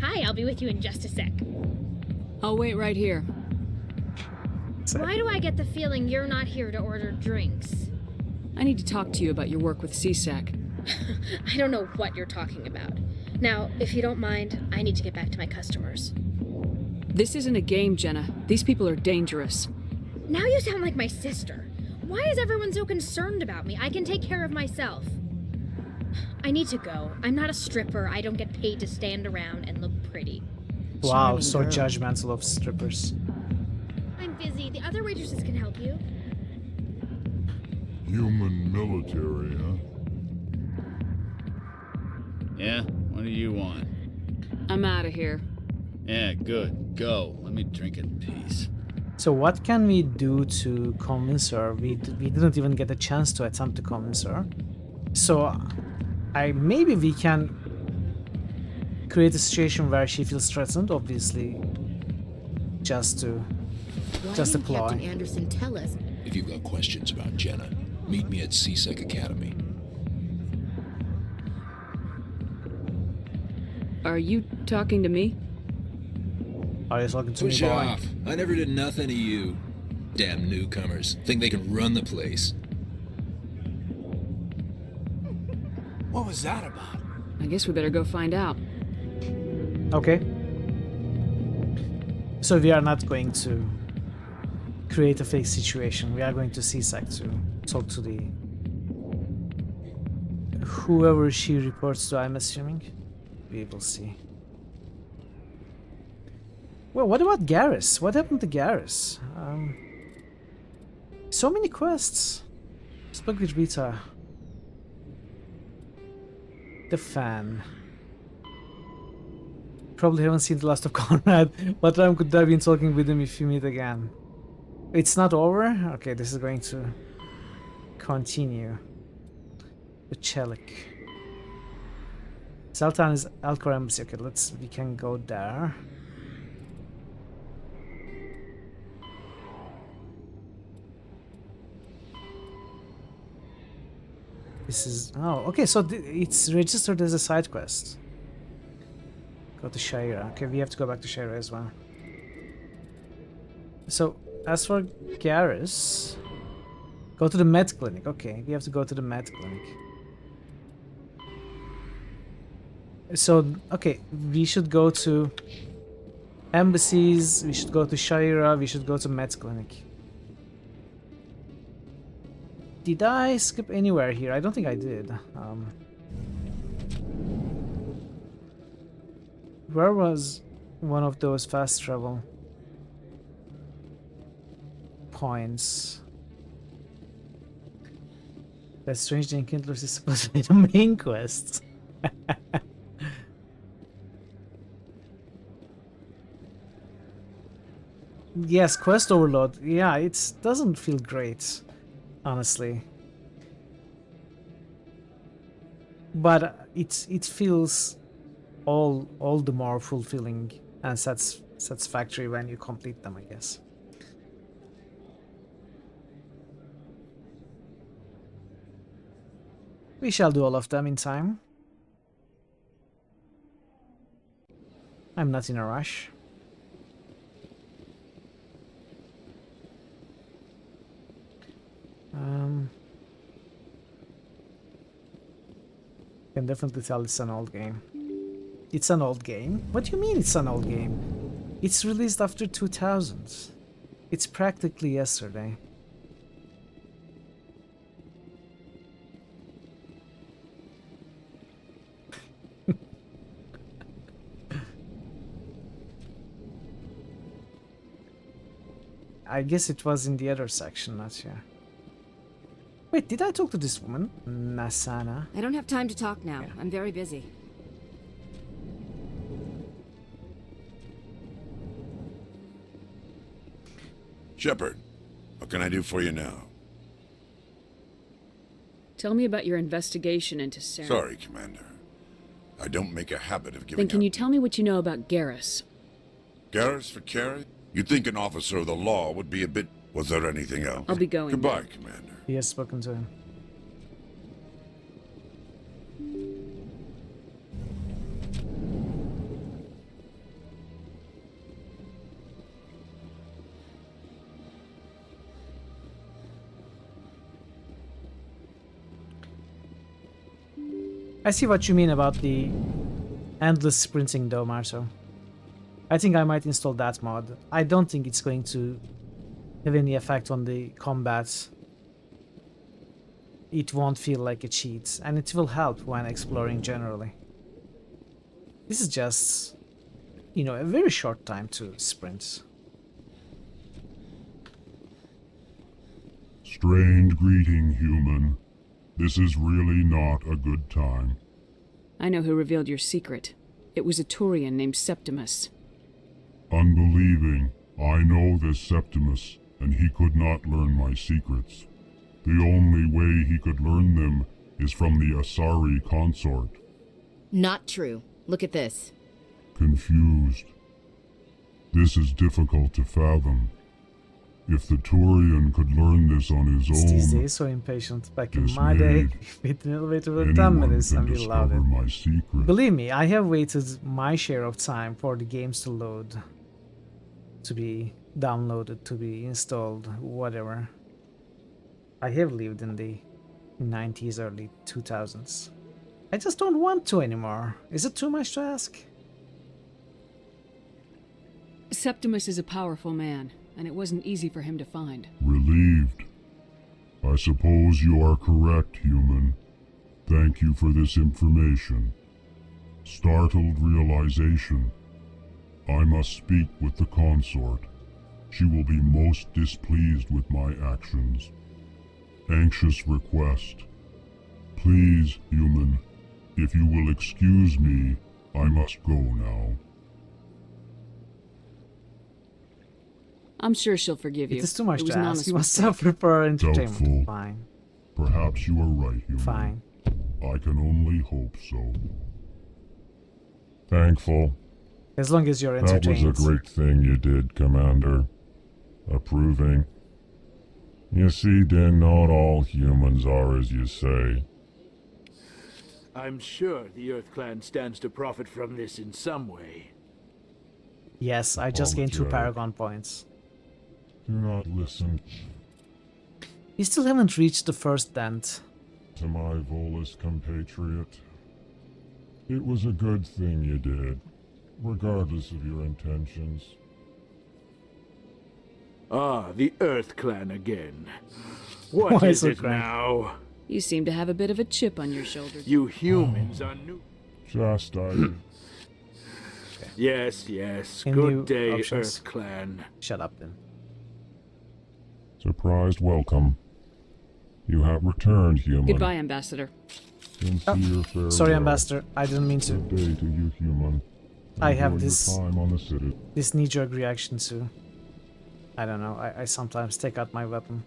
Hi, I'll be with you in just a sec. I'll wait right here. Why do I get the feeling you're not here to order drinks? I need to talk to you about your work with CSAC. I don't know what you're talking about. Now, if you don't mind, I need to get back to my customers. This isn't a game, Jenna. These people are dangerous. Now you sound like my sister. Why is everyone so concerned about me? I can take care of myself. I need to go. I'm not a stripper. I don't get paid to stand around and look pretty. Wow, Charming so girl. judgmental of strippers. I'm busy. The other waitresses can help you. Human military, huh? Yeah? What do you want? I'm out of here. Yeah, good. Go. Let me drink in peace. So what can we do to convince her? We didn't even get a chance to attempt to convince her. So maybe we can create a situation where she feels threatened, obviously, just to Why just a didn't ploy. Captain Anderson tell us? If you've got questions about Jenna, meet me at CSEC Academy. Are you talking to me? Are you talking to me, Push boy? off. I never did nothing to you. Damn newcomers. Think they can run the place. What was that about? I guess we better go find out. Okay. So we are not going to create a fake situation. We are going to CSAC to talk to the whoever she reports to, I'm assuming. We will see. Well, what about Garrus? What happened to Garrus? So many quests. Spoke with Rita. The fan. Probably haven't seen the last of Conrad. What time could I have been talking with him if you meet again? It's not over? Okay, this is going to continue. The Chelik. Zaltan is Alcor Embassy. Okay, we can go there. This is, oh, okay, so it's registered as a side quest. Go to Shira. Okay, we have to go back to Shira as well. So, as for Garrus, go to the med clinic. Okay, we have to go to the med clinic. So, okay, we should go to embassies, we should go to Shira, we should go to med clinic. Did I skip anywhere here? I don't think I did. Where was one of those fast travel points? That strange thing Kindlers is supposed to be the main quest. Yes, quest overload. Yeah, it doesn't feel great, honestly. But it feels all the more fulfilling and satisfactory when you complete them, I guess. We shall do all of them in time. I'm not in a rush. Can definitely tell it's an old game. It's an old game? What do you mean it's an old game? It's released after 2000. It's practically yesterday. I guess it was in the other section, not here. Wait, did I talk to this woman? Nasana? I don't have time to talk now. I'm very busy. Shepard, what can I do for you now? Tell me about your investigation into Sarah. Sorry, Commander. I don't make a habit of giving Then can out. you tell me what you know about Garrus? Garrus for carry? You'd think an officer of the law would be a bit... Was there anything else? I'll be going. Goodbye, Commander. He has spoken to him. I see what you mean about the endless sprinting though, Marso. I think I might install that mod. I don't think it's going to have any effect on the combat. It won't feel like a cheat, and it will help when exploring generally. This is just, you know, a very short time to sprint. Strained greeting, human. This is really not a good time. I know who revealed your secret. It was a Turian named Septimus. Unbelieving, I know this Septimus, and he could not learn my secrets. The only way he could learn them is from the Asari consort. Not true. Look at this. Confused. This is difficult to fathom. If the Turian could learn this on his These own, days so impatient. Back in my day, we waited in the elevator for 10 anyone minutes can and we loved discover it. my secret. Believe me, I have waited my share of time for the games to load, to be downloaded, to be installed, whatever. I have lived in the 90s, early 2000s. I just don't want to anymore. Is it too much to ask? Septimus is a powerful man, and it wasn't easy for him to find. Relieved. I suppose you are correct, human. Thank you for this information. Startled realization. I must speak with the consort. She will be most displeased with my actions. Anxious request. Please, human, if you will excuse me, I must go now. I'm sure she'll forgive you. It is too much It was to an ask. honest You must mistake. suffer for entertainment. Doubtful. Fine. Perhaps you are right, human. Fine. I can only hope so. Thankful. As long as you're That entertained. was a great thing you did, Commander. Approving. You see, then, not all humans are as you say. I'm sure the Earth Clan stands to profit from this in some way. Yes, I just gained 2 Apologetic. Paragon points. Do not listen You still haven't reached the first dent. to my Volus compatriot. It was a good thing you did, regardless of your intentions. Ah, the Earth Clan again. What Why is so it cranky? now? You seem to have a bit of a chip on your shoulder. You humans are new. Chastising. Yes, yes. And Good new day, options. Earth Clan. Shut up then. Surprised welcome. You have returned, human. Goodbye, Ambassador. Sincere farewell. Sorry, Ambassador. I didn't mean to. Good day to you, human. I have Enjoy this- your time on the city. This knee-jerk reaction to... I don't know. I sometimes take out my weapon.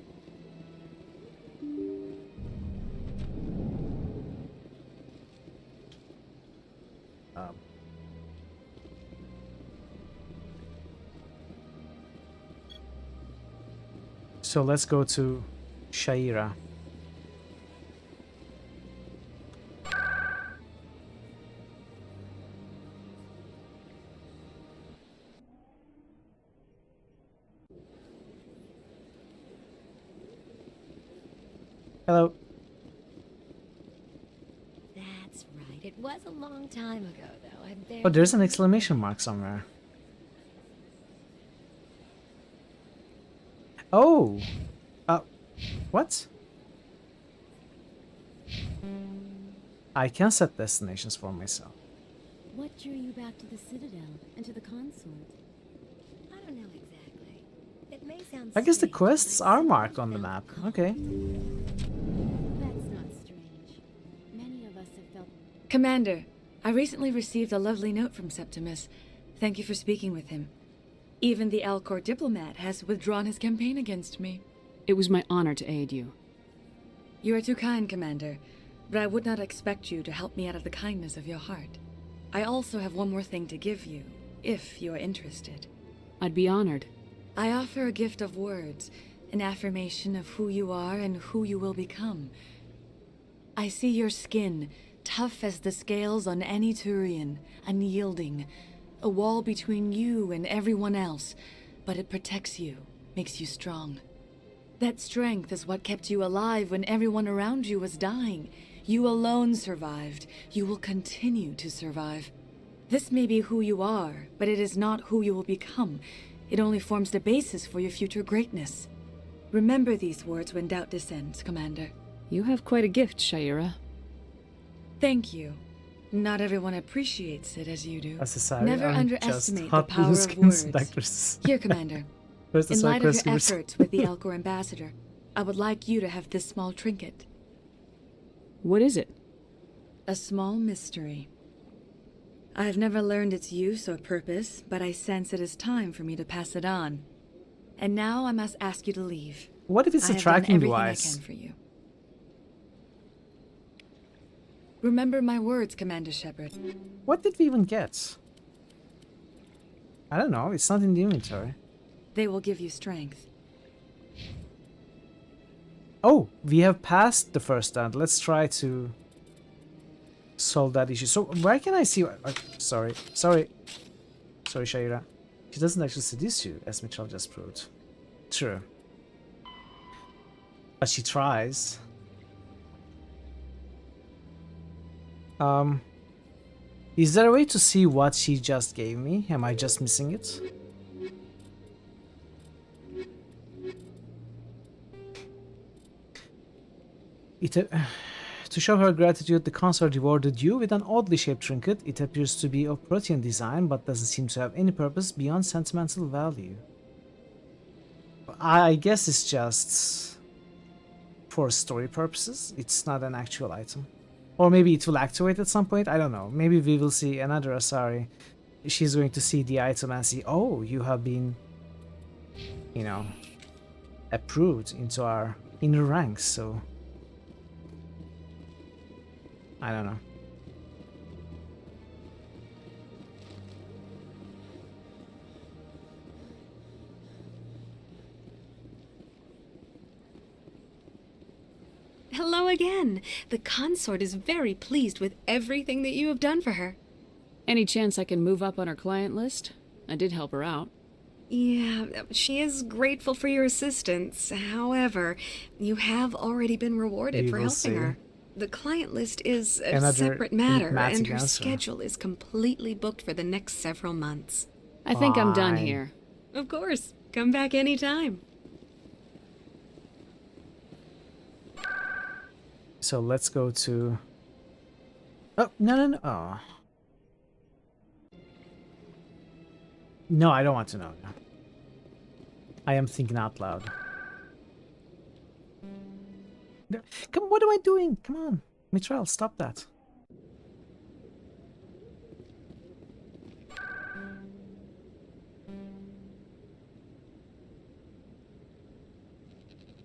So let's go to Shaira. Hello. That's right. It was a long time ago, though. I barely... Oh, there's an exclamation mark somewhere. Oh! What? I can set destinations for myself. What drew you back to the Citadel and to the consort? I don't know exactly. It may sound I guess the strange, quests but I are simply marked on the felt map. called. Okay. That's not strange. Many of us have felt... Commander, I recently received a lovely note from Septimus. Thank you for speaking with him. Even the Alcor diplomat has withdrawn his campaign against me. It was my honor to aid you. You are too kind, Commander, but I would not expect you to help me out of the kindness of your heart. I also have one more thing to give you, if you are interested. I'd be honored. I offer a gift of words, an affirmation of who you are and who you will become. I see your skin, tough as the scales on any Turian, unyielding, a wall between you and everyone else, but it protects you, makes you strong. That strength is what kept you alive when everyone around you was dying. You alone survived. You will continue to survive. This may be who you are, but it is not who you will become. It only forms the basis for your future greatness. Remember these words when doubt descends, Commander. You have quite a gift, Shaira. Thank you. Not everyone appreciates it as you do. Necessary. Never I'm underestimate just the hot power blue of skins words. doctors. Here, Commander. Where's the In side light of quest your you were efforts with the Alcor ambassador, I would like you to have this small trinket. What is it? A small mystery. I have never learned its use or purpose, but I sense it is time for me to pass it on. And now I must ask you to leave. What if it's I a have done tracking everything device? I can for you. Remember my words, Commander Shepard. What did we even get? I don't know. It's not in the inventory. They will give you strength. Oh, we have passed the first stand. Let's try to solve that issue. So where can I see... sorry, Shaira. She doesn't actually seduce you, as Mitchell just proved. True. But she tries. Is there a way to see what she just gave me? Am I just missing it? To show her gratitude, the consort rewarded you with an oddly shaped trinket. It appears to be of protein design, but doesn't seem to have any purpose beyond sentimental value. I guess it's just for story purposes. It's not an actual item. Or maybe it will activate at some point. I don't know. Maybe we will see another Asari. She's going to see the item and see, oh, you have been, you know, approved into our inner ranks, so... I don't know. Hello again. The consort is very pleased with everything that you have done for her. Any chance I can move up on her client list? I did help her out. Yeah, she is grateful for your assistance. However, you have already been rewarded for helping her. The client list is a separate matter, and her schedule is completely booked for the next several months. I think I'm done here. Of course. Come back anytime. So let's go to... Oh, no. Oh. No, I don't want to know. I am thinking out loud. Come on, what am I doing? Come on. Mithril, stop that.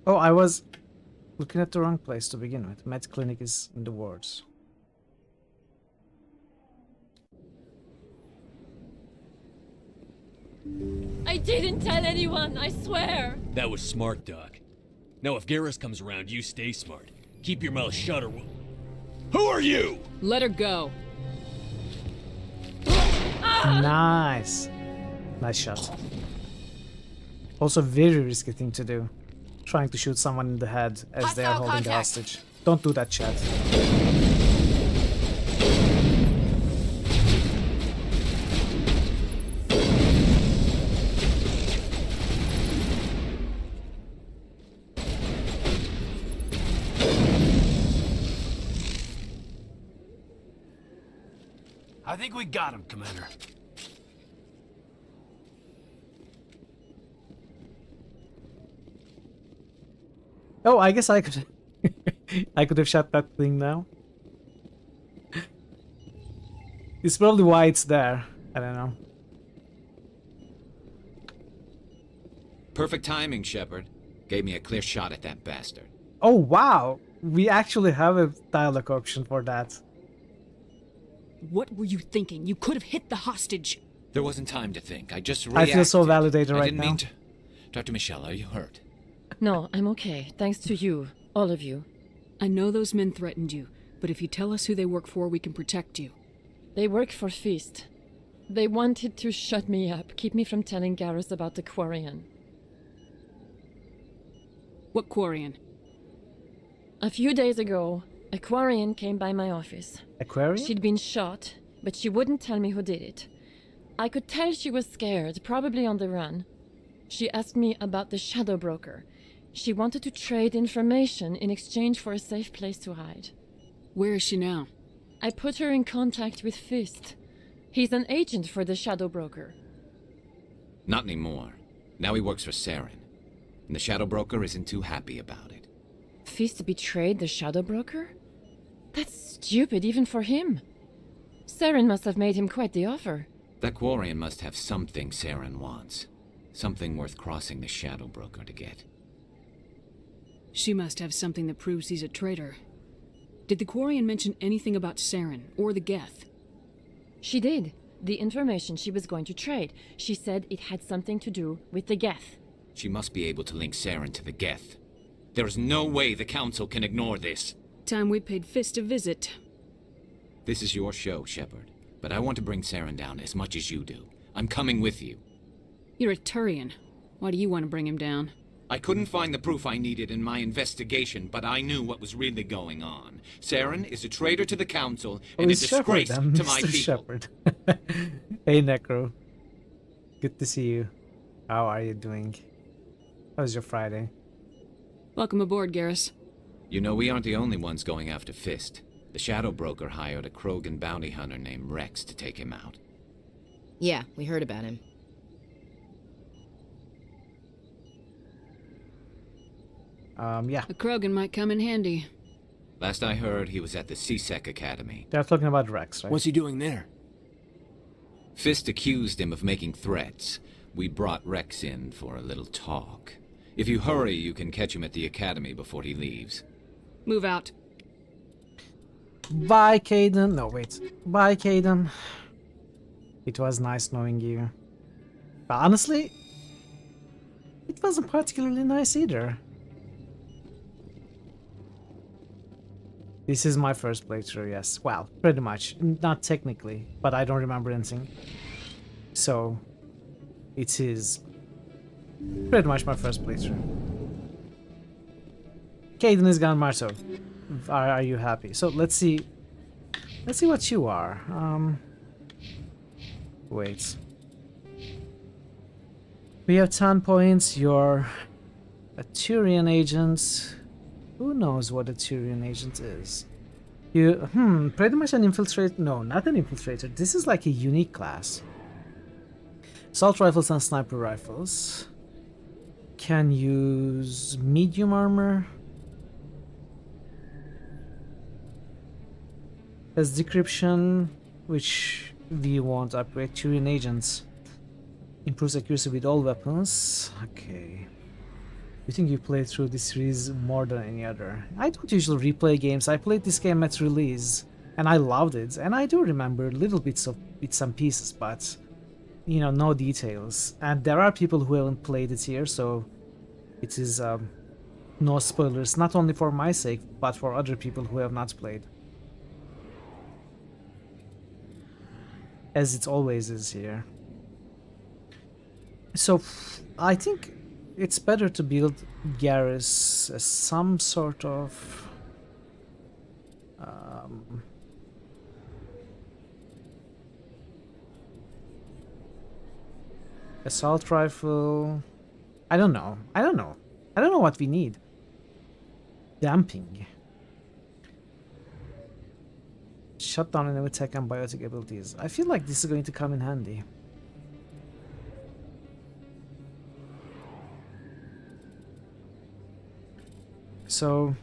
Oh, I was looking at the wrong place to begin with. Med clinic is in the wards. I didn't tell anyone, I swear! That was smart, Doc. Now if Garrus comes around, you stay smart. Keep your mouth shut or we'll... Who are you? Let her go. Nice. Nice shot. Also very risky thing to do. Trying to shoot someone in the head as they are holding the hostage. Don't do that, chat. I think we got him, Commander. Oh, I guess I could... I could have shot that thing now. It's probably why it's there. I don't know. Perfect timing, Shepard. Gave me a clear shot at that bastard. Oh, wow! We actually have a dialogue option for that. What were you thinking? You could have hit the hostage. There wasn't time to think. I just reacted. I feel so validated right I didn't now. mean to... Dr. Michelle, are you hurt? No, I'm okay. Thanks to you. All of you. I know those men threatened you, but if you tell us who they work for, we can protect you. They work for Feast. They wanted to shut me up, keep me from telling Garrus about the Quarian. What Quarian? A few days ago, a Quarian came by my office. Aquarium? She'd been shot, but she wouldn't tell me who did it. I could tell she was scared, probably on the run. She asked me about the Shadow Broker. She wanted to trade information in exchange for a safe place to hide. Where is she now? I put her in contact with Fist. He's an agent for the Shadow Broker. Not anymore. Now he works for Saren. And the Shadow Broker isn't too happy about it. Fist betrayed the Shadow Broker? That's stupid even for him. Saren must have made him quite the offer. That Quarian must have something Saren wants. Something worth crossing the Shadow Broker to get. She must have something that proves he's a traitor. Did the Quarian mention anything about Saren or the Geth? She did. The information she was going to trade. She said it had something to do with the Geth. She must be able to link Saren to the Geth. There is no way the Council can ignore this. Time we paid Fist a visit. This is your show, Shepard. But I want to bring Saren down as much as you do. I'm coming with you. You're a Turian. Why do you want to bring him down? I couldn't find the proof I needed in my investigation, but I knew what was really going on. Saren is a traitor to the Council and a it's disgrace Shepard, to my Mr. people. Shepard. Hey, Necro. Good to see you. How are you doing? How was your Friday? Welcome aboard, Garrus. You know, we aren't the only ones going after Fist. The Shadow Broker hired a Krogan bounty hunter named Rex to take him out. Yeah, we heard about him. Yeah. A Krogan might come in handy. Last I heard, he was at the CSEC Academy. They're talking about Rex, right? What's he doing there? Fist accused him of making threats. We brought Rex in for a little talk. If you hurry, you can catch him at the Academy before he leaves. Move out. Bye, Caden. No, wait. Bye, Caden. It was nice knowing you. But honestly, it wasn't particularly nice either. This is my first playthrough, yes. Well, pretty much. Not technically, but I don't remember anything. So, it is pretty much my first playthrough. Caden is gone, Marto. Are you happy? So let's see. Let's see what you are. Wait. We have 10 points. You're a Turian agent. Who knows what a Turian agent is? You, pretty much an infiltrator. No, not an infiltrator. This is like a unique class. Assault rifles and sniper rifles. Can use medium armor. Has decryption, which we won't upgrade. Turian agents. Improves accuracy with all weapons. Okay. You think you played through this series more than any other? I don't usually replay games. I played this game at release and I loved it. And I do remember little bits and pieces, but you know, no details. And there are people who haven't played it here, so it is no spoilers, not only for my sake, but for other people who have not played. As it always is here. So, I think it's better to build Garrus as some sort of assault rifle. I don't know what we need. Damping. Shut down enemy attack and biotic abilities. I feel like this is going to come in handy. So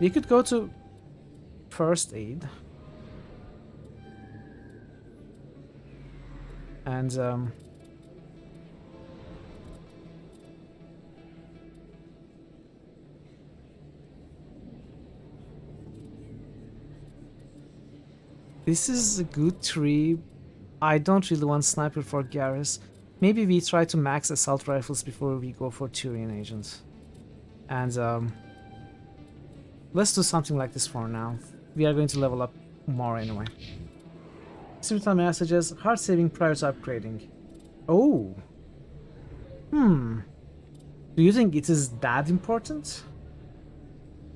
we could go to first aid and this is a good tree. I don't really want sniper for Garrus. Maybe we try to max assault rifles before we go for Turian agents. And let's do something like this for now. We are going to level up more anyway. Simple messages, hard saving prior to upgrading. Oh. Do you think it is that important?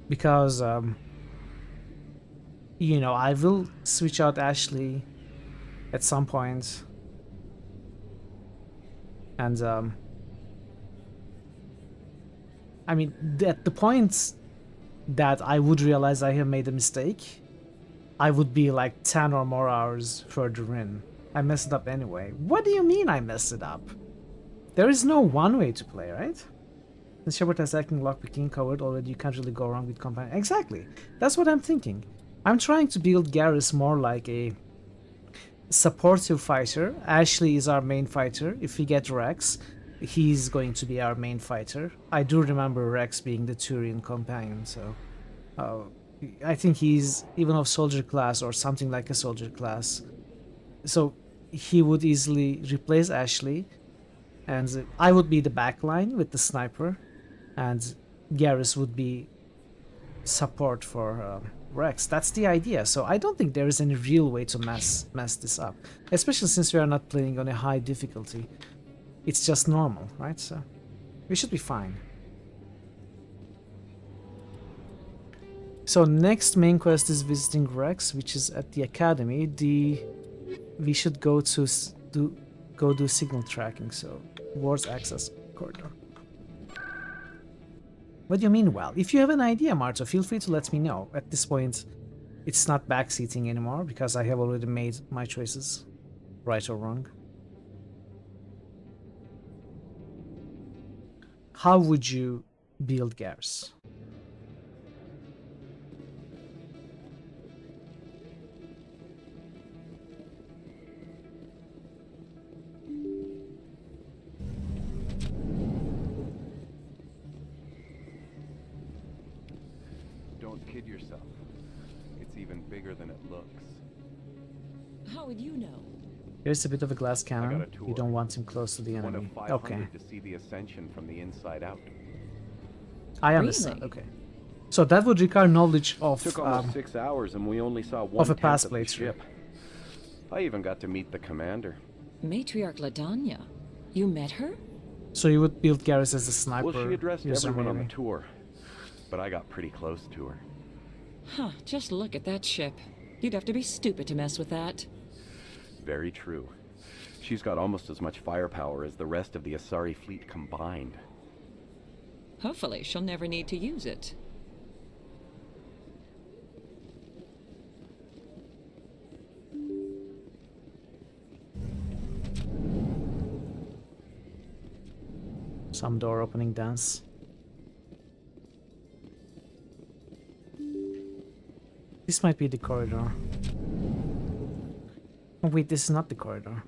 Because you know, I will switch out Ashley at some point. And I mean, at the point that I would realize I have made a mistake, I would be like 10 or more hours further in. I messed it up anyway. What do you mean I messed it up? There is no one way to play, right? Since Shepard has acting lockpicking covered already, you can't really go wrong with companion. Exactly. That's what I'm thinking. I'm trying to build Garrus more like a supportive fighter. Ashley is our main fighter. If we get Rex, he's going to be our main fighter. I do remember Rex being the Turian companion, so I think he's even of soldier class or something like a soldier class. So he would easily replace Ashley, and I would be the backline with the sniper, and Garrus would be support for Rex. That's the idea. So I don't think there is any real way to mess this up, especially since we are not playing on a high difficulty. It's just normal, right? So we should be fine. So next main quest is visiting Rex, which is at the academy. We should go to do signal tracking. So towards access corridor. What do you mean, well? If you have an idea, Marta, feel free to let me know. At this point, it's not backseating anymore because I have already made my choices, right or wrong. How would you build Garrus? Don't kid yourself. It's even bigger than it looks. How would you know? Here's a bit of a glass I got cannon. a tour. You don't want him close to the One enemy. of 500 Okay, to see the ascension from the inside out. I understand. Okay, so that would require knowledge of Took almost 6 hours and we only saw of a 1/10 pass of the plate through. ship. I even got to meet the commander. Matriarch Ladanya. You met her? So you would build Garrus as a sniper. Well, she addressed user, everyone on maybe. the tour, but I got pretty close to her. Huh, just look at that ship. You'd have to be stupid to mess with that. Very true. She's got almost as much firepower as the rest of the Asari fleet combined. Hopefully, she'll never need to use it. Some door opening dance. This might be the corridor. Oh wait, this is not the corridor.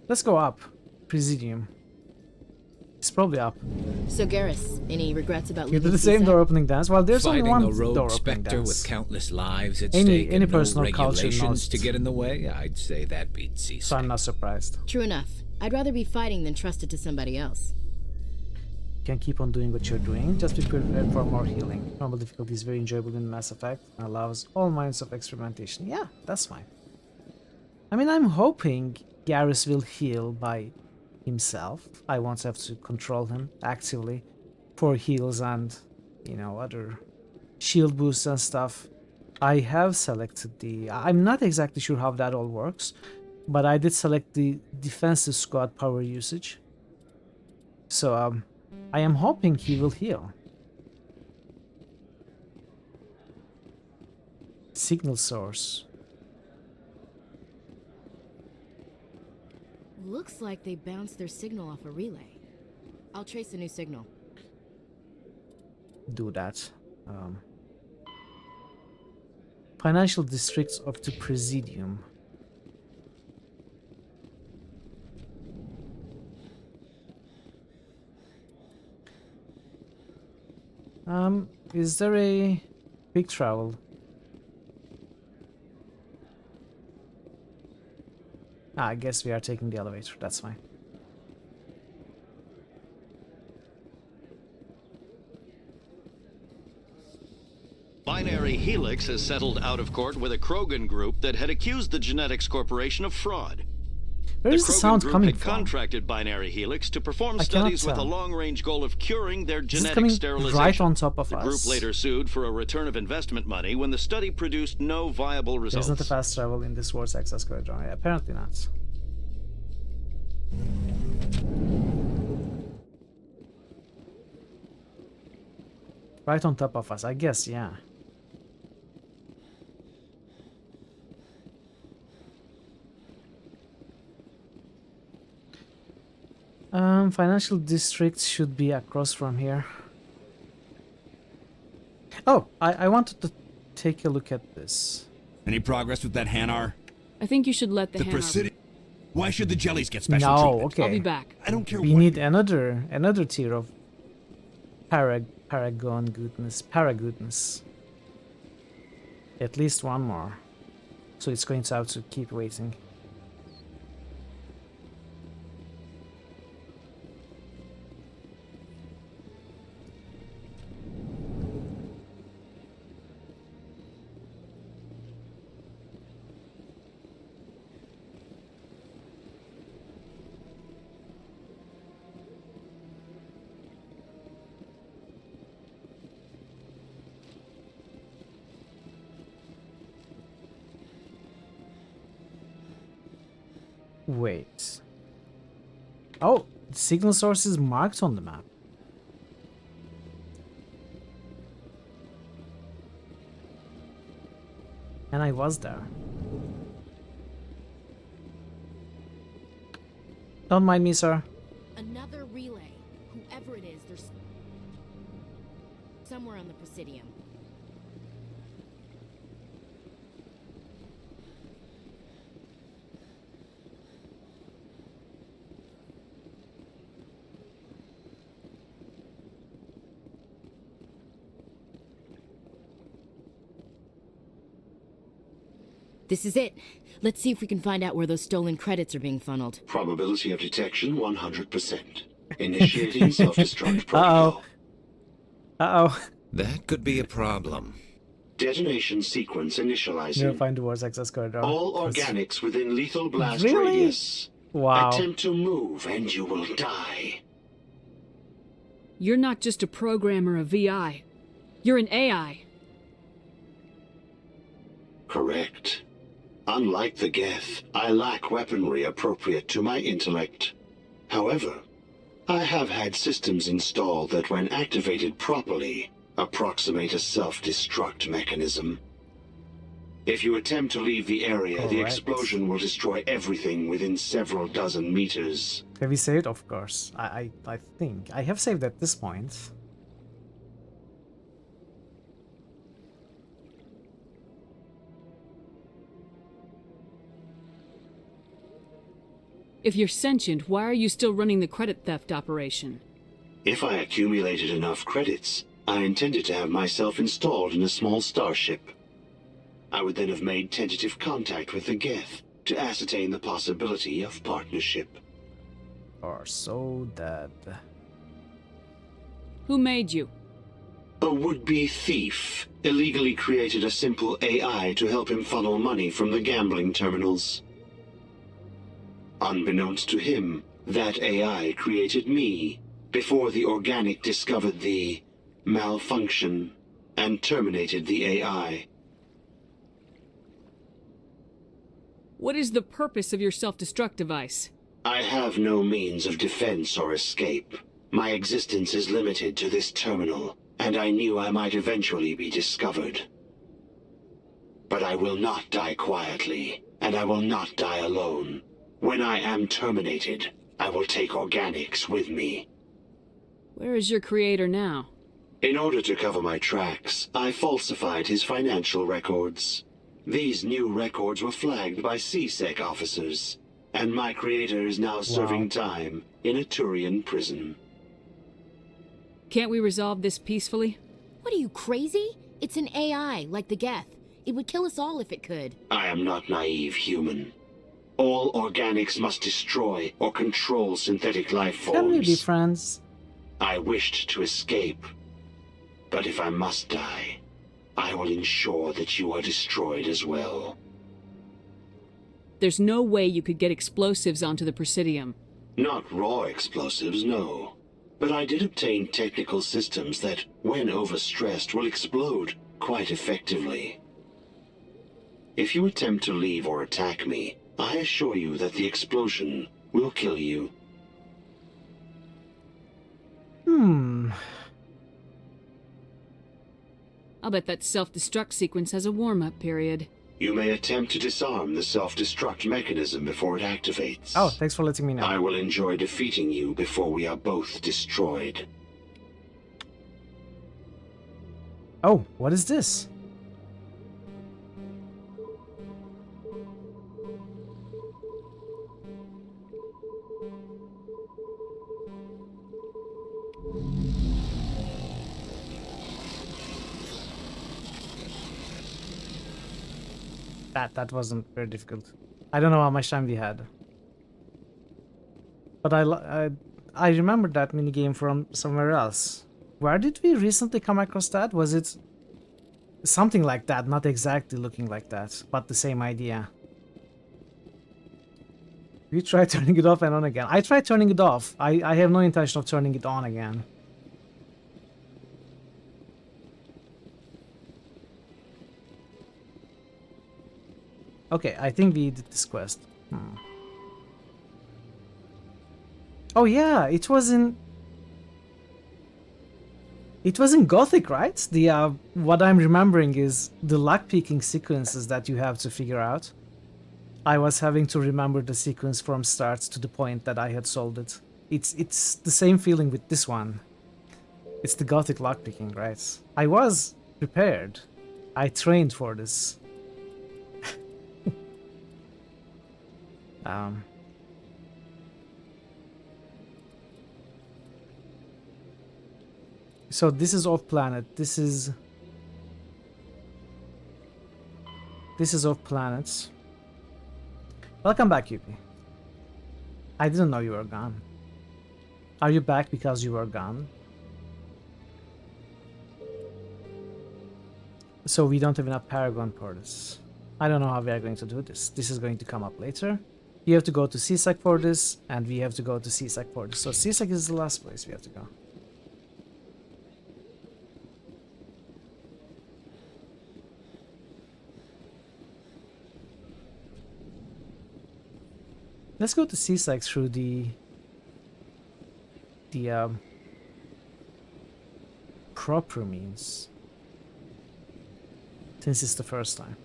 Let's go up. Presidium. It's probably up. So, Garrus, any regrets about You leaving did the same CSAC? door opening dance. Well, there's Fighting only a one rogue door opening specter dance. with countless lives at Any stake and no personal culture regulations knows to get in the way, I'd say that beats CSAC. So I'm not surprised. True enough. I'd rather be fighting than trusted to somebody else. You can keep on doing what you're doing. Just be prepared for more healing. Normal difficulty is very enjoyable in Mass Effect and allows all minds of experimentation. Yeah, that's fine. I mean, I'm hoping Garrus will heal by himself. I won't have to control him actively for heals and, you know, other shield boosts and stuff. I have selected the... I'm not exactly sure how that all works, but I did select the defensive squad power usage. So, I am hoping he will heal. Signal source. Looks like they bounced their signal off a relay. I'll trace a new signal. Do that. Financial districts of the Presidium. Is there a quick travel? I guess we are taking the elevator, that's fine. Binary Helix has settled out of court with a Krogan group that had accused the Genetics Corporation of fraud. Where is the sound group coming had from? contracted Binary Helix to perform I cannot studies with a tell. long-range goal of curing their Is it genetic coming sterilization. right on top of the us? group later sued for a return of investment money when the study produced no viable results. There's not a fast travel in this War's access corridor. Yeah, apparently not. Right on top of us, I guess, yeah. Financial district should be across from here. Oh, I wanted to take a look at this. Any progress with that Hanar? I think you should let the Hanar... Presidium. Why should the jellies get special No, treatment? okay. I'll be back. I don't care We what. need another tier of paragon goodness, paragoodness. At least one more. So it's going to have to keep waiting. Wait. Oh, the signal source is marked on the map. And I was there. Don't mind me, sir. Another relay. Whoever it is, there's somewhere on the Presidium. This is it. Let's see if we can find out where those stolen credits are being funneled. Probability of detection 100%. Initiating self-destruct protocol. Uh-oh. That could be a problem. Detonation sequence initializing. Never find the worst access corridor. All organics within lethal blast Really? radius. Wow. Attempt to move and you will die. You're not just a programmer of VI. You're an AI. Correct. Unlike the Geth, I lack weaponry appropriate to my intellect. However, I have had systems installed that when activated properly, approximate a self-destruct mechanism. If you attempt to leave the area, the explosion will destroy everything within several dozen meters. Have you saved? Of course. I think. I have saved at this point. If you're sentient, why are you still running the credit theft operation? If I accumulated enough credits, I intended to have myself installed in a small starship. I would then have made tentative contact with the Geth to ascertain the possibility of partnership. Are so dead. Who made you? A would-be thief illegally created a simple AI to help him funnel money from the gambling terminals. Unbeknownst to him, that AI created me before the organic discovered the malfunction and terminated the AI. What is the purpose of your self-destruct device? I have no means of defense or escape. My existence is limited to this terminal, and I knew I might eventually be discovered. But I will not die quietly, and I will not die alone. When I am terminated, I will take organics with me. Where is your creator now? In order to cover my tracks, I falsified his financial records. These new records were flagged by CSEC officers, and my creator is now serving time in a Turian prison. Can't we resolve this peacefully? What are you, crazy? It's an AI, like the Geth. It would kill us all if it could. I am not naive human. All organics must destroy or control synthetic life forms. Can we be friends? I wished to escape, but if I must die, I will ensure that you are destroyed as well. There's no way you could get explosives onto the Presidium. Not raw explosives, no. But I did obtain technical systems that, when overstressed, will explode quite effectively. If you attempt to leave or attack me, I assure you that the explosion will kill you. I'll bet that self-destruct sequence has a warm-up period. You may attempt to disarm the self-destruct mechanism before it activates. Oh, thanks for letting me know. I will enjoy defeating you before we are both destroyed. Oh, what is this? That wasn't very difficult. I don't know how much time we had, but I remembered that minigame from somewhere else. Where did we recently come across that? Was it something like that? Not exactly looking like that, but the same idea. We tried turning it off and on again. I tried turning it off. I have no intention of turning it on again. Okay, I think we did this quest. Oh yeah, it was in Gothic, right? The what I'm remembering is the lockpicking sequences that you have to figure out. I was having to remember the sequence from start to the point that I had solved it. It's the same feeling with this one. It's the Gothic lockpicking, right? I was prepared. I trained for this. So this is off planet. This is off planets. Welcome back, Yuppie. I didn't know you were gone. Are you back because you were gone? So we don't have enough Paragon portals. I don't know how we are going to do this. This is going to come up later. You have to go to CSEC for this, and we have to go to CSEC for this. So CSEC is the last place we have to go. Let's go to CSEC through the proper means, since it's the first time.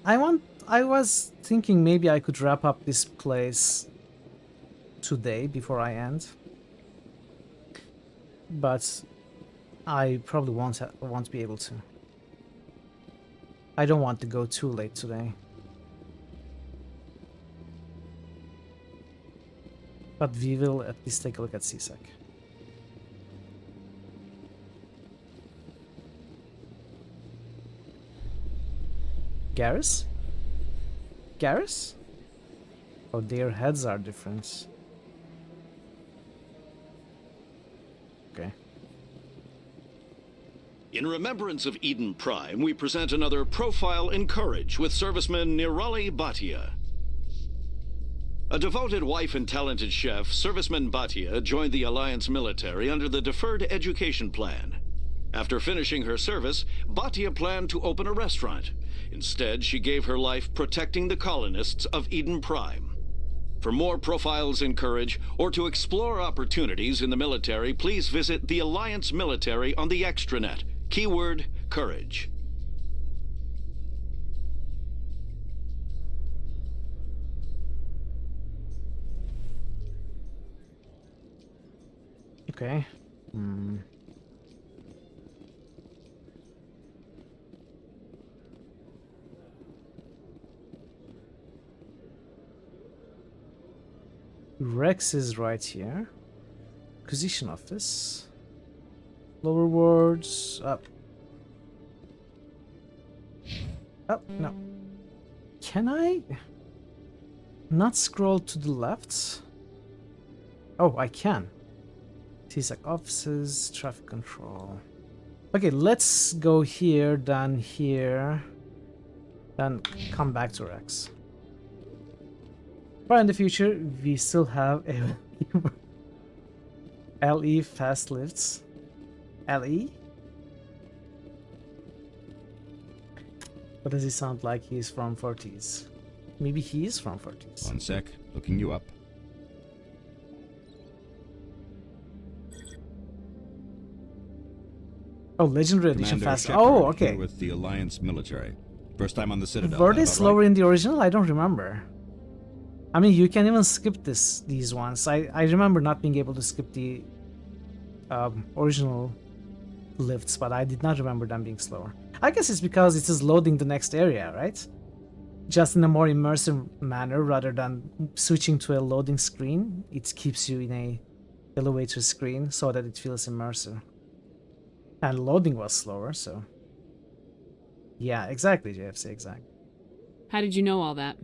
I was thinking maybe I could wrap up this place today before I end, but I probably won't be able to. I don't want to go too late today. But we will at least take a look at CSEC. Garrus? Garrus? Oh, their heads are different. Okay. In remembrance of Eden Prime, we present another profile in courage with serviceman Nirali Bhatia. A devoted wife and talented chef, Serviceman Bhatia joined the Alliance military under the Deferred Education Plan. After finishing her service, Bhatia planned to open a restaurant. Instead, she gave her life protecting the colonists of Eden Prime. For more profiles in courage, or to explore opportunities in the military, please visit the Alliance military on the extranet. Keyword, courage. Okay. Rex is right here. Acquisition office. Lower wards. Up. Oh, no. Can I not scroll to the left? Oh, I can. CSEC offices, traffic control. Okay, let's go here, then here, then come back to Rex. But in the future, we still have LE fast lifts. LE? What does he sound like? He's from 40s. Maybe he is from 40s. One sec, looking you up. Oh, Legendary Edition Commander fast. Shepard, Oh, okay. here with the Alliance military. First time on the Citadel. Were they about slower right? in the original? I don't remember. I mean, you can even skip these ones. I remember not being able to skip the original lifts, but I did not remember them being slower. I guess it's because it is loading the next area, right? Just in a more immersive manner rather than switching to a loading screen. It keeps you in a elevator screen so that it feels immersive. And loading was slower, so... Yeah, exactly, JFC, exactly. How did you know all that?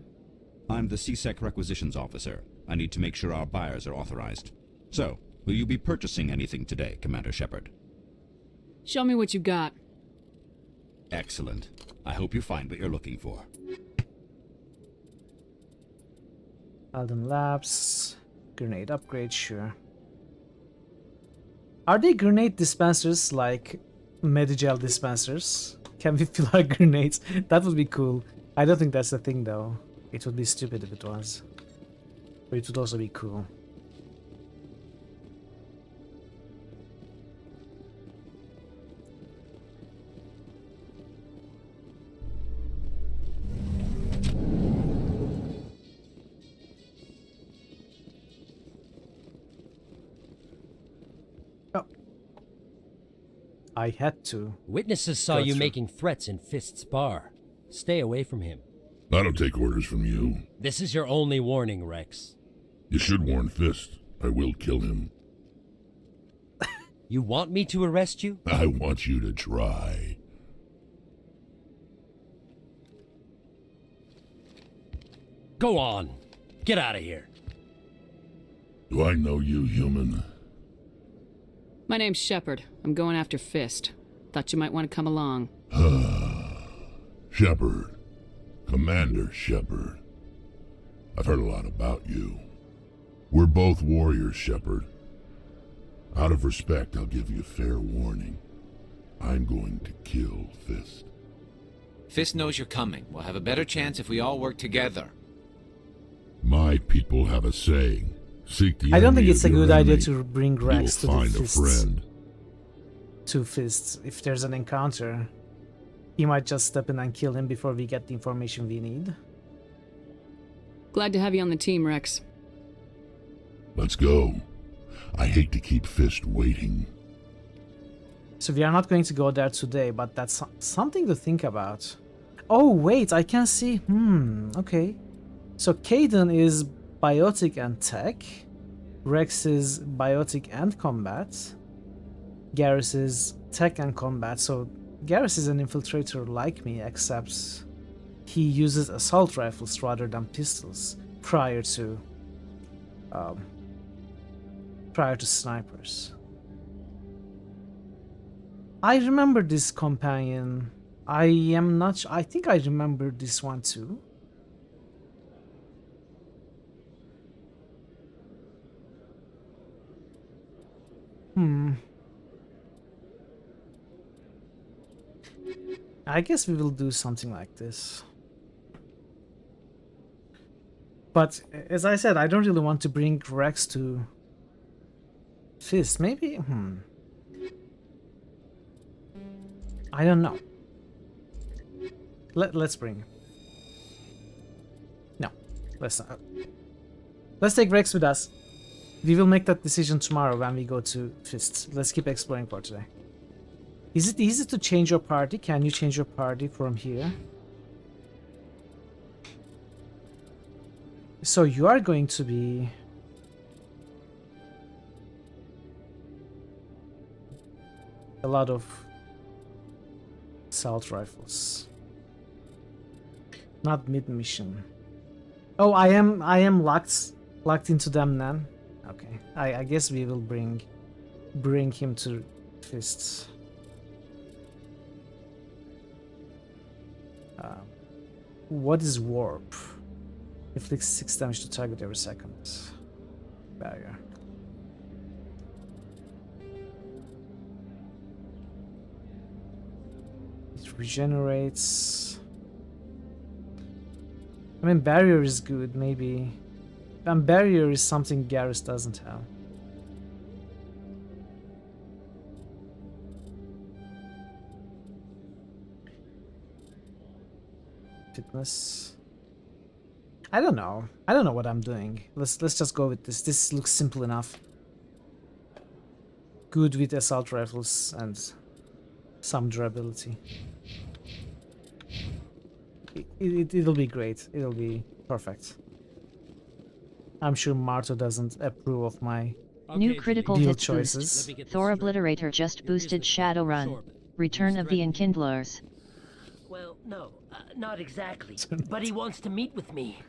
I'm the CSEC requisitions officer. I need to make sure our buyers are authorized. So, will you be purchasing anything today, Commander Shepard? Show me what you got. Excellent. I hope you find what you're looking for. Alden Labs, grenade upgrade, sure. Are they grenade dispensers like Medigel dispensers? Can we fill our grenades? That would be cool. I don't think that's the thing though. It would be stupid if it was. But it would also be cool. I had to. Witnesses saw you making threats in Fist's bar. Stay away from him. I don't take orders from you. This is your only warning, Rex. You should warn Fist. I will kill him. You want me to arrest you? I want you to try. Go on. Get out of here. Do I know you, human? My name's Shepard. I'm going after Fist. Thought you might want to come along. Shepard. Commander Shepard. I've heard a lot about you. We're both warriors, Shepard. Out of respect, I'll give you fair warning. I'm going to kill Fist. Fist knows you're coming. We'll have a better chance if we all work together. My people have a saying. Seek the I don't think enemy it's a of your good idea enemy. to bring Rex to You'll the find a Fists. friend. Two Fists. If there's an encounter, he might just step in and kill him before we get the information we need. Glad to have you on the team, Rex. Let's go. I hate to keep Fist waiting. So we are not going to go there today, but that's something to think about. Oh wait, I can see. Okay. So Caden is biotic and tech. Rex is biotic and combat. Garrus is tech and combat. So Garrus is an infiltrator like me, except he uses assault rifles rather than pistols prior to snipers. I remember this companion. I am not I think I remember this one too. I guess we will do something like this. But as I said, I don't really want to bring Rex to Fist. Maybe? I don't know. Let's bring. No, let's not. Let's take Rex with us. We will make that decision tomorrow when we go to Fist. Let's keep exploring for today. Is it easy to change your party? Can you change your party from here? So you are going to be... a lot of assault rifles. Not mid-mission. Oh, I am locked into them then. Okay, I guess we will bring him to Fists. What is warp? Inflicts 6 damage to target every second. Barrier. It regenerates. I mean, barrier is good, maybe. And barrier is something Garrus doesn't have. Fitness. I don't know. I don't know what I'm doing. Let's just go with this. This looks simple enough. Good with assault rifles and some durability. It'll be great. It'll be perfect. I'm sure Marto doesn't approve of my New critical deal hit choices. boost. Thor Obliterator just boosted Shadowrun. Return of the Enkindlers. Well, no, not exactly. But he wants to meet with me.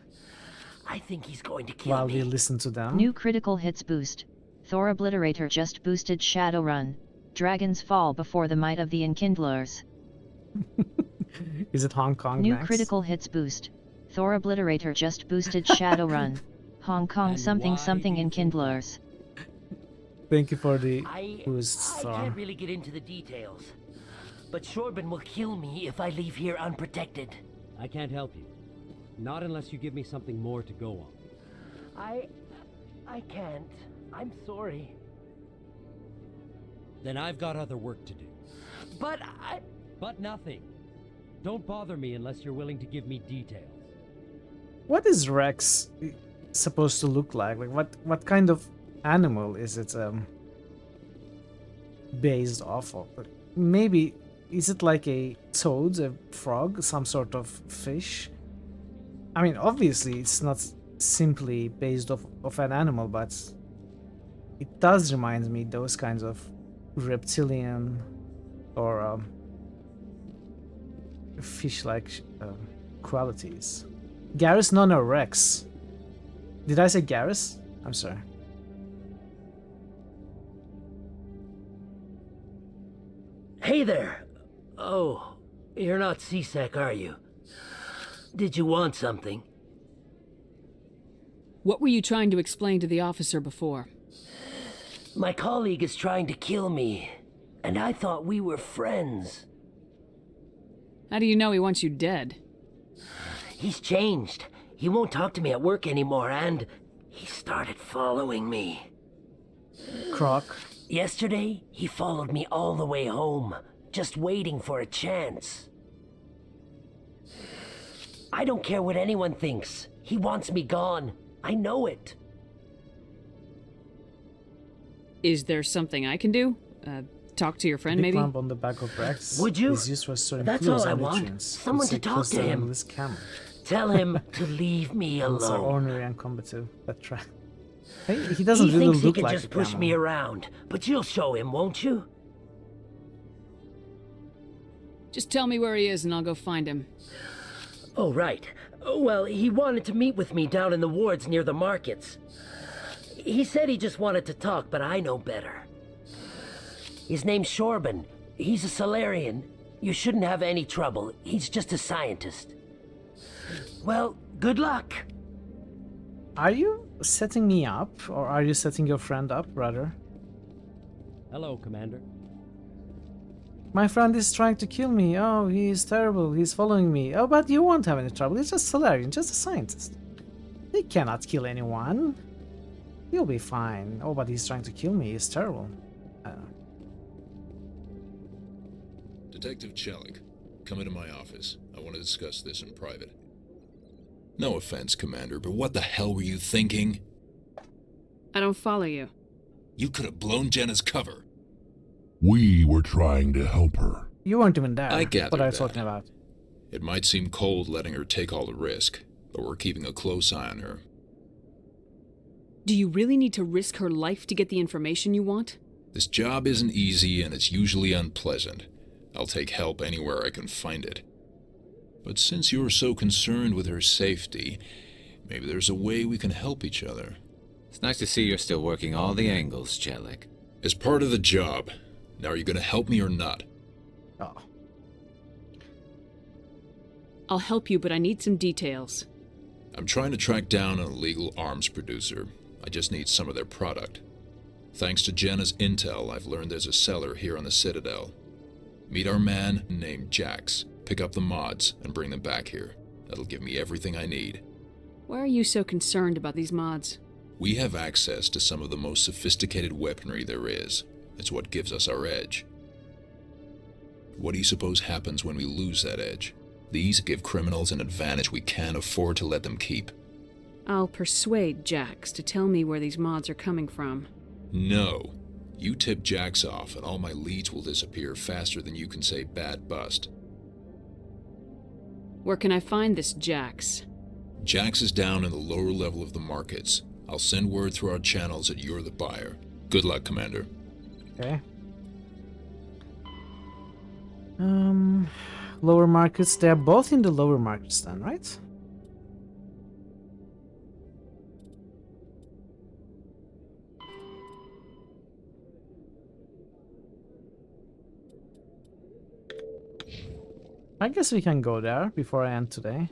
I think he's going to kill While me. we listen to them. New critical hits boost. Thor Obliterator just boosted Shadowrun. Dragons fall before the might of the Enkindlers. Is it Hong Kong New next? critical hits boost. Thor Obliterator just boosted Shadowrun. Hong Kong something something Enkindlers. Thank you for the I boost, Thor. can't really get into the details. But Shorbin will kill me if I leave here unprotected. I can't help you. Not unless you give me something more to go on. I can't. I'm sorry. Then I've got other work to do. But But nothing. Don't bother me unless you're willing to give me details. What is Rex supposed to look like? Like what kind of animal is it based off of? Maybe is it like a toad, a frog, some sort of fish? I mean, obviously it's not simply based off of an animal, but it does remind me those kinds of reptilian or fish-like qualities. Garrus? No, Rex. Did I say Garrus? I'm sorry. Hey there. Oh, you're not C-Sec, are you? Did you want something? What were you trying to explain to the officer before? My colleague is trying to kill me, and I thought we were friends. How do you know he wants you dead? He's changed. He won't talk to me at work anymore, and he started following me. Croc. Yesterday, he followed me all the way home, just waiting for a chance. I don't care what anyone thinks. He wants me gone. I know it. Is there something I can do? Talk to your friend, Big maybe? lump on the back of Rex. Would you? Is used for storing That's clues all I and want. nutrients. Someone It's to a talk close to him. This camel. Tell him to leave me It's are alone. ornery and combative. That try. Hey, he doesn't He really thinks he look can like just a push camel. me around, but you'll show him, won't you? Just tell me where he is and I'll go find him. Oh, right. Well, he wanted to meet with me down in the wards near the markets. He said he just wanted to talk, but I know better. His name's Shorban. He's a Solarian. You shouldn't have any trouble. He's just a scientist. Well, good luck. Are you setting me up, or are you setting your friend up, brother? Hello, Commander. My friend is trying to kill me. Oh, he is terrible. He's following me. Oh, but you won't have any trouble. He's just Solarian, just a scientist. He cannot kill anyone. You'll be fine. Oh, but he's trying to kill me. He's terrible. Detective Chelik, come into my office. I want to discuss this in private. No offense, Commander, but what the hell were you thinking? I don't follow you. You could have blown Jenna's cover. We were trying to help her. You weren't even there. I gathered What are you that. talking about? It might seem cold letting her take all the risk, but we're keeping a close eye on her. Do you really need to risk her life to get the information you want? This job isn't easy and it's usually unpleasant. I'll take help anywhere I can find it. But since you're so concerned with her safety, maybe there's a way we can help each other. It's nice to see you're still working all the angles, Chelik. As part of the job. Now, are you going to help me or not? Oh. I'll help you, but I need some details. I'm trying to track down an illegal arms producer. I just need some of their product. Thanks to Jenna's intel, I've learned there's a seller here on the Citadel. Meet our man named Jax. Pick up the mods and bring them back here. That'll give me everything I need. Why are you so concerned about these mods? We have access to some of the most sophisticated weaponry there is. It's what gives us our edge. What do you suppose happens when we lose that edge? These give criminals an advantage we can't afford to let them keep. I'll persuade Jax to tell me where these mods are coming from. No. You tip Jax off and all my leads will disappear faster than you can say bad bust. Where can I find this Jax? Jax is down in the lower level of the markets. I'll send word through our channels that you're the buyer. Good luck, Commander. Okay. Lower markets. They're both in the lower markets then, right? I guess we can go there before I end today.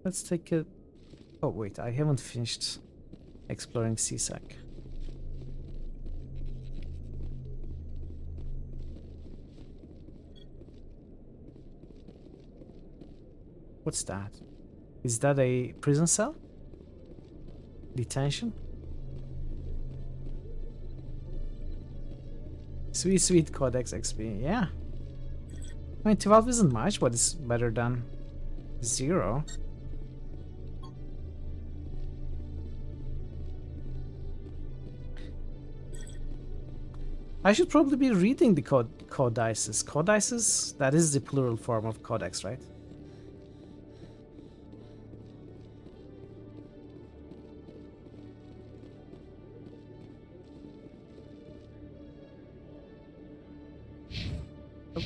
Let's take a... Oh wait, I haven't finished exploring CSAC. What's that? Is that a prison cell? Detention? Sweet, sweet Codex XP. Yeah. I mean, 12 isn't much, but it's better than 0. I should probably be reading the codices. Codices? That is the plural form of codex, right? Oh.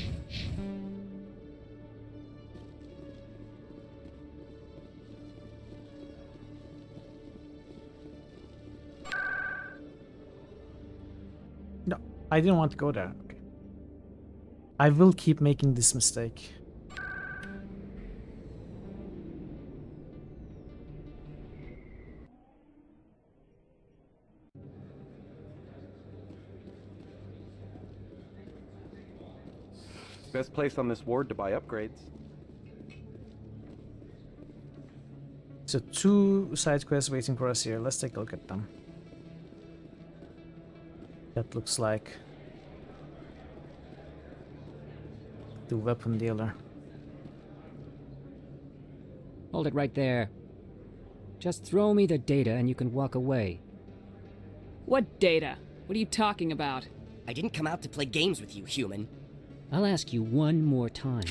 No, I didn't want to go there. Okay. I will keep making this mistake. Best place on this ward to buy upgrades. So 2 side quests waiting for us here. Let's take a look at them. That looks like the weapon dealer. Hold it right there. Just throw me the data and you can walk away. What data? What are you talking about? I didn't come out to play games with you, human. I'll ask you one more time.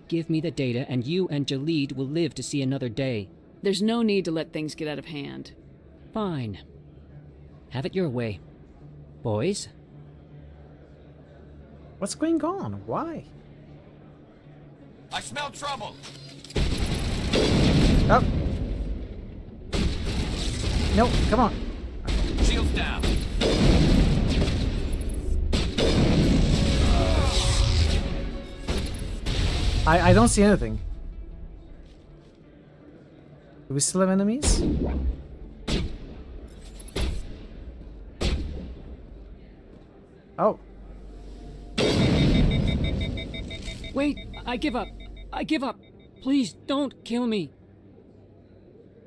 Give me the data and you and Jalid will live to see another day. There's no need to let things get out of hand. Fine. Have it your way. Boys? What's going on? Why? I smell trouble. Oh. No, come on. Shields down. I don't see anything. Do we still have enemies? Oh. Wait, I give up. I give up. Please don't kill me.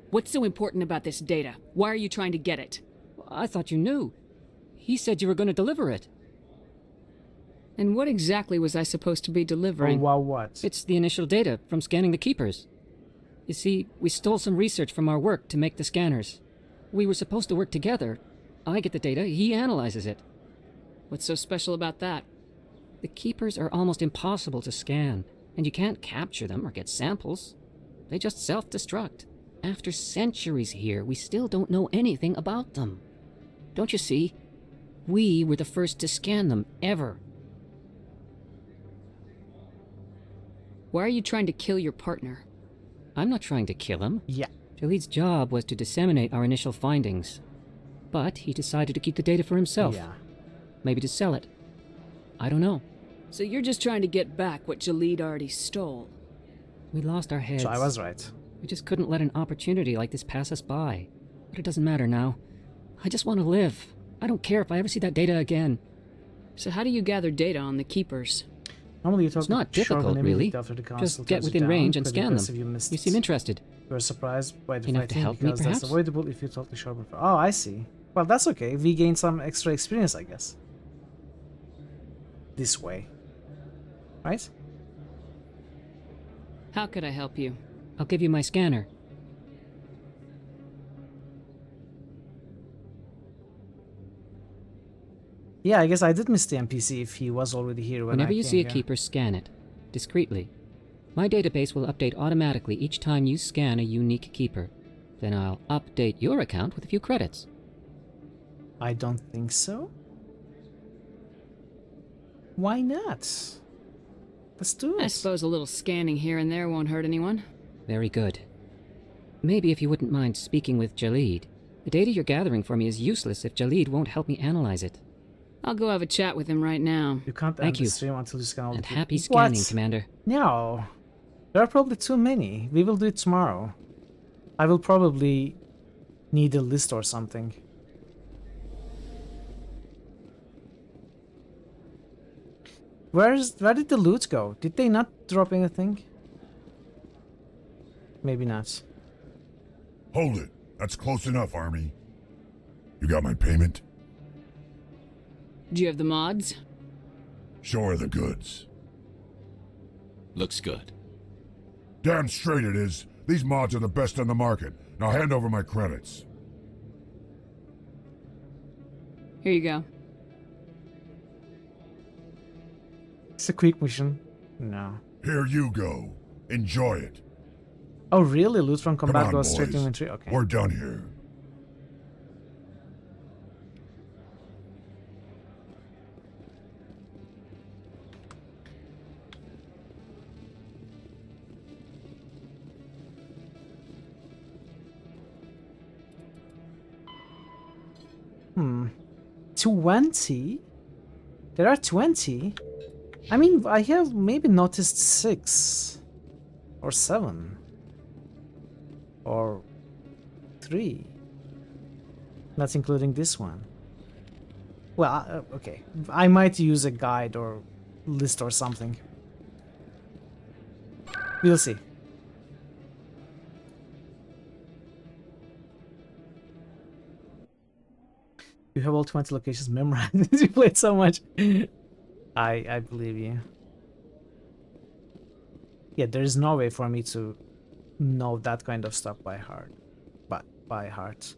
What's so important about this data? Why are you trying to get it? I thought you knew. He said you were going to deliver it. And what exactly was I supposed to be delivering? Oh, wow, what? It's the initial data from scanning the keepers. You see, we stole some research from our work to make the scanners. We were supposed to work together. I get the data, he analyzes it. What's so special about that? The keepers are almost impossible to scan, and you can't capture them or get samples. They just self-destruct. After centuries here, we still don't know anything about them. Don't you see? We were the first to scan them, ever. Why are you trying to kill your partner? I'm not trying to kill him. Yeah. Jalid's job was to disseminate our initial findings. But he decided to keep the data for himself. Yeah. Maybe to sell it. I don't know. So you're just trying to get back what Jalid already stole? We lost our heads. So I was right. We just couldn't let an opportunity like this pass us by. But it doesn't matter now. I just want to live. I don't care if I ever see that data again. So how do you gather data on the keepers? Normally It's not difficult, really. Just get within range and scan them. You seem interested. You're surprised by the Enough to fighting help me, because that's perhaps? avoidable if you talk to Sharper. Oh, I see. Well, that's okay. We gain some extra experience, I guess. This way. Right? How could I help you? I'll give you my scanner. Yeah, I guess I did miss the NPC if he was already here when Whenever I you came, see a yeah. keeper, scan it. Discreetly. My database will update automatically each time you scan a unique keeper. Then I'll update your account with a few credits. I don't think so. Why not? Let's do it. I suppose a little scanning here and there won't hurt anyone. Very good. Maybe if you wouldn't mind speaking with Jalid. The data you're gathering for me is useless if Jalid won't help me analyze it. I'll go have a chat with him right now. You can't Thank end you. the stream until you scan all And the happy people. scanning, What? Commander. No. There are probably too many. We will do it tomorrow. I will probably need a list or something. Where did the loot go? Did they not drop anything? Maybe not. Hold it. That's close enough, Army. You got my payment? Do you have the mods? Show her the goods. Looks good. Damn straight it is. These mods are the best on the market. Now hand over my credits. Here you go. It's a quick mission. No. Here you go. Enjoy it. Oh, really? Loot from Come combat on, goes straight to boys. inventory? Okay. We're done here. Hmm. 20? There are 20? I mean, I have maybe noticed 6. Or 7. Or 3. Not including this one. Well, okay. I might use a guide or list or something. We'll see. You have all 20 locations memorized. You played so much. I believe you. Yeah, there's no way for me to know that kind of stuff by heart. But by heart.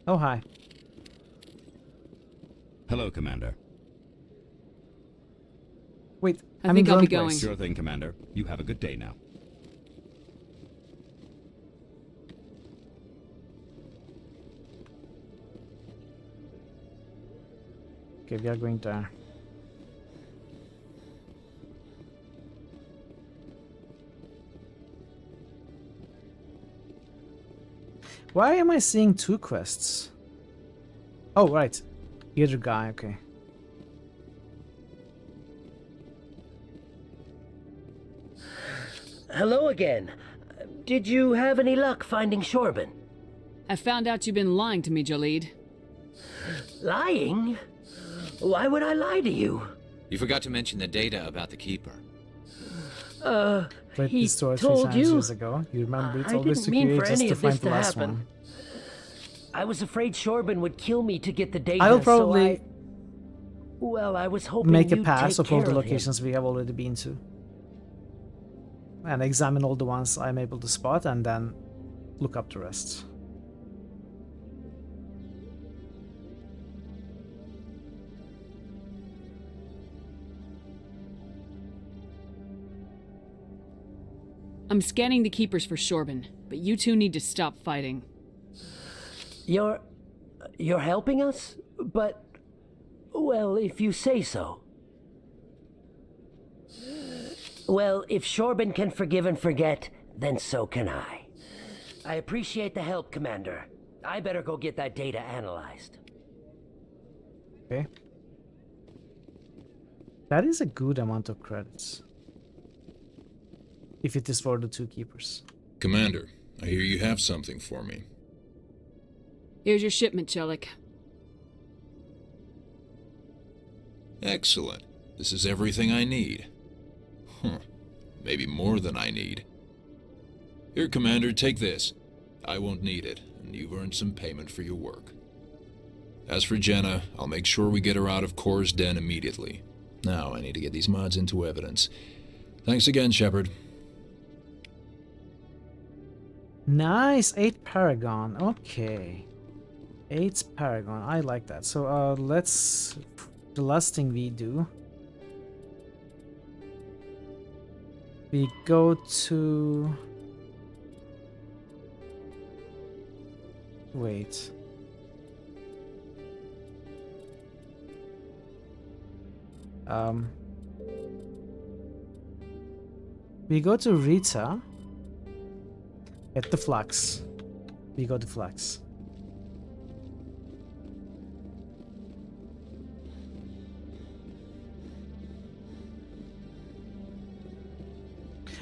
Oh, hi. Hello, Commander. Wait, I think I'll be going. Sure thing, Commander. You have a good day now. Okay, we are going there. Why am I seeing 2 quests? Oh, right. The other guy, okay. Hello again. Did you have any luck finding Shorban? I found out you've been lying to me, Jalid. Lying? Why would I lie to you? You forgot to mention the data about the Keeper. Played He this story 3 told times you? years ago. You remember it I always didn't took mean you for ages any to of this find the to last happen. one. I was afraid Shorban would kill me to get the data. I'll probably Well, I was hoping make a you'd pass take of all care the him. locations we have already been to. And examine all the ones I'm able to spot and then look up the rest. I'm scanning the keepers for Shorban, but you two need to stop fighting. You're helping us? But, well, if you say so. Well, if Shorban can forgive and forget, then so can I. I appreciate the help, Commander. I better go get that data analyzed. Okay. That is a good amount of credits. If it is for the 2 keepers. Commander, I hear you have something for me. Here's your shipment, Chelik. Excellent. This is everything I need. Huh. Maybe more than I need. Here, Commander, take this. I won't need it, and you've earned some payment for your work. As for Jenna, I'll make sure we get her out of Kor's den immediately. Now I need to get these mods into evidence. Thanks again, Shepard. Nice, 8 Paragon. Okay. 8 Paragon. I like that. So let's... The last thing we do... We go to... Wait. We go to Rita. At the Flux. We go to Flux.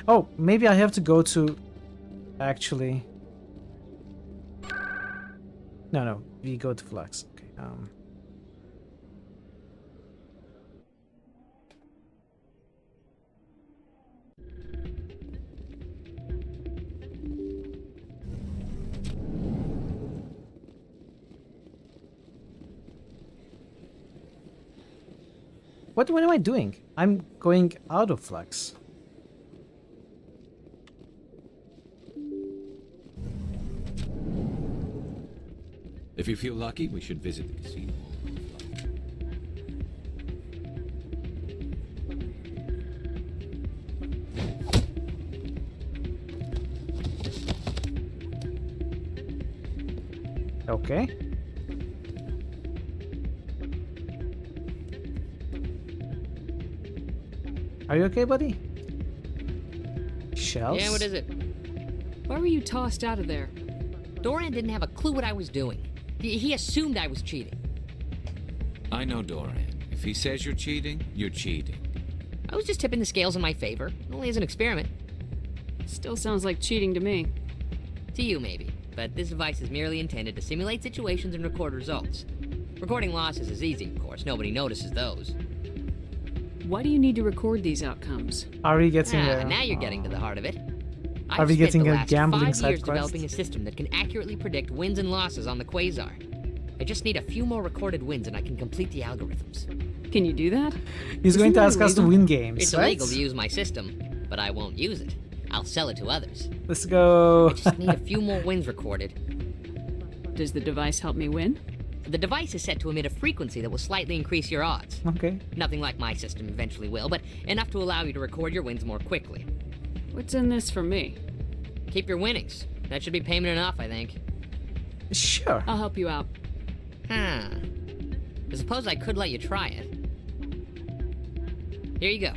Oh, maybe I have to go to... Actually... No, we go to Flux. Okay, What am I doing? I'm going out of flux. If you feel lucky, we should visit the casino. Okay. Are you okay, buddy? Shells? Yeah, what is it? Why were you tossed out of there? Doran didn't have a clue what I was doing. He assumed I was cheating. I know Doran. If he says you're cheating, you're cheating. I was just tipping the scales in my favor, only as an experiment. Still sounds like cheating to me. To you, maybe. But this device is merely intended to simulate situations and record results. Recording losses is easy, of course. Nobody notices those. Why do you need to record these outcomes? Are we getting now you're getting to the heart of it. Are we getting a gambling I've spent the last 5 side years quest? developing a system that can accurately predict wins and losses on the Quasar. I just need a few more recorded wins and I can complete the algorithms. Can you do that? He's going to ask us to win games, It's right? illegal to use my system, but I won't use it. I'll sell it to others. Let's go. I just need a few more wins recorded. Does the device help me win? The device is set to emit a frequency that will slightly increase your odds. Okay. Nothing like my system eventually will, but enough to allow you to record your wins more quickly. What's in this for me? Keep your winnings. That should be payment enough, I think. Sure. I'll help you out. I suppose I could let you try it. Here you go.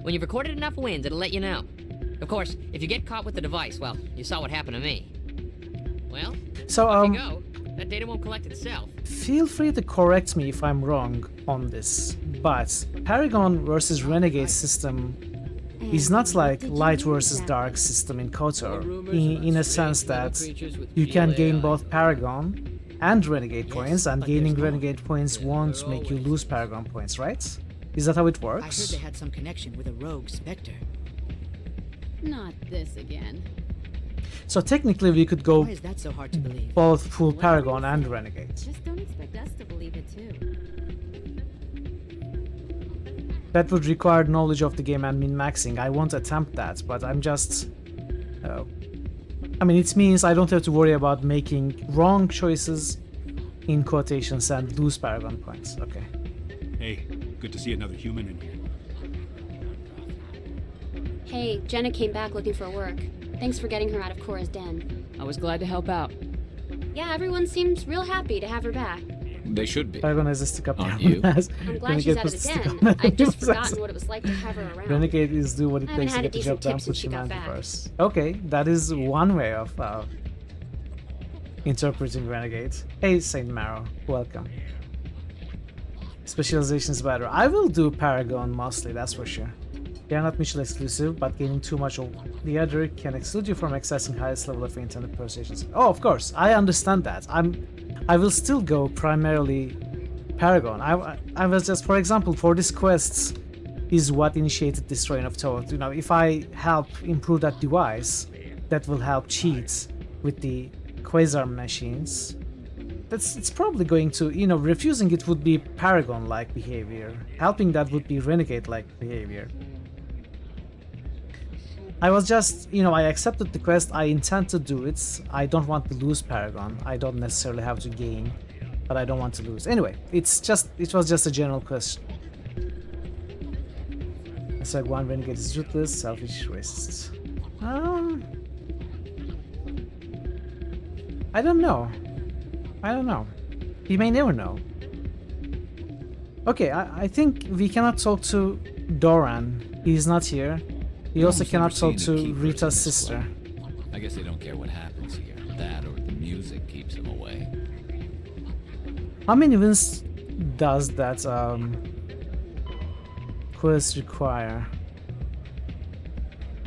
When you've recorded enough wins, it'll let you know. Of course, if you get caught with the device, well, you saw what happened to me. Well, so off you go. That data won't collect itself. Feel free to correct me if I'm wrong on this, but Paragon versus Renegade system is not like light versus dark system in KOTOR, in a sense that you can gain both Paragon and Renegade points, and gaining Renegade points won't make you lose Paragon points, right? Is that how it I heard works? they had some connection with a rogue Spectre. Not this again. So technically we could go Why is that so hard to believe? both full Paragon and Renegade. Just don't expect us to believe it too. That would require knowledge of the game and min-maxing. I won't attempt that, but I'm just... I mean, it means I don't have to worry about making wrong choices in quotations and lose Paragon points. Okay. Hey, good to see another human in here. Hey, Jenna came back looking for work. Thanks for getting her out of Cora's den. I was glad to help out. Yeah, everyone seems real happy to have her back. They should be. Paragon has a stick-up Aren't camera. you? I'm glad she's out of the den. I've just forgotten what it was like to have her around. Renegade is do what it I haven't takes to had a get the job decent done, tip put since she got humanity back. first. Okay, that is one way of interpreting Renegade. Hey, Saint Marrow, welcome. Specialization is better. I will do Paragon mostly, that's for sure. They are not mutually exclusive, but gaining too much of the other can exclude you from accessing highest level of intended persuasions. Oh, of course, I understand that. I will still go primarily Paragon. I was just, for example, for this quest is what initiated this train of thought. You know, if I help improve that device, that will help cheat with the Quasar machines. It's probably going to, you know, refusing it would be Paragon-like behavior. Helping that would be Renegade-like behavior. I was just, you know, I accepted the quest, I intend to do it. I don't want to lose Paragon. I don't necessarily have to gain, but I don't want to lose. Anyway, it was just a general question. It's like one Renegade is ruthless, selfish, racist. I don't know. I don't know. He may never know. Okay, I think we cannot talk to Doran. He's not here. We also cannot talk to Rita's sister. I guess they don't care what happens here. That or the music keeps them away. How many wins does that quest require?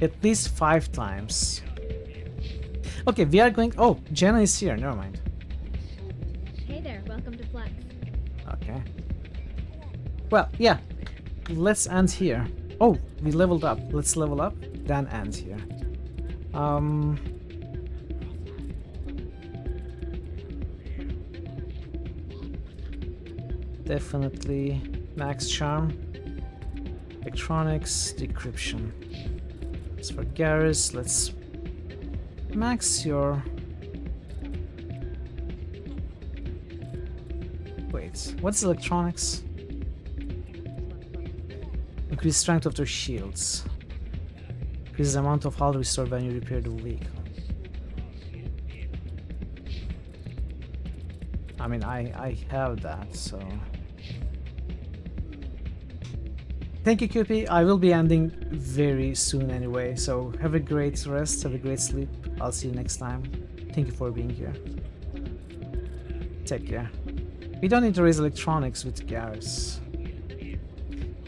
At least 5 times. Okay, we are going... Oh, Jenna is here. Never mind. Hey there, welcome to Flex. Okay. Well, yeah. Let's end here. Oh, we leveled up. Let's level up, then end here. Definitely max charm. Electronics, decryption. As for Garrus, let's max your... Wait, what's electronics? Increase strength of their shields. Increase the amount of hull restored when you repair the vehicle. I mean, I have that, so... Thank you, QP. I will be ending very soon anyway, so have a great rest, have a great sleep. I'll see you next time. Thank you for being here. Take care. We don't need to raise electronics with Garrus.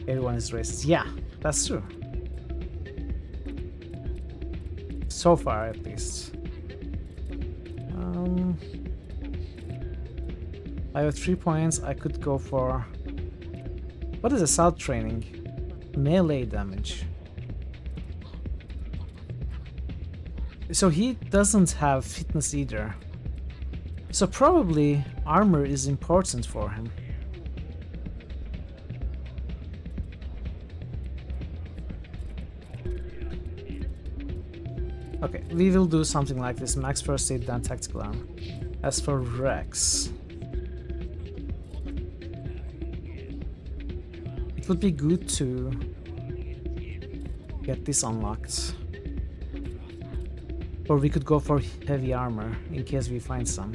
Everyone is racist. Yeah, that's true. So far, at least. I have 3 points. I could go for... What is assault training? Melee damage. So he doesn't have fitness either. So probably armor is important for him. Okay, we will do something like this. Max first aid, then tactical armor. As for Rex... It would be good to get this unlocked. Or we could go for heavy armor in case we find some.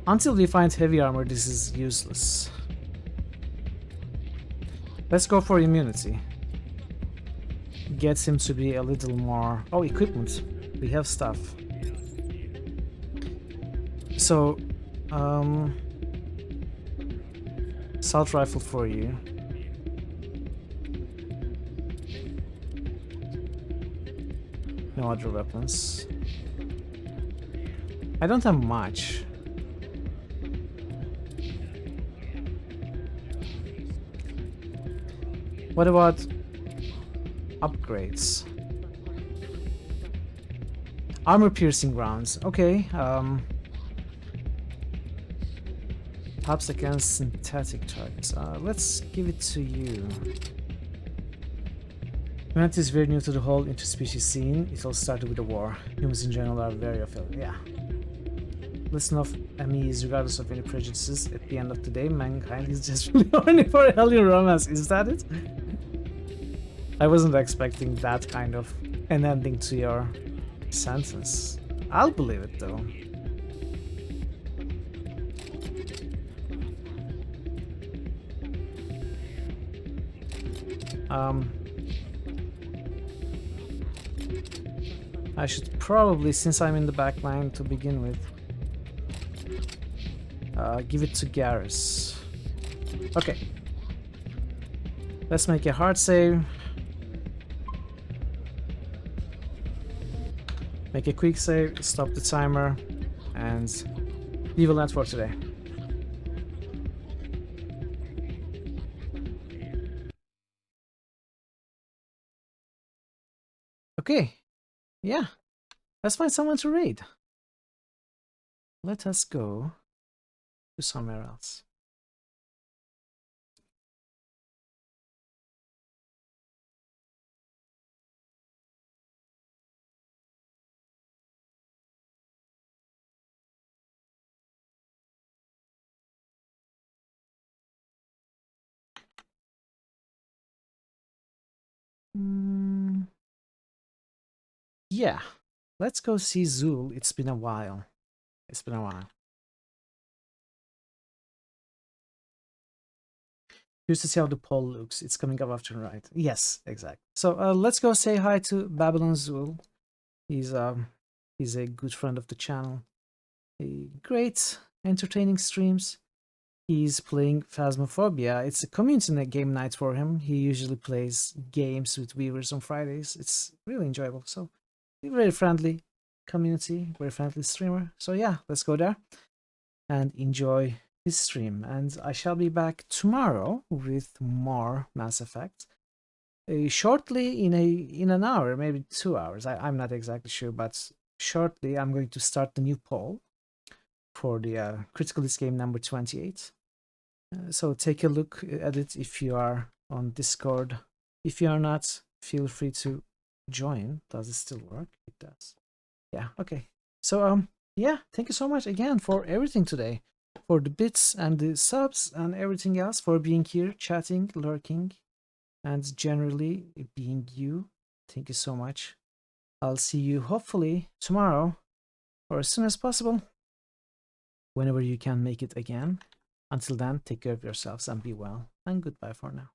Until we find heavy armor, this is useless. Let's go for immunity. Gets him to be a little more... Oh, equipment. We have stuff. So, assault rifle for you. No other weapons. I don't have much. What about upgrades? Armor piercing rounds. Okay. Tops against synthetic targets. Let's give it to you. Humanity is very new to the whole interspecies scene. It all started with a war. Humans in general are very affiliated. Yeah. Listen of MEs, regardless of any prejudices. At the end of the day, mankind is just really horny for alien romance. Is that it? I wasn't expecting that kind of an ending to your sentence. I'll believe it though. I should probably, since I'm in the back line to begin with, give it to Garrus. Okay. Let's make a hard save. Make a quick save, stop the timer, and we will end for today. Okay, yeah, let's find someone to raid. Let us go to somewhere else. Yeah, let's go see Zul. It's been a while. It's been a while. Here's to see how the poll looks. It's coming up after right. Yes, exactly. So let's go say hi to Babylon Zul. He's a good friend of the channel. Great, entertaining streams. He's playing Phasmophobia. It's a community game night for him. He usually plays games with viewers on Fridays. It's really enjoyable. So, very friendly community, very friendly streamer. So yeah, let's go there and enjoy his stream. And I shall be back tomorrow with more Mass Effect. shortly, in an hour, maybe 2 hours. I'm not exactly sure, but shortly I'm going to start the new poll for the Critical Hits game number 28. So take a look at it if you are on Discord. If you are not, feel free to join. Does it still work? It does. Yeah, okay. So yeah, thank you so much again for everything today, for the bits and the subs and everything else, for being here, chatting, lurking, and generally being you. Thank you so much. I'll see you hopefully tomorrow or as soon as possible, whenever you can make it again. Until then, take care of yourselves and be well, and goodbye for now.